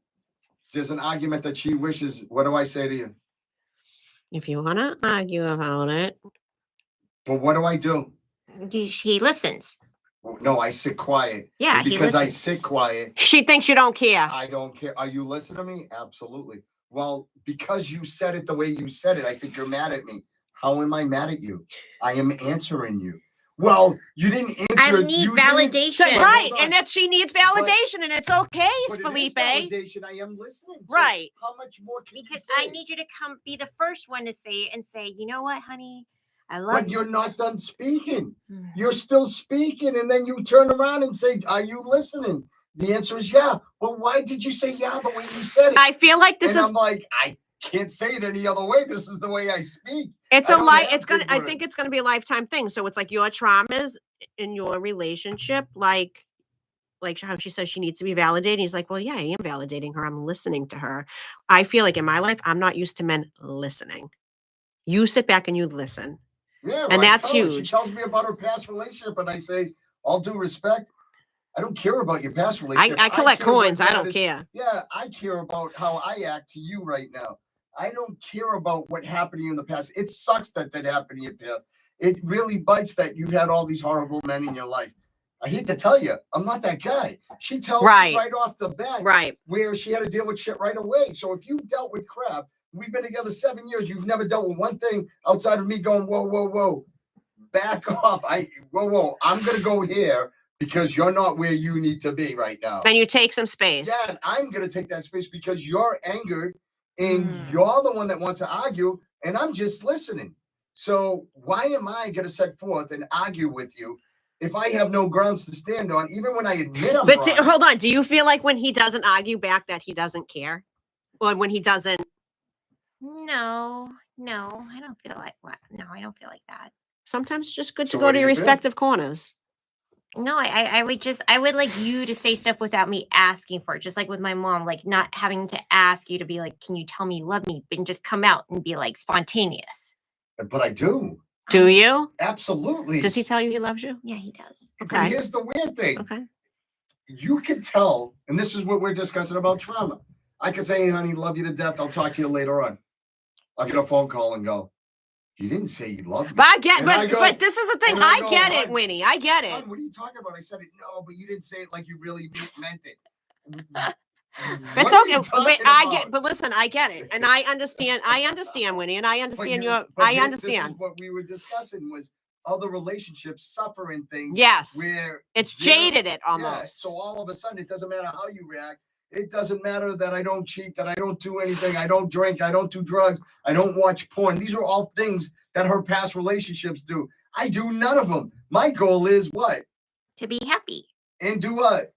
Speaker 1: there's an argument that she wishes, what do I say to you?
Speaker 3: if you want to argue about it,
Speaker 1: But what do I do?
Speaker 2: He listens.
Speaker 1: No, I sit quiet.
Speaker 2: Yeah,
Speaker 1: And
Speaker 2: he
Speaker 1: because I
Speaker 2: listens.
Speaker 1: sit quiet,
Speaker 3: she thinks you don't care.
Speaker 1: I don't care. Are you listening to me? Absolutely. Well, because you said it the way you said it, I think you're mad at me. How am I mad at you? I am answering you. Well, you didn't
Speaker 2: I
Speaker 1: answer.
Speaker 2: need
Speaker 1: you didn't-
Speaker 2: validation.
Speaker 1: But
Speaker 3: Right,
Speaker 1: hold
Speaker 3: and
Speaker 1: on.
Speaker 3: that she needs validation, and it's okay,
Speaker 1: But it is
Speaker 3: Felipe.
Speaker 1: validation. I am listening. So
Speaker 3: Right.
Speaker 1: how much more can
Speaker 2: Because
Speaker 1: you
Speaker 2: I
Speaker 1: say?
Speaker 2: need you to be the first one to say it and say, you know what, honey, I love
Speaker 1: But
Speaker 2: you.
Speaker 1: you're not done speaking.
Speaker 2: Mm.
Speaker 1: You're still speaking, and then you turn around and say, "Are you listening?" The answer is yeah. Well, why did you say yeah the way you said it?
Speaker 3: I feel like this
Speaker 1: and
Speaker 3: is
Speaker 1: I'm like, I can't say it any other way. This is the way I speak.
Speaker 3: it's
Speaker 1: I
Speaker 3: a
Speaker 1: don't
Speaker 3: life.
Speaker 1: have
Speaker 3: It's gonna.
Speaker 1: big
Speaker 3: I think
Speaker 1: words.
Speaker 3: it's gonna be a lifetime thing. So it's like your traumas in your relationship, like how she says she needs to be validated. He's like, well, yeah, I am validating her. I'm listening to her. I feel like in my life, I'm not used to men listening. You sit back and you listen.
Speaker 1: Yeah, well,
Speaker 3: And
Speaker 1: I
Speaker 3: that's
Speaker 1: tell her. She
Speaker 3: huge.
Speaker 1: tells me about her past relationship, and I say, all due respect, I don't care about your past
Speaker 3: I
Speaker 1: relationship.
Speaker 3: collect
Speaker 1: care what
Speaker 3: coins. I
Speaker 1: that
Speaker 3: don't
Speaker 1: is.
Speaker 3: care.
Speaker 1: Yeah, I care about how I act to you right now. I don't care about what happened to you in the past. It sucks that happened to you in the past. It really bites that you've had all these horrible men in your life. I hate to tell you, I'm not that guy. She tells
Speaker 3: Right.
Speaker 1: me right off the bat
Speaker 3: Right.
Speaker 1: where she had to deal with shit right away. So if you've dealt with crap, we've been together 7 years, you've never dealt with one thing outside of me going, whoa, whoa, whoa, back off. Whoa, I'm going to go here because you're not where you need to be right now.
Speaker 3: And you take some space.
Speaker 1: Yeah, and I'm going to take that space because you're angered and
Speaker 2: Mm.
Speaker 1: you're the one that wants to argue, and I'm just listening. So why am I going to set forth and argue with you if I have no grounds to stand on, even when I admit I'm
Speaker 3: But
Speaker 1: wrong?
Speaker 3: hold on. Do you feel like when he doesn't argue back that he doesn't care? Or when he doesn't?
Speaker 2: No, I don't feel like what. No, I don't feel like that.
Speaker 3: Sometimes it's just good
Speaker 1: So
Speaker 3: to go
Speaker 1: what
Speaker 3: to
Speaker 1: do
Speaker 3: your
Speaker 1: you feel?
Speaker 3: respective corners.
Speaker 2: No, I would like you to say stuff without me asking for it. Just like with my mom, like not having to ask you to be like, can you tell me you love me? And just come out and be like spontaneous.
Speaker 1: But I do.
Speaker 3: Do you?
Speaker 1: Absolutely.
Speaker 3: Does he tell you he loves you?
Speaker 2: Yeah, he does.
Speaker 1: But
Speaker 3: Okay.
Speaker 1: here's the weird thing.
Speaker 3: Okay.
Speaker 1: You could tell, and this is what we're discussing about trauma. I could say, hey, honey, love you to death. I'll talk to you later on. I'll get a phone call and go, you didn't say you love me.
Speaker 3: But I get,
Speaker 1: And I go-
Speaker 3: but this is the thing.
Speaker 1: and I
Speaker 3: I
Speaker 1: go,
Speaker 3: get it,
Speaker 1: "Hon,
Speaker 3: Winnie. I get it.
Speaker 1: Hon, what are you talking about? I said it. No, but you didn't say it like you really meant it.
Speaker 3: It's
Speaker 1: What are
Speaker 3: okay.
Speaker 1: you
Speaker 3: But
Speaker 1: talking
Speaker 3: I
Speaker 1: about?
Speaker 3: get. But listen, I get it, and I understand. I understand, Winnie, and I
Speaker 1: But
Speaker 3: understand
Speaker 1: you-
Speaker 3: your.
Speaker 1: but
Speaker 3: I
Speaker 1: this
Speaker 3: understand.
Speaker 1: is what we were discussing was other relationships suffering things.
Speaker 3: Yes,
Speaker 1: Where
Speaker 3: it's
Speaker 1: they're-
Speaker 3: jaded it
Speaker 1: Yeah,
Speaker 3: almost.
Speaker 1: so all of a sudden, it doesn't matter how you react. It doesn't matter that I don't cheat, that I don't do anything, I don't drink, I don't do drugs, I don't watch porn. These are all things that her past relationships do. I do none of them. My goal is what?
Speaker 2: To be happy.
Speaker 1: And do what?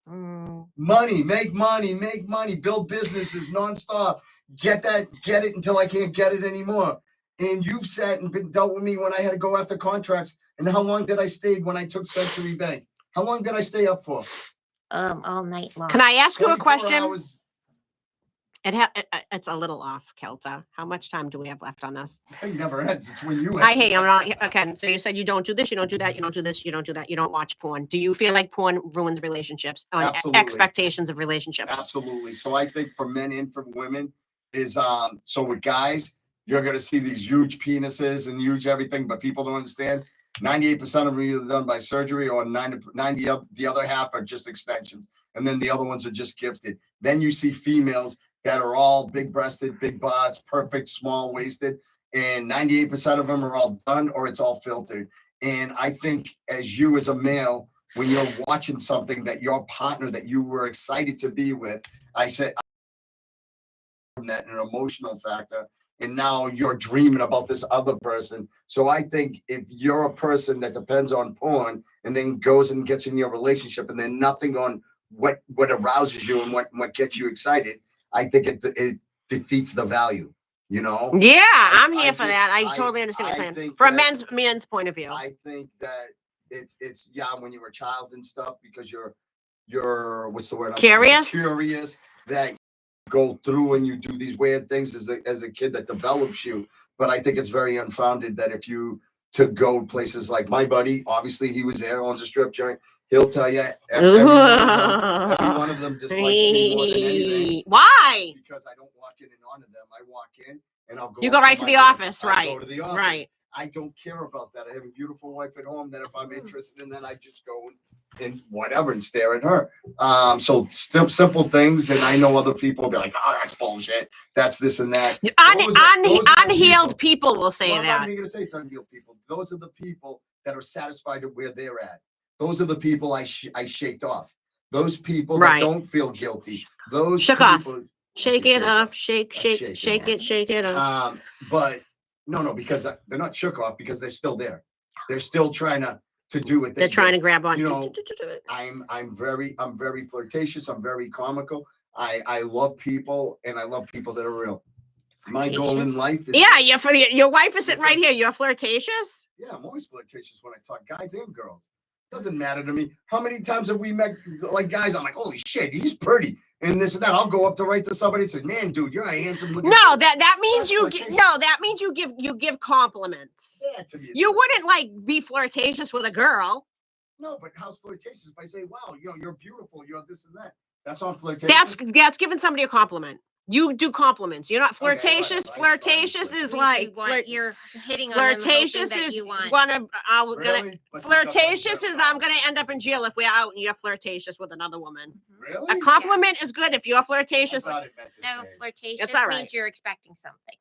Speaker 2: Mm.
Speaker 1: Money, make money, build businesses nonstop. Get it until I can't get it anymore. And you've sat and been dealt with me when I had to go after contracts. And how long did I stay when I took Century Bank? How long did I stay up for?
Speaker 2: All night long.
Speaker 3: Can I ask you a
Speaker 1: 24
Speaker 3: question?
Speaker 1: hours.
Speaker 3: It's a little off kilter. How much time do we have left on this?
Speaker 1: It never ends. It's when you
Speaker 3: I hate. I'm not. Okay. So you said you don't do this. You don't do that. You don't do this. You don't do that. You don't watch porn. Do you feel like porn ruins relationships and
Speaker 1: Absolutely.
Speaker 3: expectations of relationships?
Speaker 1: Absolutely. So I think for men and for women is so with guys, you're gonna see these huge penises and huge everything, but people don't understand. 98% of them are either done by surgery or 90 the other half are just extensions. And then the other ones are just gifted. Then you see females that are all big breasted, big butts, perfect, small waisted. And 98% of them are all done or it's all filtered. And I think as you as a male, when you're watching something that your partner that you were excited to be with, I said that an emotional factor. And now you're dreaming about this other person. So I think if you're a person that depends on porn and then goes and gets in your relationship and then nothing on what arouses you and what gets you excited, I think it defeats the value, you know?
Speaker 3: Yeah, I'm
Speaker 1: I
Speaker 3: here for
Speaker 1: just-
Speaker 3: that. I totally understand what
Speaker 1: I
Speaker 3: you're saying.
Speaker 1: think
Speaker 3: From a
Speaker 1: that-
Speaker 3: men's point of view.
Speaker 1: I think that it's when you were a child and stuff because you're what's the word?
Speaker 3: Curious?
Speaker 1: Curious that you go through and you do these weird things as a kid that develops you. but I think it's very unfounded that if you to go places like my buddy, obviously he was there, owns a strip joint. He'll tell you every one of them dislikes me more than anything.
Speaker 3: Why?
Speaker 1: Because I don't walk in and honor them. I walk in and I'll go.
Speaker 3: You go right to the office, right?
Speaker 1: Go to the office.
Speaker 3: Right.
Speaker 1: I don't care about that. I have a beautiful wife at home that if I'm interested in that, I just go and whatever and stare at her. So simple things. And I know other people will be like, oh, that's bullshit. That's this and that.
Speaker 3: Unhealed people will say
Speaker 1: that. I'm not
Speaker 3: that.
Speaker 1: even going to say it's unhealed people. Those are the people that are satisfied at where they're at. Those are the people I shaked off. Those people that don't feel guilty. Those
Speaker 3: shook
Speaker 1: people,
Speaker 3: off. Shake it off. Shake it off.
Speaker 1: But no, because they're not shook off because they're still there. They're still trying to do what
Speaker 3: they're trying to grab on.
Speaker 1: You know, I'm very flirtatious. I'm very comical. I love people and I love people that are real. My goal in life is
Speaker 3: your wife is sitting right here. You're flirtatious?
Speaker 1: Yeah, I'm always flirtatious when I talk guys and girls. Doesn't matter to me. How many times have we met like guys? I'm like, holy shit, he's pretty. And this and that. I'll go up to right to somebody and say, man, dude, you're a handsome looking.
Speaker 3: No, that means that means you give compliments.
Speaker 1: Yeah, to me.
Speaker 3: You wouldn't like be flirtatious with a girl.
Speaker 1: No, but how's flirtatious? If I say, wow, you're beautiful, you're this and that. That's not flirtatious.
Speaker 3: That's giving somebody a compliment. You do compliments. You're not flirtatious. Okay, right. Flirtatious is like
Speaker 2: you're hitting on
Speaker 3: flirtatious
Speaker 2: them,
Speaker 3: is
Speaker 2: you want.
Speaker 3: Flirtatious is I'm gonna end up in jail if we're out and you're flirtatious with another woman.
Speaker 1: Really?
Speaker 3: A compliment is good if you're flirtatious.
Speaker 2: No, flirtatious means you're expecting something.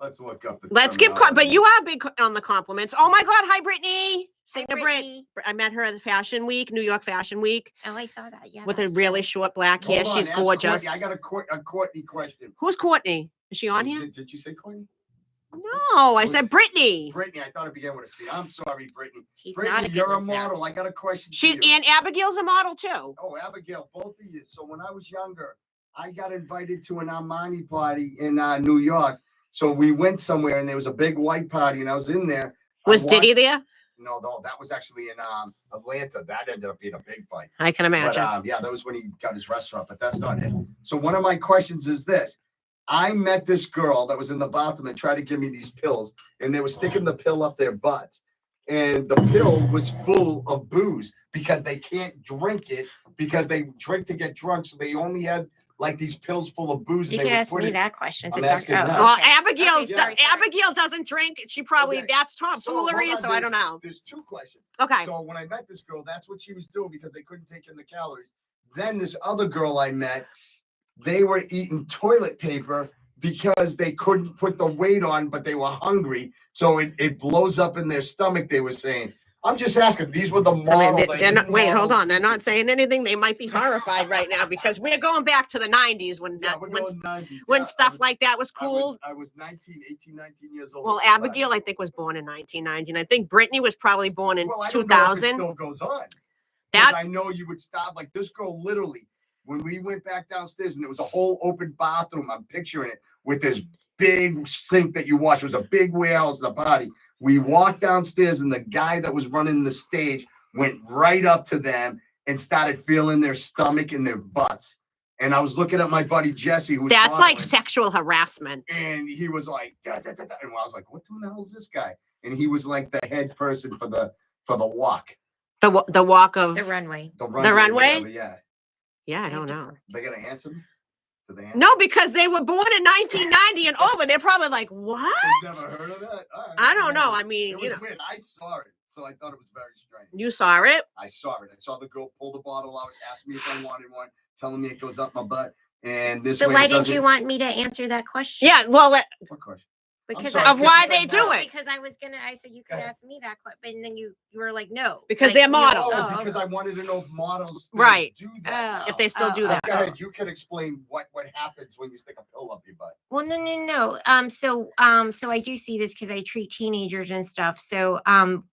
Speaker 1: Let's look up the.
Speaker 3: Let's give, but you are big on the compliments. Oh my God! Hi, Brittany. Singer
Speaker 2: Brittany.
Speaker 3: I met her at the Fashion Week, New York Fashion Week.
Speaker 2: Oh, I saw that. Yeah.
Speaker 3: With a really short black hair. She's gorgeous.
Speaker 1: Courtney. I got a Courtney question.
Speaker 3: Who's Courtney? Is she on here?
Speaker 1: Did you say Courtney?
Speaker 3: No, I said Brittany.
Speaker 1: Brittany, I thought it began with a C. I'm sorry, Brittany.
Speaker 2: Brittany,
Speaker 1: you're a model. I got a question.
Speaker 3: And Abigail's a model too.
Speaker 1: Oh, Abigail, both of you. So when I was younger, I got invited to an Armani party in New York. So we went somewhere and there was a big white party and I was in there.
Speaker 3: Was Diddy there?
Speaker 1: No, that was actually in Atlanta. That ended up being a big fight.
Speaker 3: I can imagine.
Speaker 1: But, that was when he got his restaurant, but that's not it. So one of my questions is this. I met this girl that was in the bathroom and tried to give me these pills, and they were sticking the pill up their butts. And the pill was full of booze because they can't drink it because they drink to get drunk. So they only had like these pills full of booze.
Speaker 2: You can ask me that question.
Speaker 3: Well, Abigail doesn't drink. She probably, that's tomfoolery. So I don't know.
Speaker 1: There's two questions.
Speaker 3: Okay.
Speaker 1: So when I met this girl, that's what she was doing because they couldn't take in the calories. Then this other girl I met, they were eating toilet paper because they couldn't put the weight on, but they were hungry. So it blows up in their stomach, they were saying. I'm just asking. These were the models.
Speaker 3: Wait, hold on. They're not saying anything. They might be horrified right now because we're going back to the 90s when stuff like that was cool.
Speaker 1: I was 18, 19 years old.
Speaker 3: Well, Abigail, I think, was born in 1990. And I think Brittany was probably born in 2000.
Speaker 1: Know if it still goes on. I know you would stop. Like this girl, literally, when we went back downstairs and there was a whole open bathroom, I'm picturing it with this big sink that you wash. It was a big warehouse, the party. We walked downstairs and the guy that was running the stage went right up to them and started feeling their stomach and their butts. And I was looking at my buddy Jesse, who was
Speaker 3: that's like sexual harassment.
Speaker 1: And he was like, da, da, da, da. And I was like, what the hell is this guy? And he was like the head person for the walk.
Speaker 3: The walk of
Speaker 2: the runway.
Speaker 3: The runway?
Speaker 1: Whatever, yeah.
Speaker 3: Yeah, I don't know.
Speaker 1: They gonna answer me?
Speaker 3: No, because they were born in 1990 and over. They're probably like, what?
Speaker 1: You've never heard of that? Right.
Speaker 3: I don't know. I mean,
Speaker 1: it was weird. I saw it, so I thought it was very strange.
Speaker 3: You saw it?
Speaker 1: I saw it. I saw the girl pull the bottle out, ask me if I wanted one, telling me it goes up my butt. And this.
Speaker 2: So why didn't you want me to answer that question?
Speaker 3: Yeah, well,
Speaker 1: what question?
Speaker 2: Because
Speaker 3: of why they do it.
Speaker 2: Because I said you could ask me that question, and then you were like, no.
Speaker 3: Because they're models.
Speaker 1: No, because I wanted to know if models
Speaker 3: do
Speaker 1: that.
Speaker 3: If they still do that.
Speaker 1: Go ahead. You can explain what happens when you stick a pill up your butt.
Speaker 2: Well, no. So I do see this because I treat teenagers and stuff. So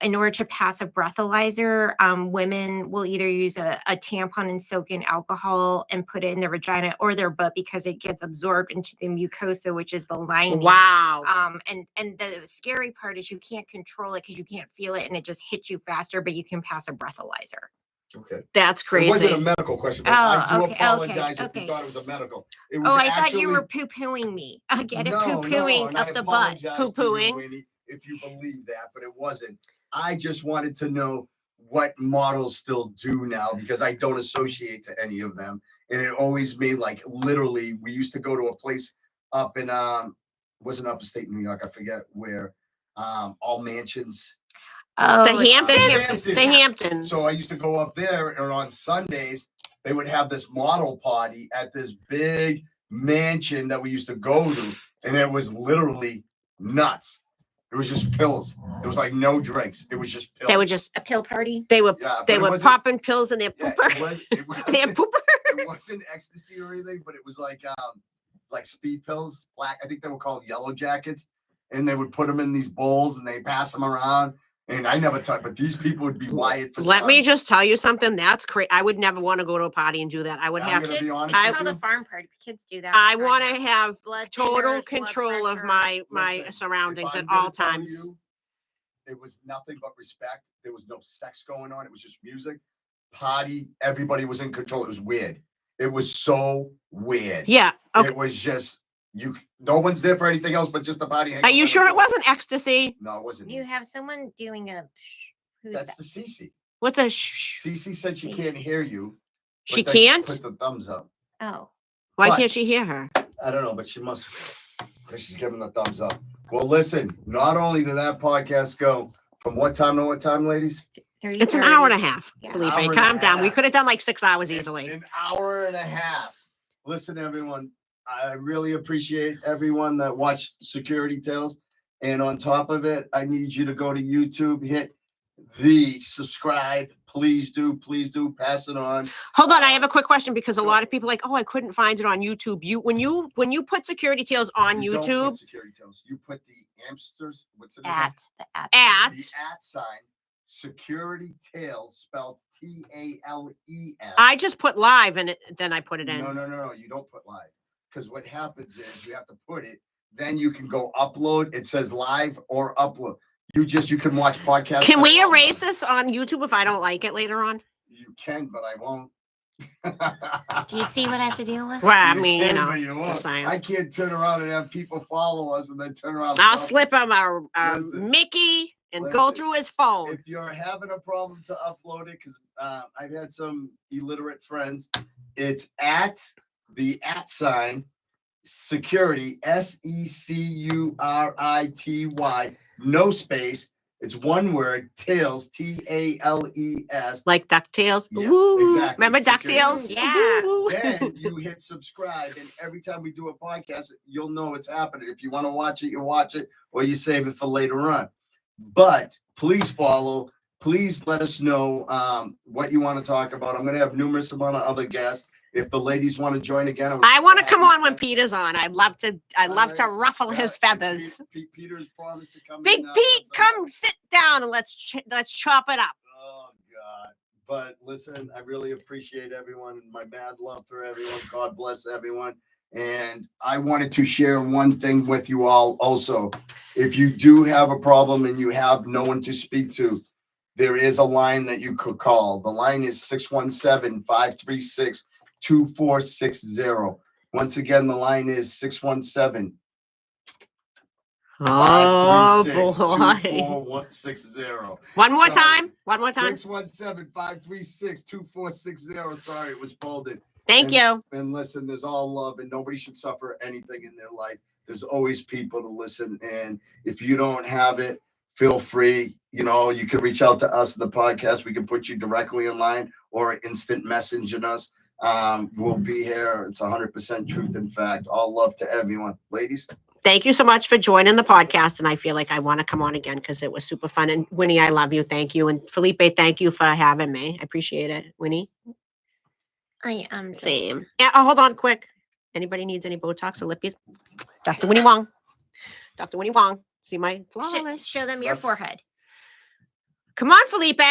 Speaker 2: in order to pass a breathalyzer, women will either use a tampon and soak in alcohol and put it in their vagina or their butt because it gets absorbed into the mucosa, which is the lining.
Speaker 3: Wow.
Speaker 2: And the scary part is you can't control it because you can't feel it and it just hits you faster, but you can pass a breathalyzer.
Speaker 1: Okay.
Speaker 3: That's
Speaker 1: It wasn't a
Speaker 3: crazy.
Speaker 1: medical question, but I
Speaker 2: Oh,
Speaker 1: do
Speaker 2: okay,
Speaker 1: apologize if
Speaker 2: okay.
Speaker 1: you thought it was a medical. It was
Speaker 2: Oh, I
Speaker 1: actually,
Speaker 2: thought you were poo-pooing me. I get it,
Speaker 1: no,
Speaker 2: poo-pooing
Speaker 1: and I
Speaker 2: up the butt.
Speaker 1: apologize to you,
Speaker 3: Poo-pooing.
Speaker 1: Winnie, if you believe that, but it wasn't. I just wanted to know what models still do now because I don't associate to any of them. And it always made like literally, we used to go to a place up in wasn't upstate New York, I forget where, all mansions.
Speaker 2: Oh,
Speaker 3: The Hamptons.
Speaker 1: Hamptons.
Speaker 3: The Hamptons.
Speaker 1: So I used to go up there, and on Sundays they would have this model party at this big mansion that we used to go to, and it was literally nuts. It was just pills. It was like no drinks. It was just pills.
Speaker 3: They were just
Speaker 2: a pill party.
Speaker 3: they were
Speaker 1: yeah,
Speaker 3: they
Speaker 1: but it
Speaker 3: were
Speaker 1: wasn't-
Speaker 3: popping pills in their
Speaker 1: yeah,
Speaker 3: pooper.
Speaker 1: it
Speaker 3: Their
Speaker 1: wasn't,
Speaker 3: pooper.
Speaker 1: it wasn't ecstasy or anything, but it was like speed pills. Black, I think they were called yellow jackets, and they would put them in these bowls and they pass them around. And I never touched, but these people would be wired for.
Speaker 3: Let me just tell you something. That's crazy. I would never want to go to a party and do that. I would
Speaker 1: I'm
Speaker 3: have
Speaker 1: gonna
Speaker 3: to.
Speaker 1: be
Speaker 2: Kids,
Speaker 1: honest
Speaker 2: it's
Speaker 1: with
Speaker 2: called a
Speaker 1: you.
Speaker 2: farm party. Kids do that.
Speaker 3: I want to have
Speaker 2: blood
Speaker 3: total
Speaker 2: thinners, blood
Speaker 3: control of
Speaker 2: pressure.
Speaker 3: my
Speaker 1: Listen,
Speaker 3: surroundings
Speaker 1: if
Speaker 3: at
Speaker 1: I'm
Speaker 3: all
Speaker 1: gonna tell
Speaker 3: times.
Speaker 1: you, it was nothing but respect. There was no sex going on. It was just music, party. Everybody was in control. It was weird. It was so weird.
Speaker 3: Yeah. Okay.
Speaker 1: It was just you. No one's there for anything else but just a party.
Speaker 3: Are you sure it wasn't ecstasy?
Speaker 1: No, it wasn't.
Speaker 2: You have someone doing a. Who's
Speaker 1: That's
Speaker 2: that?
Speaker 1: the Cece.
Speaker 3: What's a shh?
Speaker 1: Cece said she can't hear you.
Speaker 3: She
Speaker 1: but they
Speaker 3: can't?
Speaker 1: put the thumbs up.
Speaker 2: Oh,
Speaker 3: Why
Speaker 1: What?
Speaker 3: can't she hear her?
Speaker 1: I don't know, but she must. Because she's giving the thumbs up. Well, listen. Not only did that podcast go from what time to what time, ladies?
Speaker 3: It's an hour and a half.
Speaker 2: Yeah.
Speaker 3: Felipe,
Speaker 1: Hour and
Speaker 3: calm
Speaker 1: a
Speaker 3: down. We
Speaker 1: half.
Speaker 3: could have done like 6 hours easily.
Speaker 1: An hour and a half. Listen, everyone. I really appreciate everyone that watched Security Tales. And on top of it, I need you to go to YouTube, hit the subscribe. Please do pass it on.
Speaker 3: Hold on, I have a quick question because a lot of people are like, oh, I couldn't find it on YouTube. When you put Security Tales on
Speaker 1: You don't put
Speaker 3: YouTube
Speaker 1: Security Tales. You put the hamsters. What's it?
Speaker 2: at the
Speaker 3: at
Speaker 1: The at sign. Security Tales spelled TALES.
Speaker 3: I just put live and then I put it in.
Speaker 1: No. You don't put live. Because what happens is you have to put it, then you can go upload. It says live or upload. You can watch podcasts.
Speaker 3: Can we
Speaker 1: that are
Speaker 3: erase
Speaker 1: online.
Speaker 3: this on YouTube if I don't like it later on?
Speaker 1: You can, but I won't.
Speaker 2: Do you see what I have to deal with?
Speaker 3: Well, I mean, you
Speaker 1: can,
Speaker 3: know,
Speaker 1: but you won't.
Speaker 3: just saying.
Speaker 1: I can't turn around and have people follow us and then turn around.
Speaker 3: I'll
Speaker 1: stop.
Speaker 3: slip him a
Speaker 1: Listen.
Speaker 3: Mickey and go
Speaker 1: Listen.
Speaker 3: through his phone.
Speaker 1: If you're having a problem to upload it, because I've had some illiterate friends, it's at the at sign security SECURITY, no space. It's one word, Tales, TALES.
Speaker 3: Like DuckTales.
Speaker 1: Yes,
Speaker 3: Woo.
Speaker 1: exactly.
Speaker 3: Remember
Speaker 1: Security.
Speaker 3: DuckTales?
Speaker 2: Yeah.
Speaker 3: Woo.
Speaker 1: Then you hit subscribe, and every time we do a podcast, you'll know it's happening. If you want to watch it, you watch it, or you save it for later on. But please follow. Please let us know what you want to talk about. I'm going to have numerous amount of other guests. If the ladies want to join again,
Speaker 3: I want to come on when Peter's on. I'd love to
Speaker 1: Alright.
Speaker 3: ruffle his feathers.
Speaker 1: Peter's promised to come.
Speaker 3: Big
Speaker 1: in now
Speaker 3: Pete,
Speaker 1: once a
Speaker 3: come
Speaker 1: month.
Speaker 3: sit down and let's chop it up.
Speaker 1: Oh God! But listen, I really appreciate everyone. My mad love for everyone. God bless everyone. And I wanted to share one thing with you all also. If you do have a problem and you have no one to speak to, there is a line that you could call. The line is 617-536-2460. Once again, the line is 617-536-2460.
Speaker 3: Oh boy. One more time.
Speaker 1: 617-536-2460. Sorry, it was folded.
Speaker 3: Thank you.
Speaker 1: And listen, there's all love, and nobody should suffer anything in their life. There's always people to listen. And if you don't have it, feel free. You know, you can reach out to us in the podcast. We can put you directly in line or instant messaging us. We'll be here. It's 100% truth and fact. All love to everyone. Ladies.
Speaker 3: Thank you so much for joining the podcast. And I feel like I want to come on again because it was super fun. And Winnie, I love you. Thank you. And Felipe, thank you for having me. I appreciate it. Winnie?
Speaker 2: I am just-
Speaker 3: Same. Yeah, oh, hold on quick. Anybody needs any Botox or lippies? Dr. Wynne Huang. Dr. Wynne Huang. See my flawless.
Speaker 2: Show them your forehead.
Speaker 3: Come on, Felipe.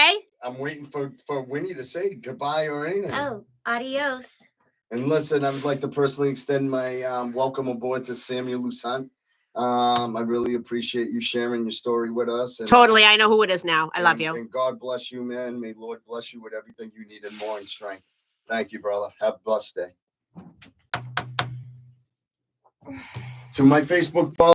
Speaker 1: I'm waiting for Winnie to say goodbye or anything.
Speaker 2: Oh, adios.
Speaker 1: And listen, I would like to personally extend my welcome aboard to Samuel Lusant. I really appreciate you sharing your story with us. And,
Speaker 3: Totally. I know who it is now. I love you.
Speaker 1: And God bless you, man. May Lord bless you with everything you need and more in strength. Thank you, brother. Have a blessed day. To my Facebook follow.